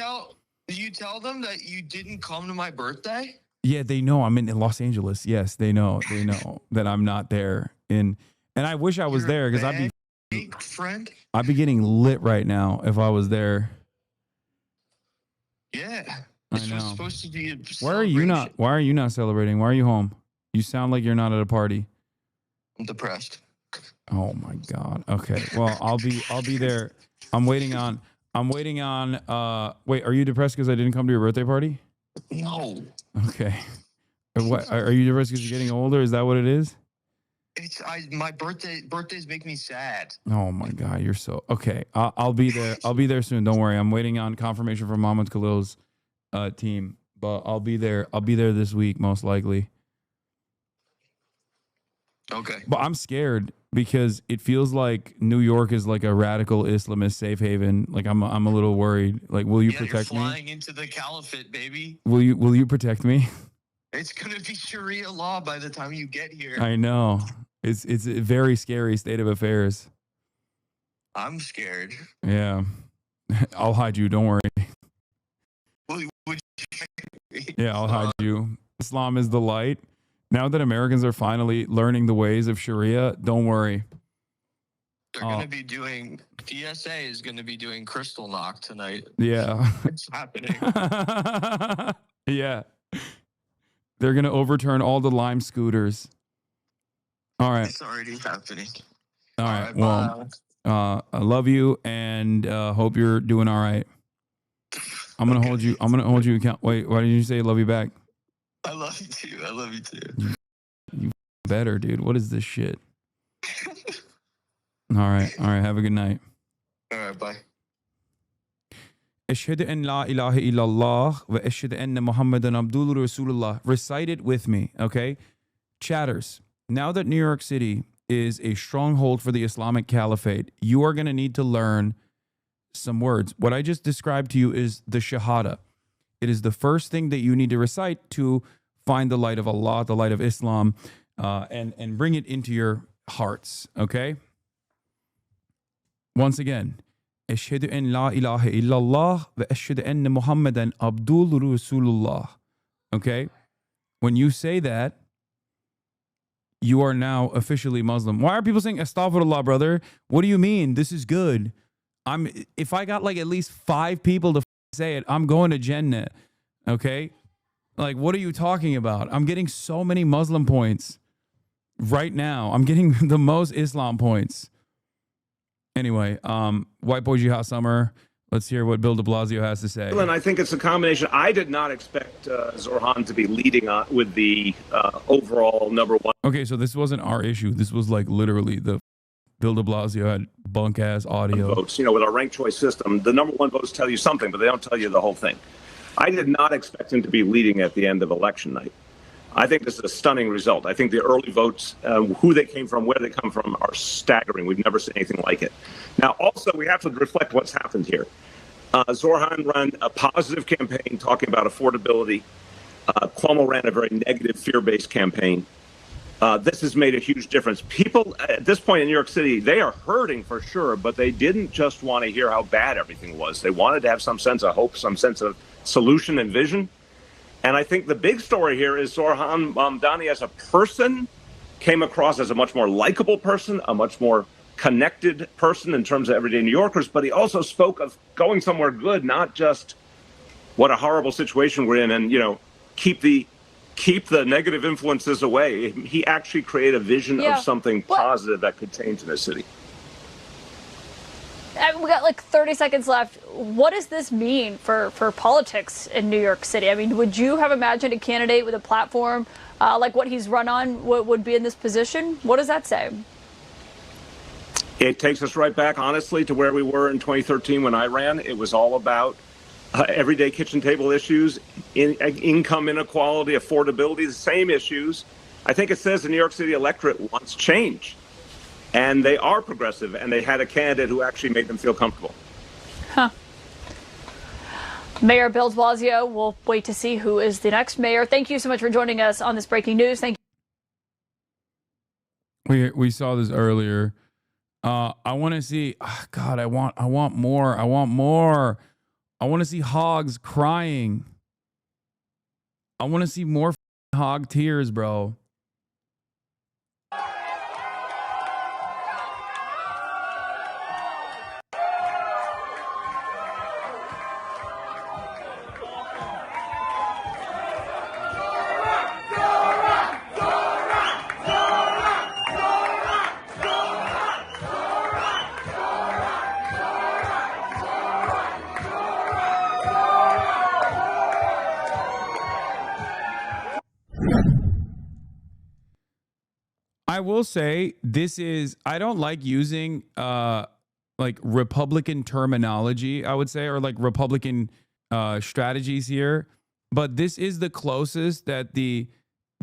you tell them that you didn't come to my birthday? Yeah, they know I'm in Los Angeles. Yes, they know. They know that I'm not there. And I wish I was there because I'd be getting lit right now if I was there. Yeah. I This know. was supposed to be a Why are you not celebrating? Why are you home? You sound like you're not at a party. I'm depressed. Oh my God. Okay. Well, I'll be there. I'm waiting on wait, are you depressed because I didn't come to your birthday party? No. Okay. What are you depressed because you're getting older? Is that what it is? My birthdays make me sad. Oh my God, you're so okay. I'll be there. I'll be there soon. Don't worry. I'm waiting on confirmation from Mohammed Khalil's team, but I'll be there. I'll be there this week, most likely. Okay. But I'm scared because it feels like New York is like a radical Islamist safe haven. Like I'm a little worried. Like, will you protect you're me? flying into the caliphate, baby. Will you protect me? It's gonna be Sharia law by the time you get here. I know. It's a very scary state of affairs. I'm scared. Yeah. I'll hide you. Don't worry. Yeah, I'll hide you. Islam is the light. Now that Americans are finally learning the ways of Sharia, don't worry. They're going to be doing, DSA is going to be doing crystal knock tonight. Yeah. It's happening. Yeah. They're going to overturn all the Lime scooters. All right. It's already happening. All right. Well, I love you and hope you're doing all right. I'm going to hold you. I'm going to hold you account. Wait, why did you say love you back? I love you too. I love you too. You better, dude. What is this shit? All right. All right. Have a good night. All right. Bye. أشهد أن لا إله إلا الله وأشهد أن محمدًا عبده ورسوله. Recite it with me, okay? Chatters, now that New York City is a stronghold for the Islamic Caliphate, you are going to need to learn some words. What I just described to you is the Shahada. It is the first thing that you need to recite to find the light of Allah, the light of Islam, and bring it into your hearts, okay? Once again, أشهد أن لا إله إلا الله وأشهد أن محمدًا عبده ورسوله. Okay? When you say that, you are now officially Muslim. Why are people saying astaghfirullah, brother? What do you mean? This is good. If I got like at least 5 people to say it, I'm going to Jannah. Okay? Like, what are you talking about? I'm getting so many Muslim points right now. I'm getting the most Islam points. Anyway, White Boy Hot Summer. Let's hear what Bill de Blasio has to say. And I think it's a combination. I did not expect Zohran to be leading with the overall #1. Okay, so this wasn't our issue. This was like literally the Bill de Blasio had bunk ass audio. Votes. You know, with our ranked choice system, the #1 votes tell you something, but they don't tell you the whole thing. I did not expect him to be leading at the end of election night. I think this is a stunning result. I think the early votes, who they came from, where they come from, are staggering. We've never seen anything like it. Now, also, we have to reflect what's happened here. Zohran ran a positive campaign talking about affordability. Cuomo ran a very negative, fear-based campaign. This has made a huge difference. People at this point in New York City, they are hurting for sure, but they didn't just want to hear how bad everything was. They wanted to have some sense of hope, some sense of solution and vision. And I think the big story here is Zohran Mamdani as a person came across as a much more likable person, a much more connected person in terms of everyday New Yorkers, but he also spoke of going somewhere good, not just what a horrible situation we're in and, you know, keep the negative influences away. He actually created a vision of something positive that could change in the city. We got like 30 seconds left. What does this mean for politics in New York City? I mean, would you have imagined a candidate with a platform like what he's run on would be in this position? What does that say? It takes us right back, honestly, to where we were in 2013 when I ran. It was all about everyday kitchen table issues, income inequality, affordability, the same issues. I think it says the New York City electorate wants change. And they are progressive, and they had a candidate who actually made them feel comfortable. Huh. Mayor Bill de Blasio, we'll wait to see who is the next mayor. Thank you so much for joining us on this breaking news. Thank you. We saw this earlier. I want to see, God, I want more. I want more. I want to see hogs crying. I want to see more hog tears, bro. I will say I don't like using like Republican terminology, I would say, or like Republican strategies here, but this is the closest that the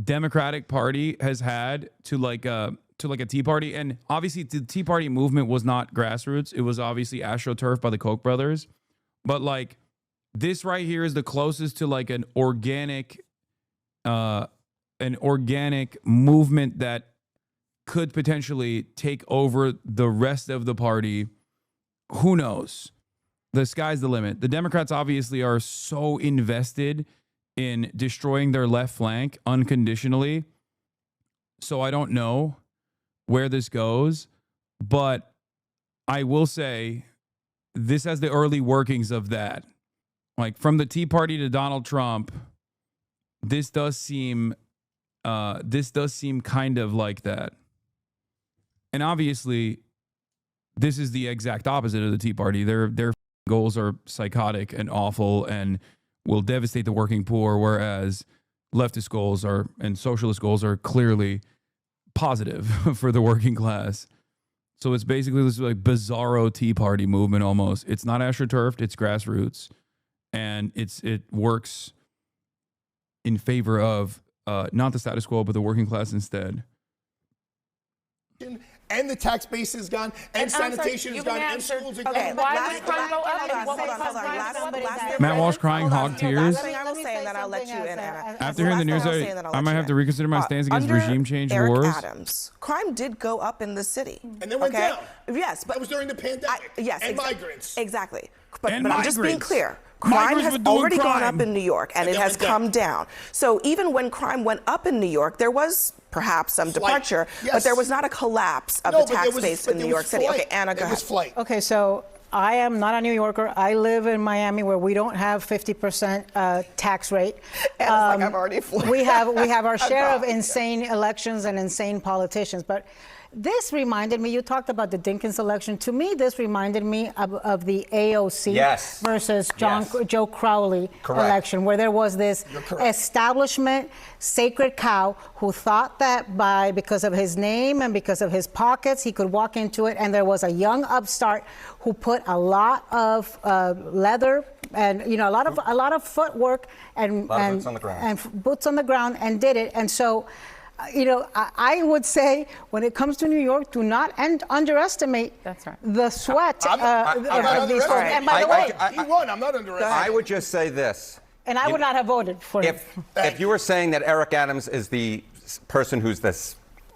Democratic Party has had to like a Tea Party. And obviously the Tea Party movement was not grassroots. It was obviously AstroTurf by the Koch brothers. But like this right here is the closest to like an organic movement that could potentially take over the rest of the party. Who knows? The sky's the limit. The Democrats obviously are so invested in destroying their left flank unconditionally. So I don't know where this goes, but I will say this has the early workings of that. Like from the Tea Party to Donald Trump, this does seem kind of like that. And obviously, this is the exact opposite of the Tea Party. Their goals are psychotic and awful and will devastate the working poor, whereas leftist goals and socialist goals are clearly positive for the working class. So it's basically this like bizarro Tea Party movement almost. It's not AstroTurfed, it's grassroots, and it works in favor of not the status quo, but the working class instead. And the tax base is gone, and sanitation is gone, and schools are gone. Okay, why would crime go up? Matt Walsh crying hog tears. Last thing I will say, and then I'll let you in, Anna. After hearing the news, I might have to reconsider my stance against regime change wars. Adams, crime did go up in the city. And then went down. Yes, but that was during the pandemic. Yes, and migrants. Exactly. But I'm just being clear. Crime has already gone up in New York, and it has come down. So even when crime went up in New York, there was perhaps some departure, but there was not a collapse of the tax base in New York City. Okay, Anna, go ahead. Okay, so I am not a New Yorker. I live in Miami, where we don't have 50% tax rate. And it's like I've already we have our share of insane elections and insane politicians, but This reminded me, you talked about the Dinkins election. To me, this reminded me of the AOC versus Joe Crowley election, where there was this establishment sacred cow who thought that because of his name and because of his pockets, he could walk into it. And there was a young upstart who put a lot of leather and a lot of footwork and boots on the ground and did it. And so, I would say when it comes to New York, do not underestimate the sweat of these folks. And by the way, he won. I'm not underestimating. I would just say this. And I would not have voted for him. If you were saying that Eric Adams is the person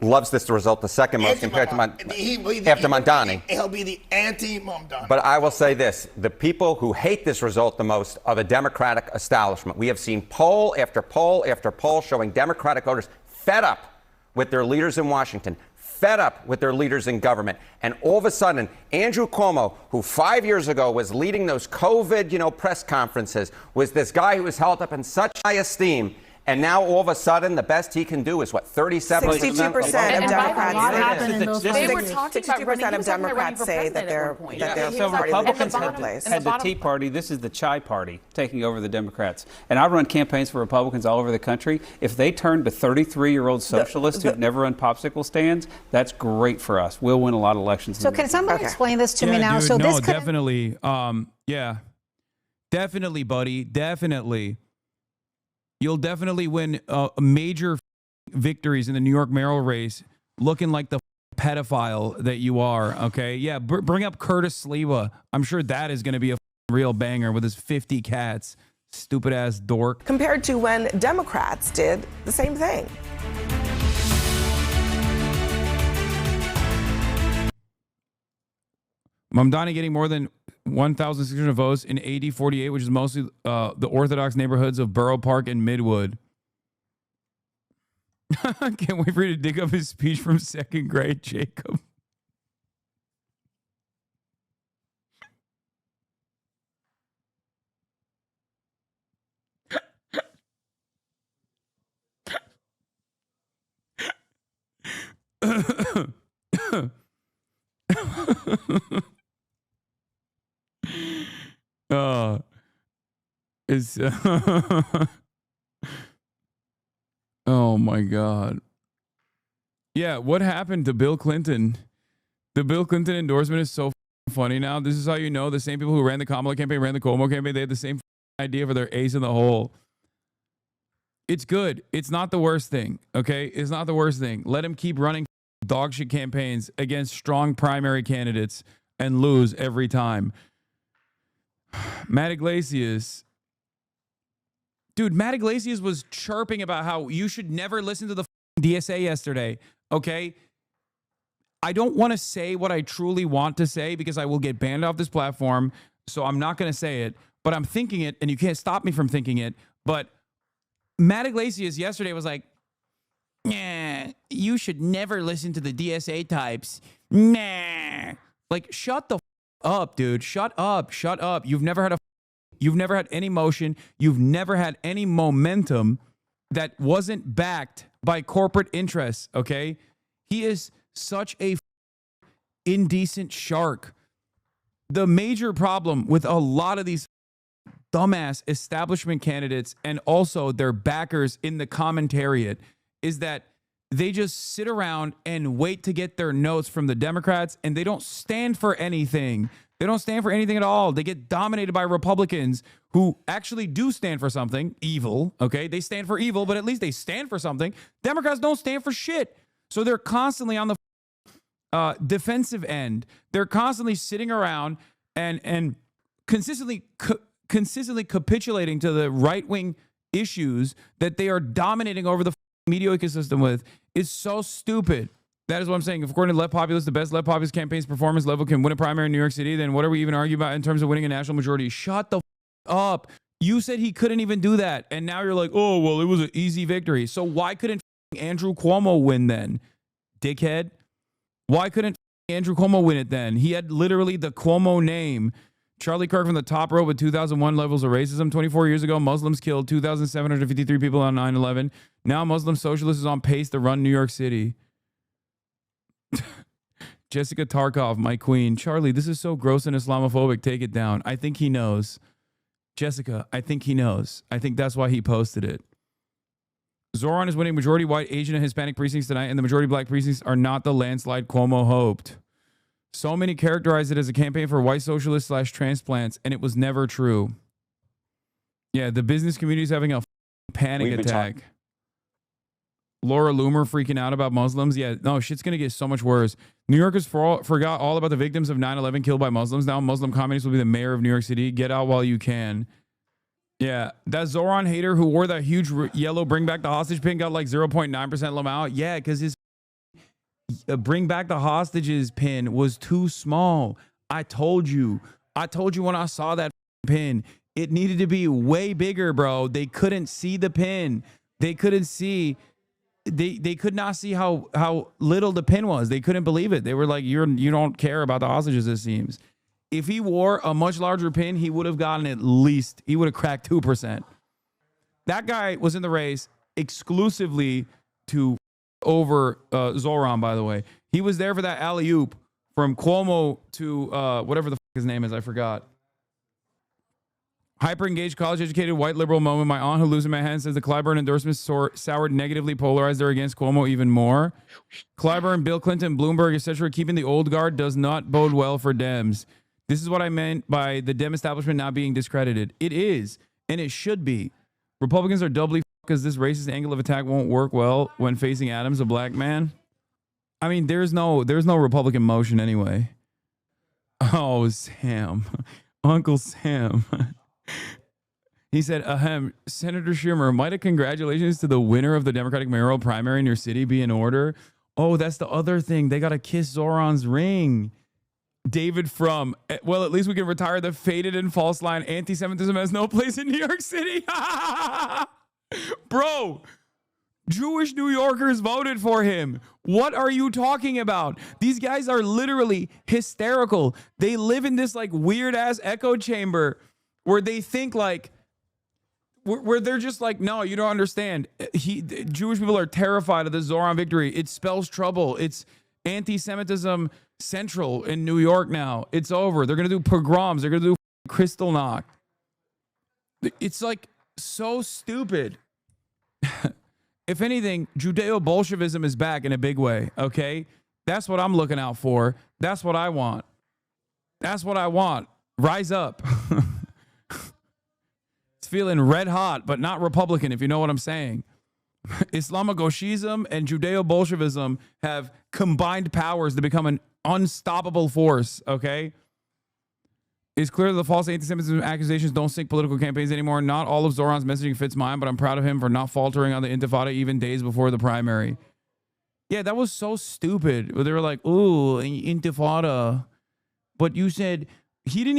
loves this result the second most compared to after Mamdani. He'll be the anti-Mamdani. But I will say this. The people who hate this result the most are the Democratic establishment. We have seen poll after poll after poll showing Democratic voters fed up with their leaders in Washington, fed up with their leaders in government. And all of a sudden, Andrew Cuomo, who 5 years ago was leading those COVID, press conferences, was this guy who was held up in such high esteem. And now all of a sudden, the best he can do is what, 37%? 62% of Democrats. They were talking about 62% of Democrats say that they're so Republicans had the Tea Party. This is the Chai Party taking over the Democrats. And I run campaigns for Republicans all over the country. If they turn to 33-year-old socialists who've never run popsicle stands, that's great for us. We'll win a lot of elections. So can somebody explain this to me now? Dude, so no, this definitely. Definitely, buddy. Definitely. You'll definitely win major victories in the New York mayoral race looking like the pedophile that you are, okay? Yeah, bring up Curtis Sliwa. I'm sure that is going to be a real banger with his 50 cats. Stupid-ass dork. Compared to when Democrats did the same thing. Mamdani getting more than 1,600 votes in AD 48, which is mostly the Orthodox neighborhoods of Borough Park and Midwood. Can't wait for you to dig up his speech from second grade, Jacob. Oh my God. Yeah, what happened to Bill Clinton? The Bill Clinton endorsement is so funny now. This is how you know the same people who ran the Kamala campaign, ran the Cuomo campaign, they had the same idea for their ace in the hole. It's good. It's not the worst thing, okay? It's not the worst thing. Let him keep running dog shit campaigns against strong primary candidates and lose every time. Matt Iglesias. Dude, Matt Iglesias was chirping about how you should never listen to the DSA yesterday, okay? I don't want to say what I truly want to say because I will get banned off this platform, so I'm not going to say it, but I'm thinking it, and you can't stop me from thinking it. But Matt Iglesias yesterday was like, nah, you should never listen to the DSA types. Nah. Like, shut the up, dude. Shut up. Shut up. You've never had any motion. You've never had any momentum that wasn't backed by corporate interests, okay? He is such a indecent shark. The major problem with a lot of these dumbass establishment candidates and also their backers in the commentariat is that they just sit around and wait to get their notes from the Democrats, and they don't stand for anything. They don't stand for anything at all. They get dominated by Republicans who actually do stand for something, evil, okay? They stand for evil, but at least they stand for something. Democrats don't stand for shit. So they're constantly on the defensive end. They're constantly sitting around and consistently capitulating to the right-wing issues that they are dominating over the media ecosystem with is so stupid. That is what I'm saying. If according to left populists, the best left populist campaign's performance level can win a primary in New York City, then what are we even arguing about in terms of winning a national majority? Shut the up. You said he couldn't even do that. And now you're like, oh, well, it was an easy victory. So why couldn't Andrew Cuomo win then? Dickhead. Why couldn't Andrew Cuomo win it then? He had literally the Cuomo name. Charlie Kirk from the top row with 2001 levels of racism. 24 years ago, Muslims killed 2,753 people on 9/11. Now Muslim socialist is on pace to run New York City. Jessica Tarkov, my queen. Charlie, this is so gross and Islamophobic. Take it down. I think he knows. Jessica, I think he knows. I think that's why he posted it. Zohran is winning majority white, Asian, and Hispanic precincts tonight, and the majority black precincts are not the landslide Cuomo hoped. So many characterized it as a campaign for white socialists / transplants, and it was never true. Yeah, the business community is having a panic attack. Laura Loomer freaking out about Muslims. Yeah, no, shit's going to get so much worse. New Yorkers forgot all about the victims of 9/11 killed by Muslims. Now Muslim communists will be the mayor of New York City. Get out while you can. Yeah, that Zohran hater who wore that huge yellow bring back the hostage pin got like 0.9% Lamau. Yeah, because his bring back the hostages pin was too small. I told you when I saw that pin, it needed to be way bigger, bro. They couldn't see the pin. They couldn't see. They could not see how little the pin was. They couldn't believe it. They were like, you don't care about the hostages, it seems. If he wore a much larger pin, he would have gotten he would have cracked 2%. That guy was in the race exclusively to over Zohran, by the way. He was there for that alley-oop from Cuomo to whatever the fuck his name is, I forgot. Hyper-engaged, college-educated, white liberal moment. My aunt who lives in Manhattan says the Clyburn endorsements soured, negatively polarized her against Cuomo even more. Clyburn, Bill Clinton, Bloomberg, etc. Keeping the old guard does not bode well for Dems. This is what I meant by the Dem establishment not being discredited. It is, and it should be. Republicans are doubly because this racist angle of attack won't work well when facing Adams, a black man. I mean, there's no Republican motion anyway. Oh, Sam. Uncle Sam. He said, Senator Schumer, might a congratulations to the winner of the Democratic mayoral primary in your city be in order? Oh, that's the other thing. They got to kiss Zohran's ring. David Frum, well, at least we can retire the faded and false line. Anti-Semitism has no place in New York City. Bro, Jewish New Yorkers voted for him. What are you talking about? These guys are literally hysterical. They live in this like weird ass echo chamber where they think like, where they're just like, no, you don't understand. Jewish people are terrified of the Zohran victory. It spells trouble. It's anti-Semitism central in New York now. It's over. They're going to do pogroms. They're going to do Kristallnacht. It's like so stupid. If anything, Judeo-Bolshevism is back in a big way, okay? That's what I'm looking out for. That's what I want. That's what I want. Rise up. It's feeling red hot, but not Republican, if you know what I'm saying. Islamogoshism and Judeo-Bolshevism have combined powers to become an unstoppable force, okay? It's clear that the false anti-Semitism accusations don't sink political campaigns anymore. Not all of Zohran's messaging fits mine, but I'm proud of him for not faltering on the Intifada even days before the primary. Yeah, that was so stupid. They were like, ooh, Intifada. But you said, he did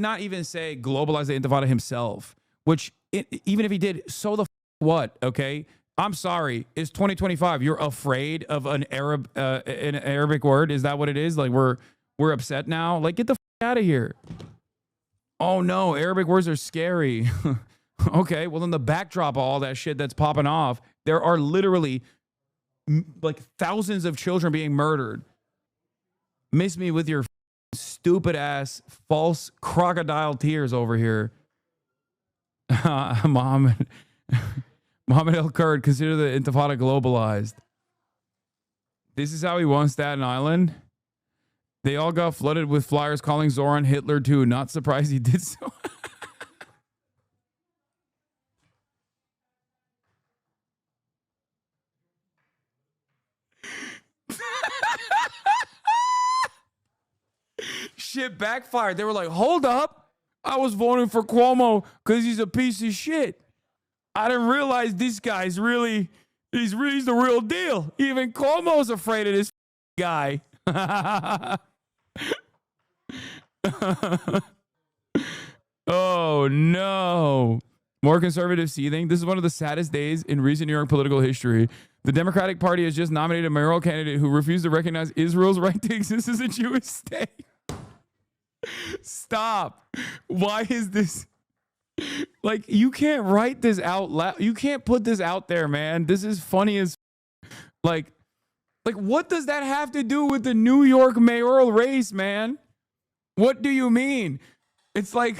not even say globalize the Intifada himself, which even if he did, so the what, okay? I'm sorry. It's 2025. You're afraid of an Arabic word? Is that what it is? Like we're upset now? Like get the out of here. Oh no, Arabic words are scary. Okay, well then the backdrop of all that shit that's popping off, there are literally like thousands of children being murdered. Miss me with your stupid ass false crocodile tears over here. Mohammed El Kurd, consider the Intifada globalized. This is how he won Staten Island. They all got flooded with flyers calling Zohran Hitler too. Not surprised he did so. Shit backfired. They were like, hold up. I was voting for Cuomo because he's a piece of shit. I didn't realize this guy's he's the real deal. Even Cuomo's afraid of this guy. Oh no. More conservative seething. This is one of the saddest days in recent New York political history. The Democratic Party has just nominated a mayoral candidate who refused to recognize Israel's right to exist as a Jewish state. Stop. Why is this? Like, you can't write this out loud. You can't put this out there, man. This is funny as like Like, what does that have to do with the New York mayoral race, man? What do you mean? It's like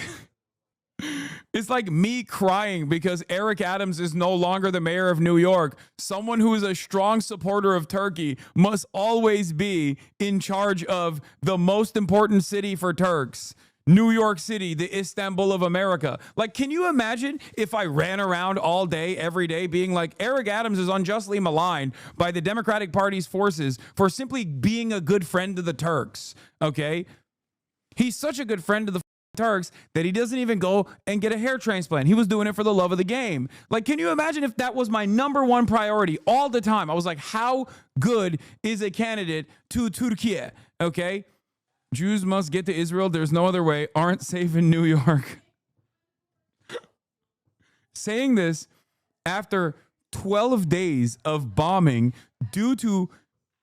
me crying because Eric Adams is no longer the mayor of New York. Someone who is a strong supporter of Turkey must always be in charge of the most important city for Turks. New York City, the Istanbul of America. Like, can you imagine if I ran around all day, every day, being like, Eric Adams is unjustly maligned by the Democratic Party's forces for simply being a good friend to the Turks, okay? He's such a good friend to the Turks that he doesn't even go and get a hair transplant. He was doing it for the love of the game. Like, can you imagine if that was my #1 priority all the time? I was like, how good is a candidate to Turkey, okay? Jews must get to Israel. There's no other way. Aren't safe in New York. Saying this after 12 days of bombing due to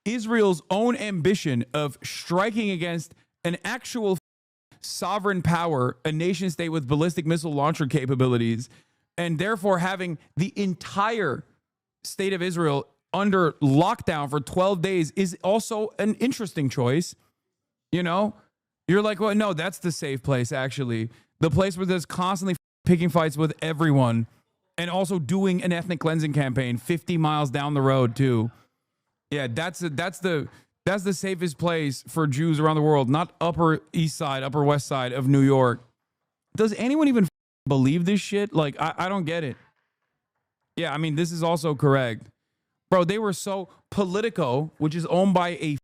Israel's own ambition of striking against an actual sovereign power, a nation state with ballistic missile launcher capabilities, and therefore having the entire state of Israel under lockdown for 12 days is also an interesting choice. You know, you're like, well, no, that's the safe place, actually. The place where there's constantly picking fights with everyone and also doing an ethnic cleansing campaign 50 miles down the road, too. Yeah, that's the safest place for Jews around the world, not Upper East Side, Upper West Side of New York. Does anyone even believe this shit? Like, I don't get it. Yeah, I mean, this is also correct. Bro, they were so Politico, which is owned by a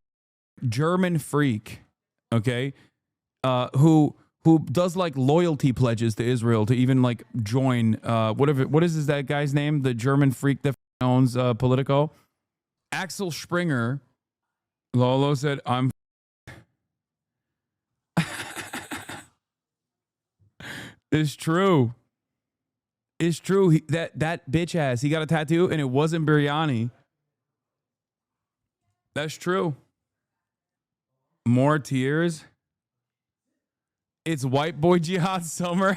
German freak, okay, who does like loyalty pledges to Israel to even like join what is that guy's name, the German freak that owns Politico? Axel Springer. Lolo said, I'm it's true. It's true. That bitch ass, he got a tattoo and it wasn't biryani. That's true. More tears. It's white boy jihad summer.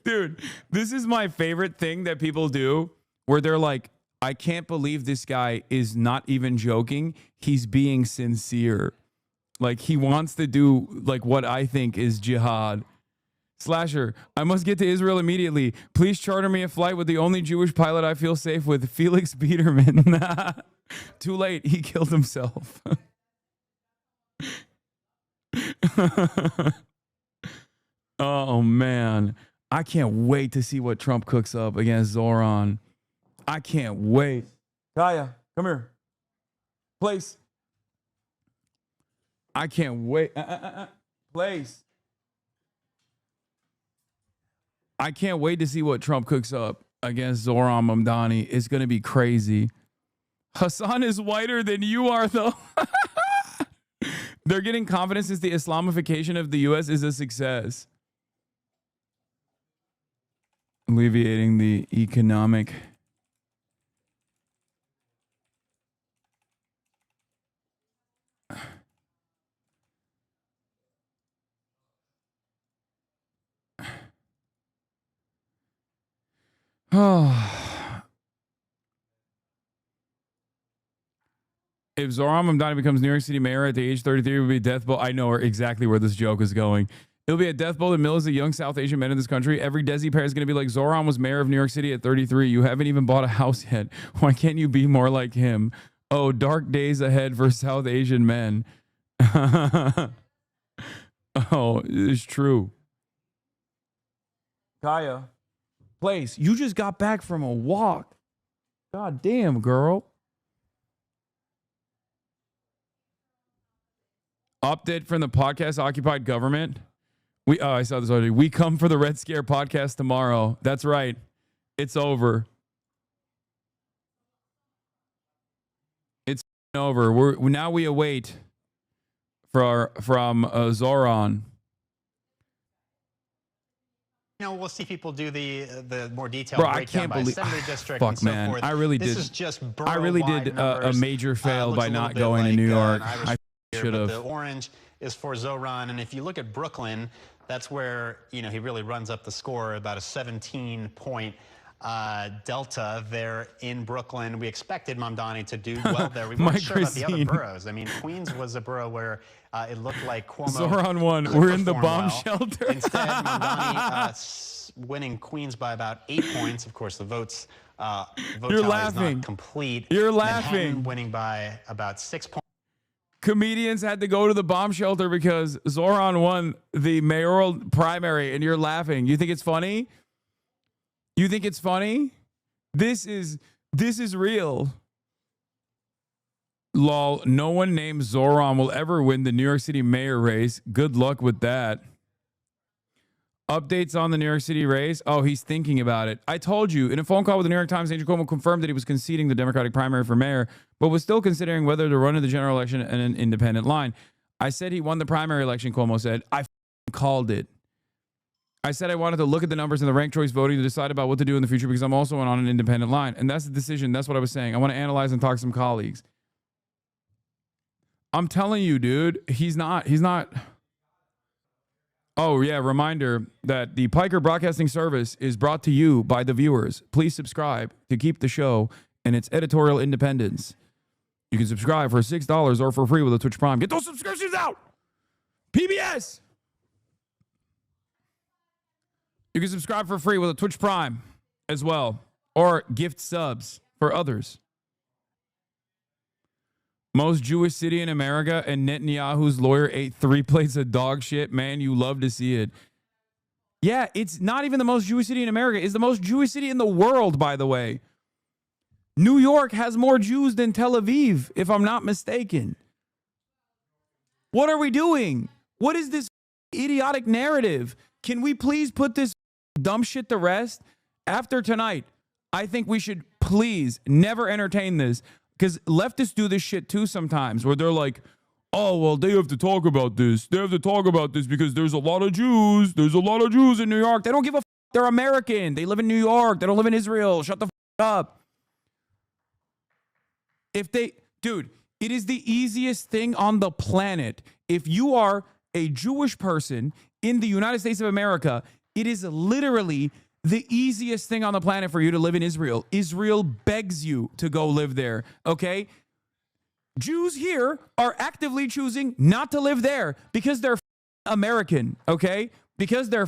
Dude, this is my favorite thing that people do where they're like, I can't believe this guy is not even joking. He's being sincere. Like, he wants to do like what I think is jihad. Slasher, I must get to Israel immediately. Please charter me a flight with the only Jewish pilot I feel safe with, Felix Biederman. Too late. He killed himself. Oh, man. I can't wait to see what Trump cooks up against Zohran. I can't wait. Kaya, come here. Place. I can't wait. Place. I can't wait to see what Trump cooks up against Zohran Mamdani. It's going to be crazy. Hassan is whiter than you are, though. They're getting confidence since the Islamification of the U.S. is a success. Alleviating the economic... If Zohran Mamdani becomes New York City mayor at the age 33, it would be a death blow. I know exactly where this joke is going. It'll be a death blow to millions of young South Asian men in this country. Every Desi parent is going to be like, Zohran was mayor of New York City at 33. You haven't even bought a house yet. Why can't you be more like him? Oh, dark days ahead for South Asian men. Oh, it's true. Kaya, Place, you just got back from a walk. God damn, girl. Update from the podcast Occupied Government. I saw this already. We come for the Red Scare podcast tomorrow. That's right. It's over. It's over. Now we await from Zohran. You know, we'll see people do the more detailed breakdown by Assembly District and so forth. I really this did. Is just I really did a major fail by not going to New York. I should have. The orange is for Zohran, and if you look at Brooklyn, that's where he really runs up the score, about a 17-point Delta there in Brooklyn. We expected Mamdani to do well there. We weren't sure about the other boroughs. I mean, Queens was a borough where it looked like Cuomo. Zohran won. We're in the bomb shelter. Instead, Mamdani winning Queens by about 8 points. Of course, the vote tally is not complete. You're Manhattan laughing. winning by about 6 points. Comedians had to go to the bomb shelter because Zohran won the mayoral primary, and you're laughing. You think it's funny? You think it's funny? This is real. Lol, no one named Zohran will ever win the New York City mayor race. Good luck with that. Updates on the New York City race? Oh, he's thinking about it. I told you, in a phone call with the New York Times, Andrew Cuomo confirmed that he was conceding the Democratic primary for mayor, but was still considering whether to run in the general election in an independent line. I said he won the primary election, Cuomo said. I called it. I said I wanted to look at the numbers and the ranked choice voting to decide about what to do in the future because I'm also on an independent line. And that's the decision. That's what I was saying. I want to analyze and talk to some colleagues. I'm telling you, dude, he's not. Oh, yeah. Reminder that the Piker Broadcasting Service is brought to you by the viewers. Please subscribe to keep the show and its editorial independence. You can subscribe for $6 or for free with a Twitch Prime. Get those subscriptions out. PBS. You can subscribe for free with a Twitch Prime as well, or gift subs for others. Most Jewish city in America, and Netanyahu's lawyer ate 3 plates of dog shit. Man, you love to see it. Yeah, it's not even the most Jewish city in America. It's the most Jewish city in the world, by the way. New York has more Jews than Tel Aviv, if I'm not mistaken. What are we doing? What is this idiotic narrative? Can we please put this dumb shit to rest? After tonight, I think we should please never entertain this, because leftists do this shit too sometimes, where they're like, oh, well, they have to talk about this. They have to talk about this because there's a lot of Jews. There's a lot of Jews in New York. They don't give a f. They're American. They live in New York. They don't live in Israel. Shut the f up. Dude, it is the easiest thing on the planet. If you are a Jewish person in the United States of America, it is literally the easiest thing on the planet for you to live in Israel. Israel begs you to go live there, okay? Jews here are actively choosing not to live there because they're American, okay? Because they're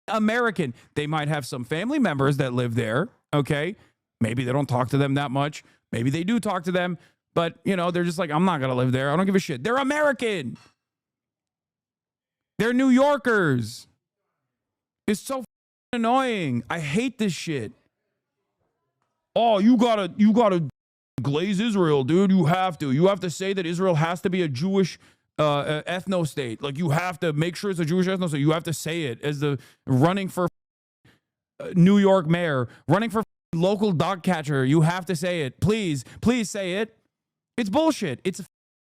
American. They might have some family members that live there, okay? Maybe they don't talk to them that much. Maybe they do talk to them, but, you know, they're just like, I'm not going to live there. I don't give a shit. They're American. They're New Yorkers. It's so annoying. I hate this shit. Oh, you gotta glaze Israel, dude. You have to say that Israel has to be a Jewish ethno state. Like, you have to make sure it's a Jewish ethno state. You have to say it as the running for New York mayor, running for local dog catcher. You have to say it. Please say it. It's bullshit. It's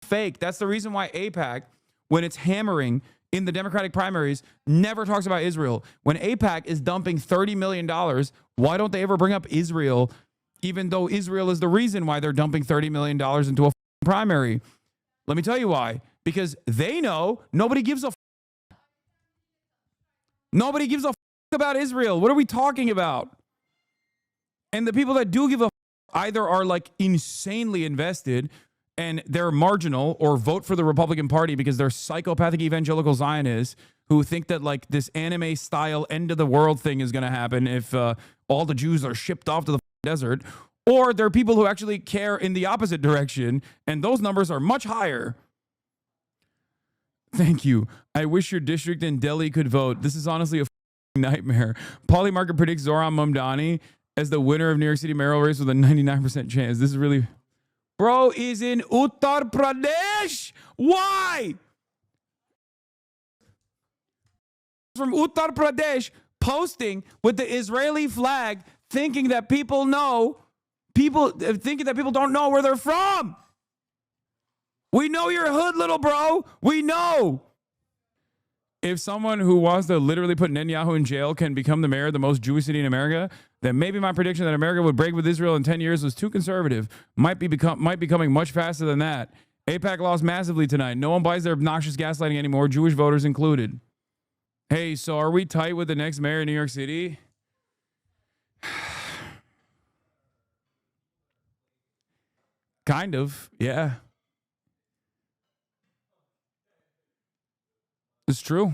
fake. That's the reason why AIPAC, when it's hammering in the Democratic primaries, never talks about Israel. When AIPAC is dumping $30 million, why don't they ever bring up Israel, even though Israel is the reason why they're dumping $30 million into a primary? Let me tell you why. Because they know nobody gives a Nobody gives a about Israel. What are we talking about? And the people that do give a either are like insanely invested and they're marginal, or vote for the Republican Party because they're psychopathic evangelical Zionists who think that like this anime style end of the world thing is going to happen if all the Jews are shipped off to the desert. Or there are people who actually care in the opposite direction, and those numbers are much higher. Thank you. I wish your district in Delhi could vote. This is honestly a nightmare. Polymarket predicts Zohran Mamdani as the winner of New York City mayoral race with a 99% chance. This is really... Bro is in Uttar Pradesh. Why? From Uttar Pradesh posting with the Israeli flag, thinking that people don't know where they're from. We know you're hood, little bro. We know. If someone who wants to literally put Netanyahu in jail can become the mayor of the most Jewish city in America, then maybe my prediction that America would break with Israel in 10 years was too conservative. Might be coming much faster than that. AIPAC lost massively tonight. No one buys their obnoxious gaslighting anymore, Jewish voters included. Hey, so are we tight with the next mayor in New York City? Kind of, yeah. It's true.